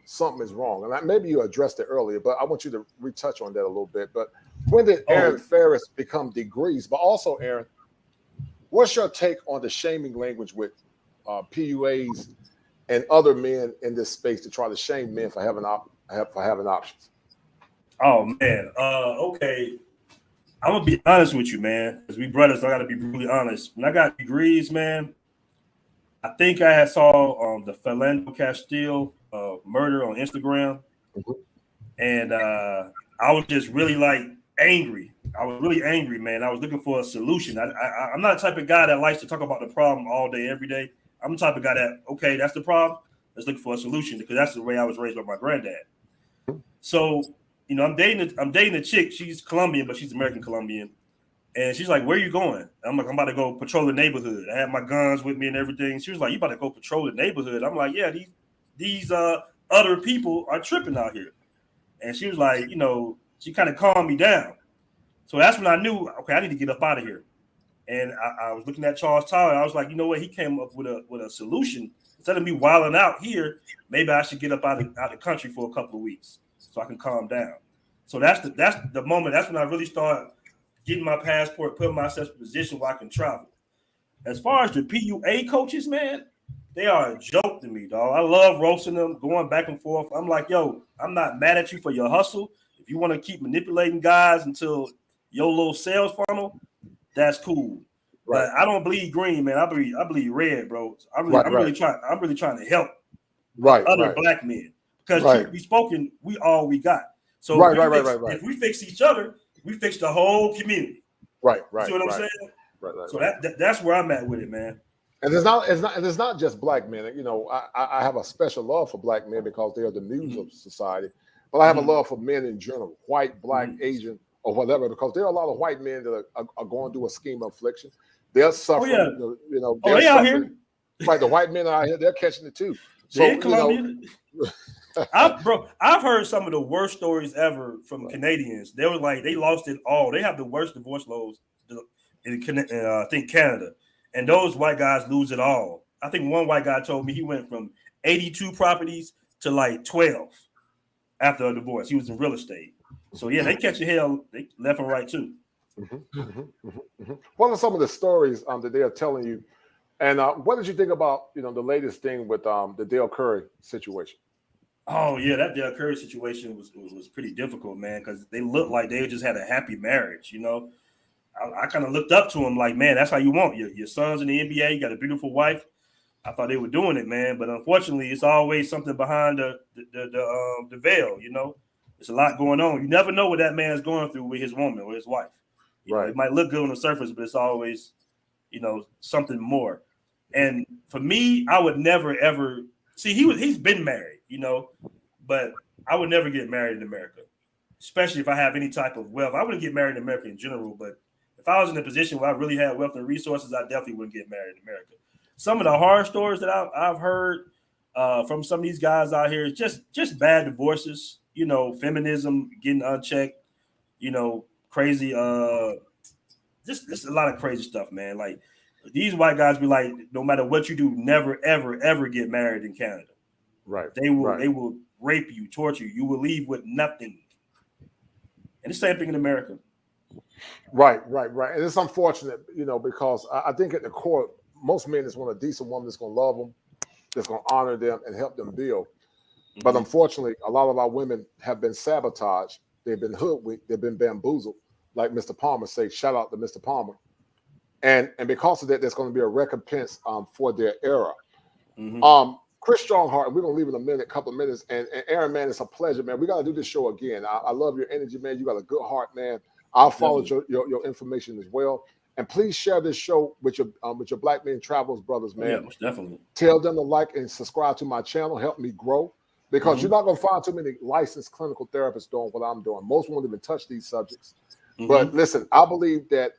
something is wrong? And maybe you addressed it earlier, but I want you to retouch on that a little bit. But when did Aaron Ferris become degreased? But also, Aaron, what's your take on the shaming language with PUAs and other men in this space to try to shame men for having options? Oh man. Okay. I'm gonna be honest with you, man. As we brothers, I gotta be brutally honest. When I got degrees, man, I think I saw the Philando Castile murder on Instagram, and I was just really like angry. I was really angry, man. I was looking for a solution. I'm not the type of guy that likes to talk about the problem all day, every day. I'm the type of guy that, okay, that's the problem. Let's look for a solution, because that's the way I was raised by my granddad. So, I'm dating a chick. She's Colombian, but she's American Colombian. And she's like, where are you going? I'm like, I'm about to go patrol the neighborhood. I have my guns with me and everything. She was like, you about to go patrol the neighborhood? I'm like, yeah, these other people are tripping out here. And she was like, she kind of calmed me down. So that's when I knew, okay, I need to get up out of here. And I was looking at Charles Tyler. I was like, you know what? He came up with a solution. Instead of me wilding out here, maybe I should get up out of the country for a couple of weeks so I can calm down. So that's the moment. That's when I really started getting my passport, putting myself in a position where I can travel. As far as the PUA coaches, man, they are a joke to me, dog. I love roasting them, going back and forth. I'm like, yo, I'm not mad at you for your hustle. If you want to keep manipulating guys until your little sales funnel, that's cool. Right. But I don't bleed green, man. I bleed red, bro. I'm really trying to help other black men, because truth be spoken, we all we got. So if we fix each other, we fix the whole community. Right. See what I'm saying? Right. So that's where I'm at with it, man. And it's not just black men. I have a special love for black men because they are the muse of society. But I have a love for men in general, white, black, Asian, or whatever, because there are a lot of white men that are going through a scheme of affliction. They're suffering. They out here. Right, the white men are out here. They're catching it too. So I've heard some of the worst stories ever from Canadians. They were like, they lost it all. They have the worst divorce laws in I think Canada, and those white guys lose it all. I think one white guy told me he went from 82 properties to like 12 after a divorce. He was in real estate. So yeah, they catch your hell left and right too. What are some of the stories that they are telling you? And what did you think about the latest thing with the Dale Curry situation? Oh yeah, that Dale Curry situation was pretty difficult, man, because they looked like they just had a happy marriage. I kind of looked up to him like, man, that's how you want your sons in the NBA. You got a beautiful wife. I thought they were doing it, man, but unfortunately, it's always something behind the veil. There's a lot going on. You never know what that man's going through with his woman or his wife. It might look good on the surface, but it's always, something more. And for me, I would never ever see he's been married, but I would never get married in America, especially if I have any type of wealth. I wouldn't get married in America in general, but if I was in a position where I really had wealth and resources, I definitely wouldn't get married in America. Some of the horror stories that I've heard from some of these guys out here. It's just bad divorces. You know, feminism getting unchecked. You know, crazy. Just a lot of crazy stuff, man. Like these white guys be like, no matter what you do, never, ever, ever get married in Canada. Right. They will rape you, torture you. You will leave with nothing. And the same thing in America. Right. And it's unfortunate, you know, because I think at the core, most men just want a decent woman that's going to love them, that's going to honor them and help them build. Mm-hmm. But unfortunately, a lot of our women have been sabotaged. They've been hoodwinked. They've been bamboozled. Like Mr. Palmer say, shout out to Mr. Palmer. And because of that, there's going to be a recompense for their error. Mm-hmm. Chris Strongheart, we're going to leave in a couple of minutes. And Aaron, man, it's a pleasure, man. We got to do this show again. I love your energy, man. You got a good heart, man. I'll follow your information as well. And please share this show with your Black Men Travels brothers, man. Yeah, most definitely. Tell them to like and subscribe to my channel. Help me grow. Because you're not going to find too many licensed clinical therapists doing what I'm doing. Most won't even touch these subjects. Mm-hmm. But listen, I believe that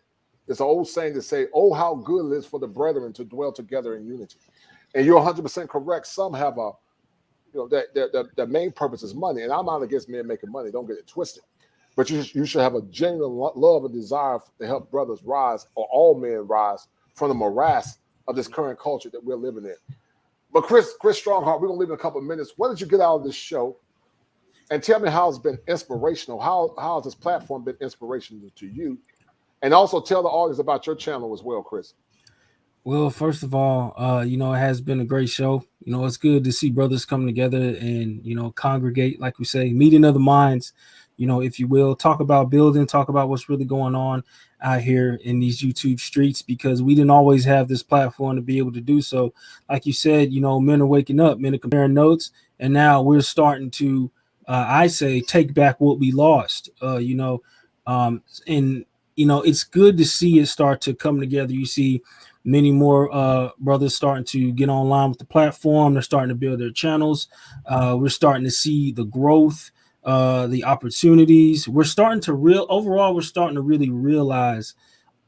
it's an old saying to say, oh, how good it is for the brethren to dwell together in unity. And you're 100% correct. Some have their main purpose is money. And I'm not against men making money. Don't get it twisted. But you should have a genuine love and desire to help brothers rise, or all men rise, from the morass of this current culture that we're living in. But Chris Strongheart, we're going to leave in a couple of minutes. What did you get out of this show? And tell me how it's been inspirational. How has this platform been inspirational to you? And also tell the audience about your channel as well, Chris. Well, first of all, it has been a great show. It's good to see brothers come together and, congregate, like we say, meeting of the minds, if you will, talk about building, talk about what's really going on out here in these YouTube streets, because we didn't always have this platform to be able to do so. Like you said, men are waking up, men are comparing notes, and now we're starting to, I say, take back what we lost, it's good to see it start to come together. You see many more brothers starting to get online with the platform. They're starting to build their channels. We're starting to see the growth, the opportunities. We're starting to really realize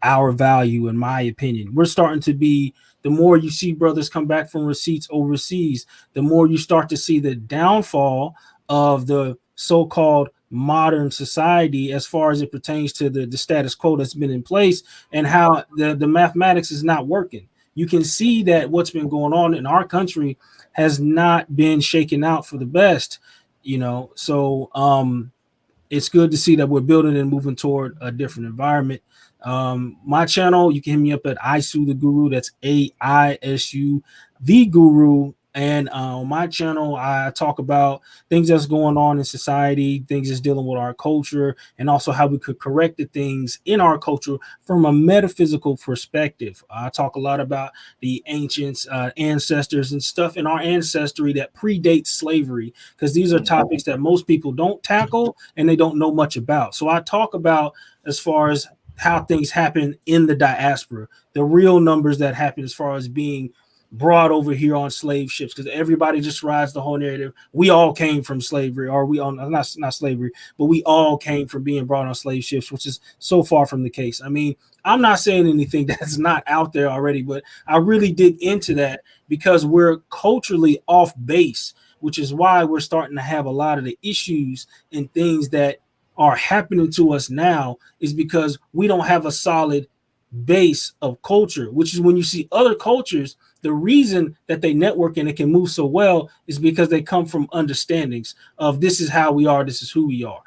our value, in my opinion. We're starting to be, the more you see brothers come back from receipts overseas, the more you start to see the downfall of the so-called modern society as far as it pertains to the status quo that's been in place, and how the mathematics is not working. You can see that what's been going on in our country has not been shaken out for the best, so it's good to see that we're building and moving toward a different environment. My channel, you can hit me up at ISU the Guru. That's AISU the Guru. And on my channel, I talk about things that's going on in society, things that's dealing with our culture, and also how we could correct the things in our culture from a metaphysical perspective. I talk a lot about the ancients, ancestors, and stuff in our ancestry that predates slavery, because these are topics that most people don't tackle and they don't know much about. So I talk about as far as how things happen in the diaspora, the real numbers that happen as far as being brought over here on slave ships, because everybody just rides the whole narrative. We all came from slavery, or we all not slavery, but we all came from being brought on slave ships, which is so far from the case. I mean, I'm not saying anything that's not out there already, but I really dig into that because we're culturally off base, which is why we're starting to have a lot of the issues and things that are happening to us now, is because we don't have a solid base of culture, which is when you see other cultures, the reason that they network and it can move so well is because they come from understandings of this is how we are, this is who we are.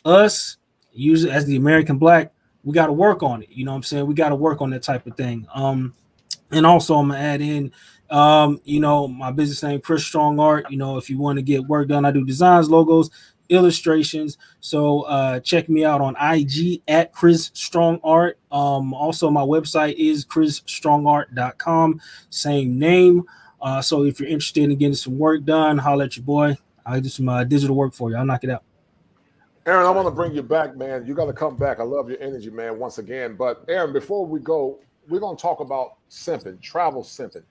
Us, usually as the American Black, we got to work on it. You know what I'm saying? We got to work on that type of thing. And also I'm gonna add in, my business name, Chris Strong Art. If you want to get work done, I do designs, logos, illustrations. So check me out on IG at Chris Strong Art. Also my website is chrisstrongart.com, same name. So if you're interested in getting some work done, holler at your boy. I'll do some digital work for you. I'll knock it out. Aaron, I want to bring you back, man. You got to come back. I love your energy, man, once again. But Aaron, before we go, we're going to talk about simping, travel simping.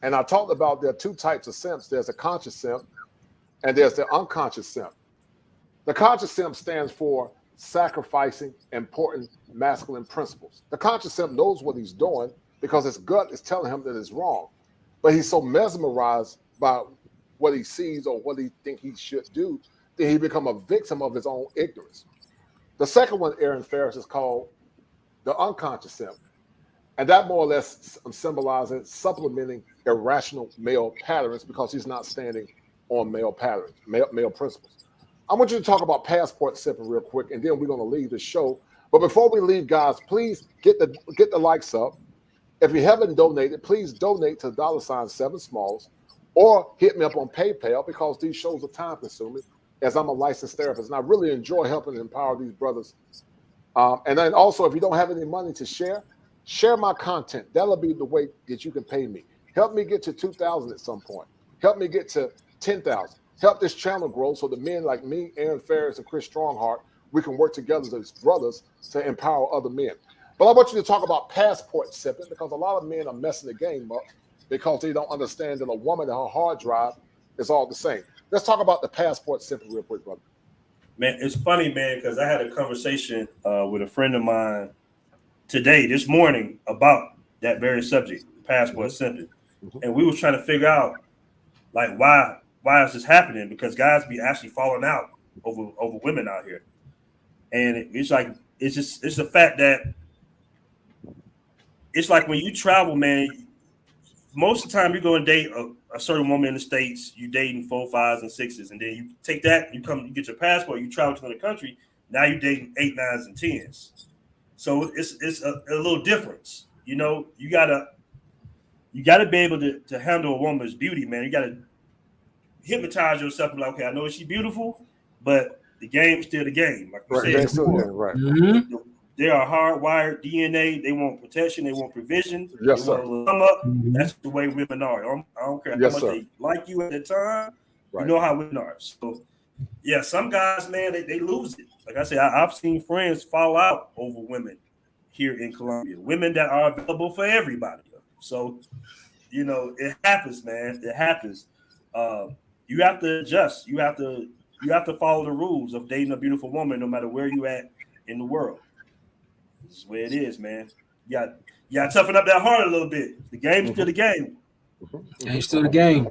And I talked about there are two types of simps. There's a conscious simp and there's the unconscious simp. The conscious simp stands for sacrificing important masculine principles. The conscious simp knows what he's doing because his gut is telling him that it's wrong. But he's so mesmerized by what he sees or what he think he should do, then he become a victim of his own ignorance. The second one, Aaron Ferris, is called the unconscious simp. And that more or less symbolizes supplementing irrational male patterns because he's not standing on male patterns, male principles. I want you to talk about passport simping real quick, and then we're going to leave the show. But before we leave, guys, please get the likes up. If you haven't donated, please donate to $7 Smalls, or hit me up on PayPal, because these shows are time consuming, as I'm a licensed therapist, and I really enjoy helping and empower these brothers. And then also, if you don't have any money to share my content. That'll be the way that you can pay me. Help me get to 2,000 at some point. Help me get to 10,000. Help this channel grow so the men like me, Aaron Ferris, and Chris Strongheart, we can work together as brothers to empower other men. But I want you to talk about passport simping, because a lot of men are messing the game up because they don't understand that a woman and her hard drive is all the same. Let's talk about the passport simping real quick, brother. Man, it's funny, man, because I had a conversation with a friend of mine this morning, about that very subject, passport simping. And we was trying to figure out, like, why is this happening? Because guys be actually falling out over women out here. And it's like, it's the fact that it's like when you travel, man, most of the time you go and date a certain woman in the States, you dating 4, 5s, and 6s, and then you take that, you get your passport, you travel to another country, now you dating 8, 9s, and 10s. So it's a little difference, you know. You gotta be able to handle a woman's beauty, man. You gotta hypnotize yourself and be like, okay, I know she's beautiful, but the game's still the game. Like you said before, right. They are hardwired DNA. They want protection. They want provision. Yes, they sir. Want to come up. That's the way women are. I don't care how much they like you at the time. Right. You know how women are. So yeah, some guys, man, they lose it. Like I said, I've seen friends fall out over women here in Colombia, women that are available for everybody. So, you know, it happens, man. It happens. You have to adjust. You have to follow the rules of dating a beautiful woman, no matter where you at in the world. This is where it is, man. You got to toughen up that heart a little bit. The game's still the game. Game's still the game.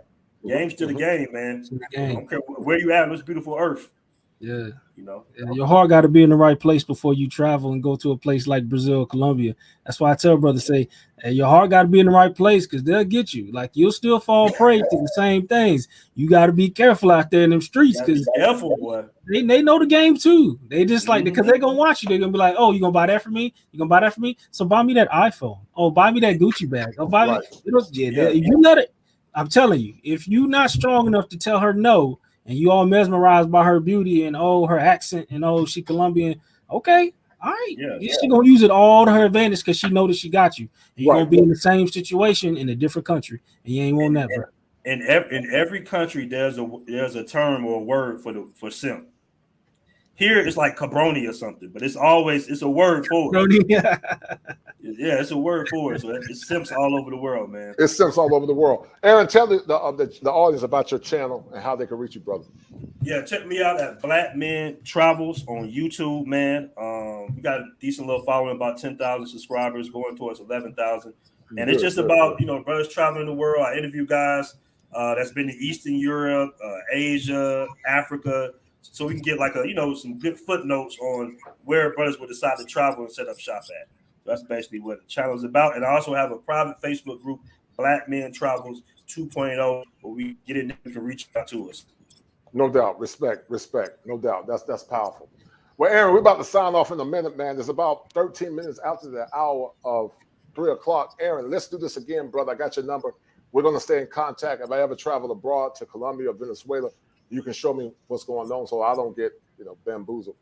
Game's still the game, man. I don't care where you at on this beautiful earth. Yeah. You know, your heart got to be in the right place before you travel and go to a place like Brazil, Colombia. That's why I tell brothers, say, hey, your heart got to be in the right place, because they'll get you. Like, you'll still fall prey to the same things. You got to be careful out there in them streets, because careful, boy. They know the game too. They just like, because they're gonna watch you. They're gonna be like, oh, you gonna buy that for me? You gonna buy that for me? So buy me that iPhone. Oh, buy me that Gucci bag. Oh, buy me. If you let it, I'm telling you, if you're not strong enough to tell her no, and you all mesmerized by her beauty and her accent and she Colombian, okay, all right, she gonna use it all to her advantage because she know that she got you. And you're gonna be in the same situation in a different country, and you ain't want that, bro. In every country, there's a term or a word for simp. Here it's like cabroni or something, but it's a word for it. Yeah, it's a word for it. So it's simps all over the world, man. It's simps all over the world. Aaron, tell the audience about your channel and how they can reach you, brother. Yeah, check me out at Black Men Travels on YouTube, man. We got a decent little following, about 10,000 subscribers, going towards 11,000. And it's just about, brothers traveling the world. I interview guys that's been to Eastern Europe, Asia, Africa, so we can get like some good footnotes on where brothers would decide to travel and set up shop at. So that's basically what the channel is about. And I also have a private Facebook group, Black Men Travels 2.0, where we get in there, you can reach out to us. No doubt. Respect. No doubt. That's powerful. Well, Aaron, we're about to sign off in a minute, man. There's about 13 minutes after the hour of 3 o'clock. Aaron, let's do this again, brother. I got your number. We're going to stay in contact. If I ever travel abroad to Colombia or Venezuela, you can show me what's going on so I don't get, bamboozled.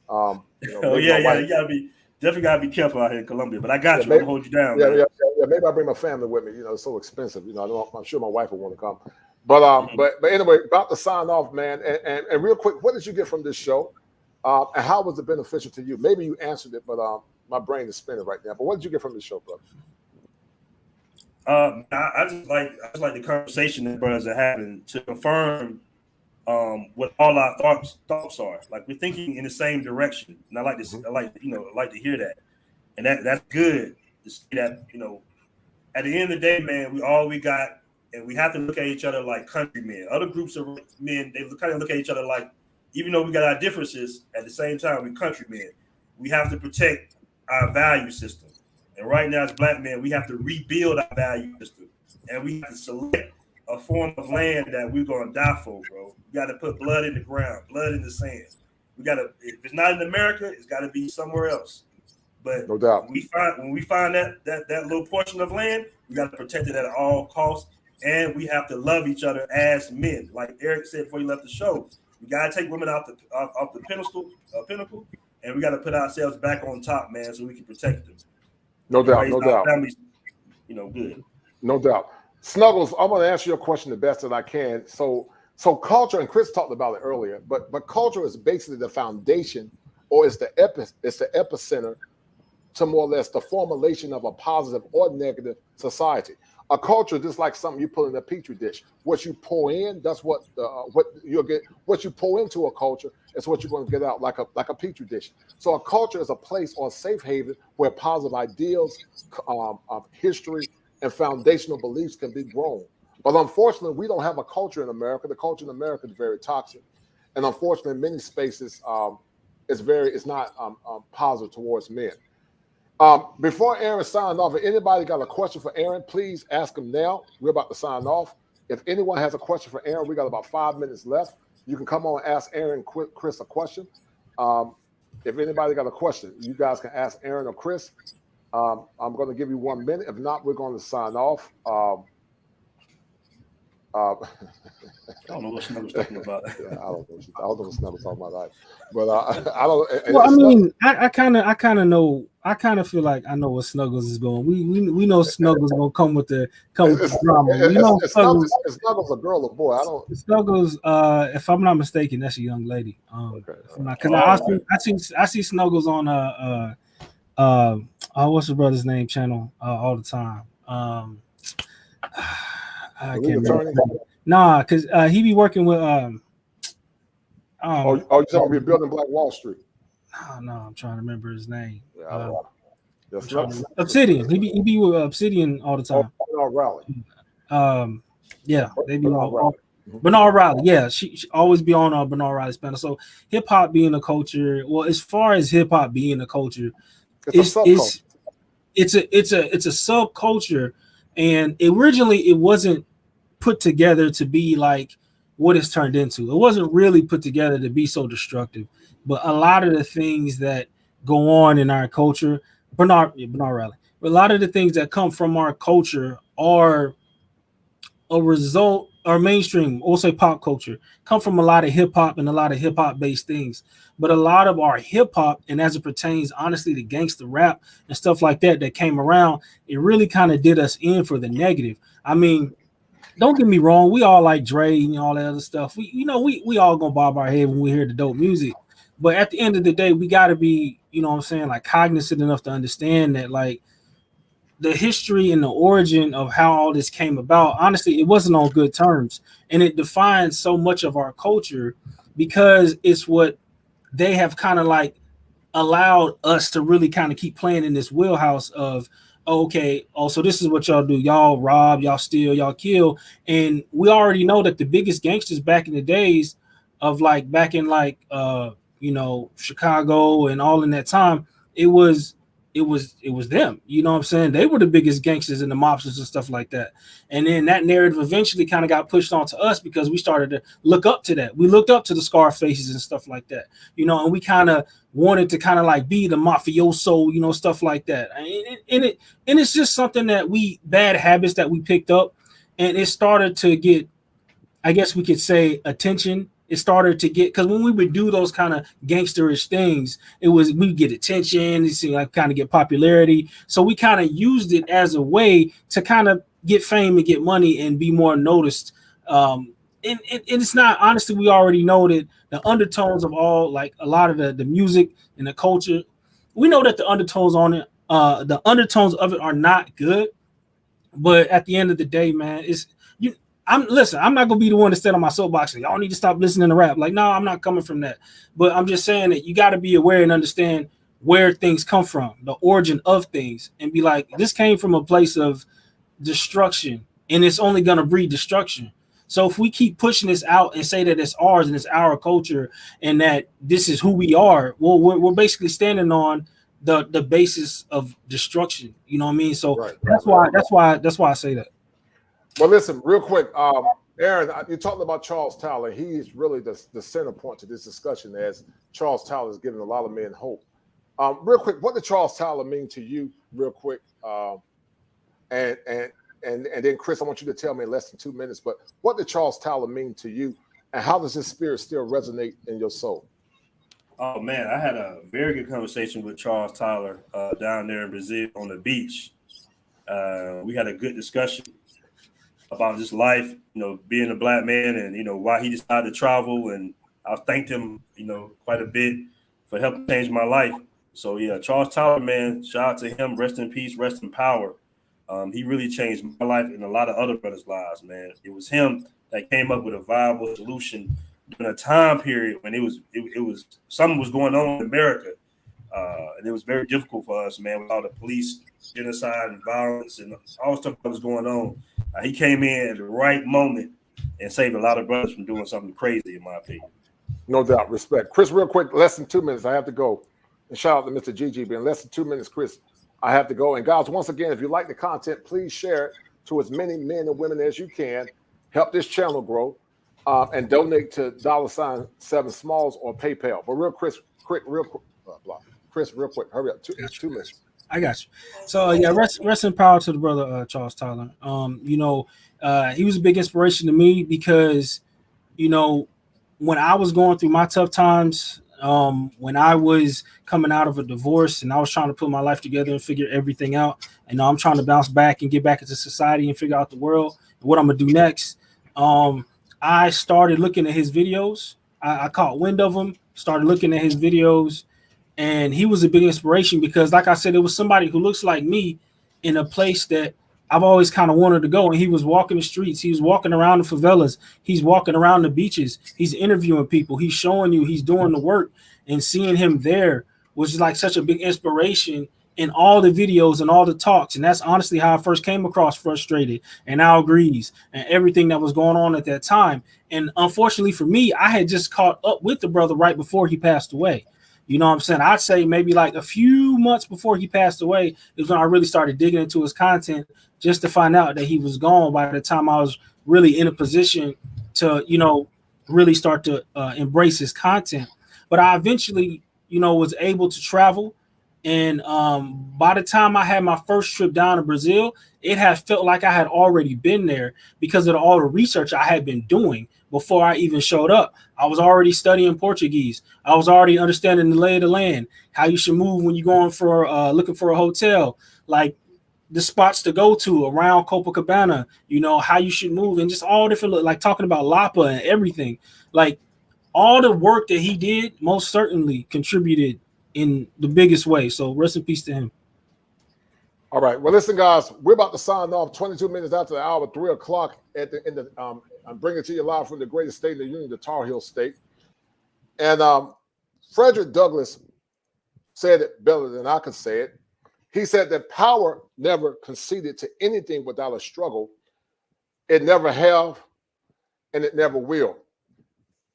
You definitely gotta be careful out here in Colombia. But I got you. I'll hold you down. Yeah. Maybe I'll bring my family with me. It's so expensive. I'm sure my wife will want to come. But but anyway, about to sign off, man. And real quick, what did you get from this show? And how was it beneficial to you? Maybe you answered it, but my brain is spinning right now. But what did you get from this show, brother? I just like the conversation that brothers are having to confirm what all our thoughts are. Like, we're thinking in the same direction, and I like this. I like to hear that, and that's good to see that. At the end of the day, man, we got and we have to look at each other like countrymen. Other groups of men, they kind of look at each other like, even though we got our differences, at the same time, we countrymen. We have to protect our value system. And right now, as black men, we have to rebuild our value system. And we have to select a form of land that we're going to die for, bro. We got to put blood in the ground, blood in the sand. We got to, if it's not in America, it's got to be somewhere else. But no doubt, when we find that little portion of land, we got to protect it at all costs. And we have to love each other as men. Like Eric said before he left the show, we got to take women off the pinnacle, and we got to put ourselves back on top, man, so we can protect them. No doubt, no doubt. Families, good. No doubt. Snuggles, I'm going to answer your question the best that I can. So culture, and Chris talked about it earlier, but culture is basically the foundation, or it's the epicenter to more or less the formulation of a positive or negative society. A culture is just like something you put in a petri dish. What you pour in, that's what you'll get. What you pour into a culture is what you're going to get out, like a petri dish. So a culture is a place or a safe haven where positive ideals, history, and foundational beliefs can be grown. But unfortunately, we don't have a culture in America. The culture in America is very toxic, and unfortunately, in many spaces, it's not positive towards men. Before Aaron signs off, if anybody got a question for Aaron, please ask him now. We're about to sign off. If anyone has a question for Aaron, we got about 5 minutes left. You can come on and ask Aaron and Chris a question. If anybody got a question, you guys can ask Aaron or Chris. I'm going to give you 1 minute. If not, we're going to sign off. I don't know what Snuggles talking about. Yeah, I don't know what Snuggles talking about. But I don't. Well, I mean, I kind of know. I kind of feel like I know what Snuggles is going. We know Snuggles gonna come with the drama. We know Snuggles a girl or boy. I don't. Snuggles. If I'm not mistaken, that's a young lady. Because I see Snuggles on what's his brother's name channel all the time. I can't remember. Nah, because he be working with you're talking about building Black Wall Street. No, I'm trying to remember his name. Obsidian. He be with Obsidian all the time. Bernard Raleigh. Yeah, they be on Bernard Raleigh. Yeah, she always be on Bernard Raleigh's panel. So hip hop being a culture. Well, as far as hip hop being a culture, it's a subculture, and originally it wasn't put together to be like what it's turned into. It wasn't really put together to be so destructive. But a lot of the things that go on in our culture, Bernard Raleigh, a lot of the things that come from our culture are a result, or mainstream, also pop culture, come from a lot of hip hop and a lot of hip hop based things. But a lot of our hip hop, and as it pertains honestly to gangster rap and stuff like that came around, it really kind of did us in for the negative. I mean, don't get me wrong, we all like Dre and all that other stuff. We all gonna bob our head when we hear the dope music. But at the end of the day, we got to be, like cognizant enough to understand that like the history and the origin of how all this came about, honestly, it wasn't on good terms. And it defines so much of our culture because it's what they have kind of like allowed us to really kind of keep playing in this wheelhouse of, so this is what y'all do. Y'all rob, y'all steal, y'all kill. And we already know that the biggest gangsters back in the days of like, back in like, Chicago and all in that time, it was them. You know what I'm saying? They were the biggest gangsters and the mobsters and stuff like that. And then that narrative eventually kind of got pushed onto us because we started to look up to that. We looked up to the Scarfaces and stuff like that, and we kind of wanted to kind of like be the mafioso, stuff like that. And it's just something that bad habits that we picked up, and it started to get, I guess we could say, attention. It started to get, because when we would do those kind of gangsterish things, we'd get attention, it seemed like kind of get popularity. So we kind of used it as a way to kind of get fame and get money and be more noticed. And it's not, honestly, we already know that the undertones of all, like a lot of the music and the culture, we know that the undertones of it are not good. But at the end of the day, man, I'm not gonna be the one to stand on my soapbox and y'all need to stop listening to rap. Like, no, I'm not coming from that. But I'm just saying that you got to be aware and understand where things come from, the origin of things, and be like, this came from a place of destruction and it's only going to breed destruction. So if we keep pushing this out and say that it's ours and it's our culture and that this is who we are, well, we're basically standing on the basis of destruction. You know what I mean? So that's why I say that. Well, listen, real quick, Aaron, you're talking about Charles Tyler. He is really the center point to this discussion, as Charles Tyler is giving a lot of men hope. Real quick, what did Charles Tyler mean to you, real quick? And then, Chris, I want you to tell me in less than 2 minutes, but what did Charles Tyler mean to you, and how does his spirit still resonate in your soul? Oh, man, I had a very good conversation with Charles Tyler down there in Brazil on the beach. We had a good discussion about just life, being a black man and, why he decided to travel. And I thanked him, quite a bit for helping change my life. So, yeah, Charles Tyler, man, shout out to him. Rest in peace, rest in power. He really changed my life and a lot of other brothers' lives, man. It was him that came up with a viable solution during a time period when it was something was going on in America. And it was very difficult for us, man, with all the police genocide and violence and all the stuff that was going on. He came in at the right moment and saved a lot of brothers from doing something crazy, in my opinion. No doubt. Respect. Chris, real quick, less than 2 minutes. I have to go. And shout out to Mr. GGB. In less than 2 minutes, Chris, I have to go. And guys, once again, if you like the content, please share it to as many men and women as you can. Help this channel grow. And donate to $7 Smalls or PayPal. But Chris, real quick, hurry up. 2 minutes. I got you. So yeah, rest in power to the brother Charles Tyler. He was a big inspiration to me because, when I was going through my tough times, when I was coming out of a divorce and I was trying to put my life together and figure everything out, and I'm trying to bounce back and get back into society and figure out the world and what I'm gonna do next. I started looking at his videos. I caught wind of him, started looking at his videos. And he was a big inspiration because, like I said, it was somebody who looks like me in a place that I've always kind of wanted to go. And he was walking the streets. He was walking around the favelas. He's walking around the beaches. He's interviewing people. He's showing you he's doing the work. And seeing him there was like such a big inspiration in all the videos and all the talks. And that's honestly how I first came across Frustrated and Al Grease and everything that was going on at that time. And unfortunately for me, I had just caught up with the brother right before he passed away. You know what I'm saying? I'd say maybe like a few months before he passed away is when I really started digging into his content, just to find out that he was gone by the time I was really in a position to, really start to embrace his content. But I eventually, was able to travel. And by the time I had my first trip down to Brazil, it had felt like I had already been there because of all the research I had been doing before I even showed up. I was already studying Portuguese. I was already understanding the lay of the land, how you should move when you're going for looking for a hotel, like the spots to go to around Copacabana, how you should move, and just all different, like talking about Lapa and everything. Like all the work that he did most certainly contributed in the biggest way. So rest in peace to him. All right. Well, listen, guys, we're about to sign off 22 minutes after the hour, 3 o'clock I'm bringing to you live from the greatest state in the union, the Tar Heel State. And Frederick Douglass said it better than I could say it. He said that power never conceded to anything without a struggle. It never have, and it never will.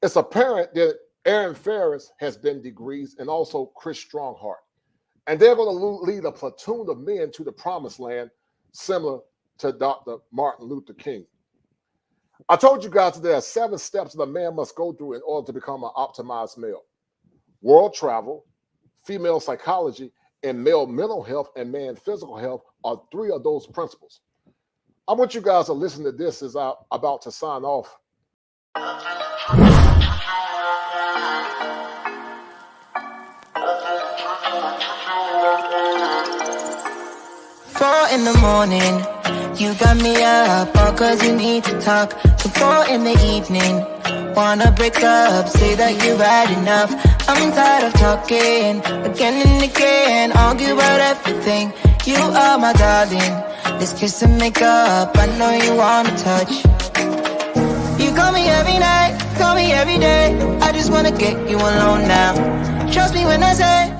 It's apparent that Aaron Ferris has been degrees, and also Chris Strongheart. And they're going to lead a platoon of men to the promised land, similar to Dr. Martin Luther King. I told you guys that there are 7 steps that a man must go through in order to become an optimized male. World travel, female psychology, and male mental health and man physical health are 3 of those principles. I want you guys to listen to this as I'm about to sign off. 4 in the morning, you got me up, all cause you need to talk. To 4 in the evening, wanna break up, say that you've had enough. I'm tired of talking, again and again, argue about everything. You are my darling, this kiss and make up, I know you wanna touch. You call me every night, call me every day, I just wanna get you alone now. Trust me when I say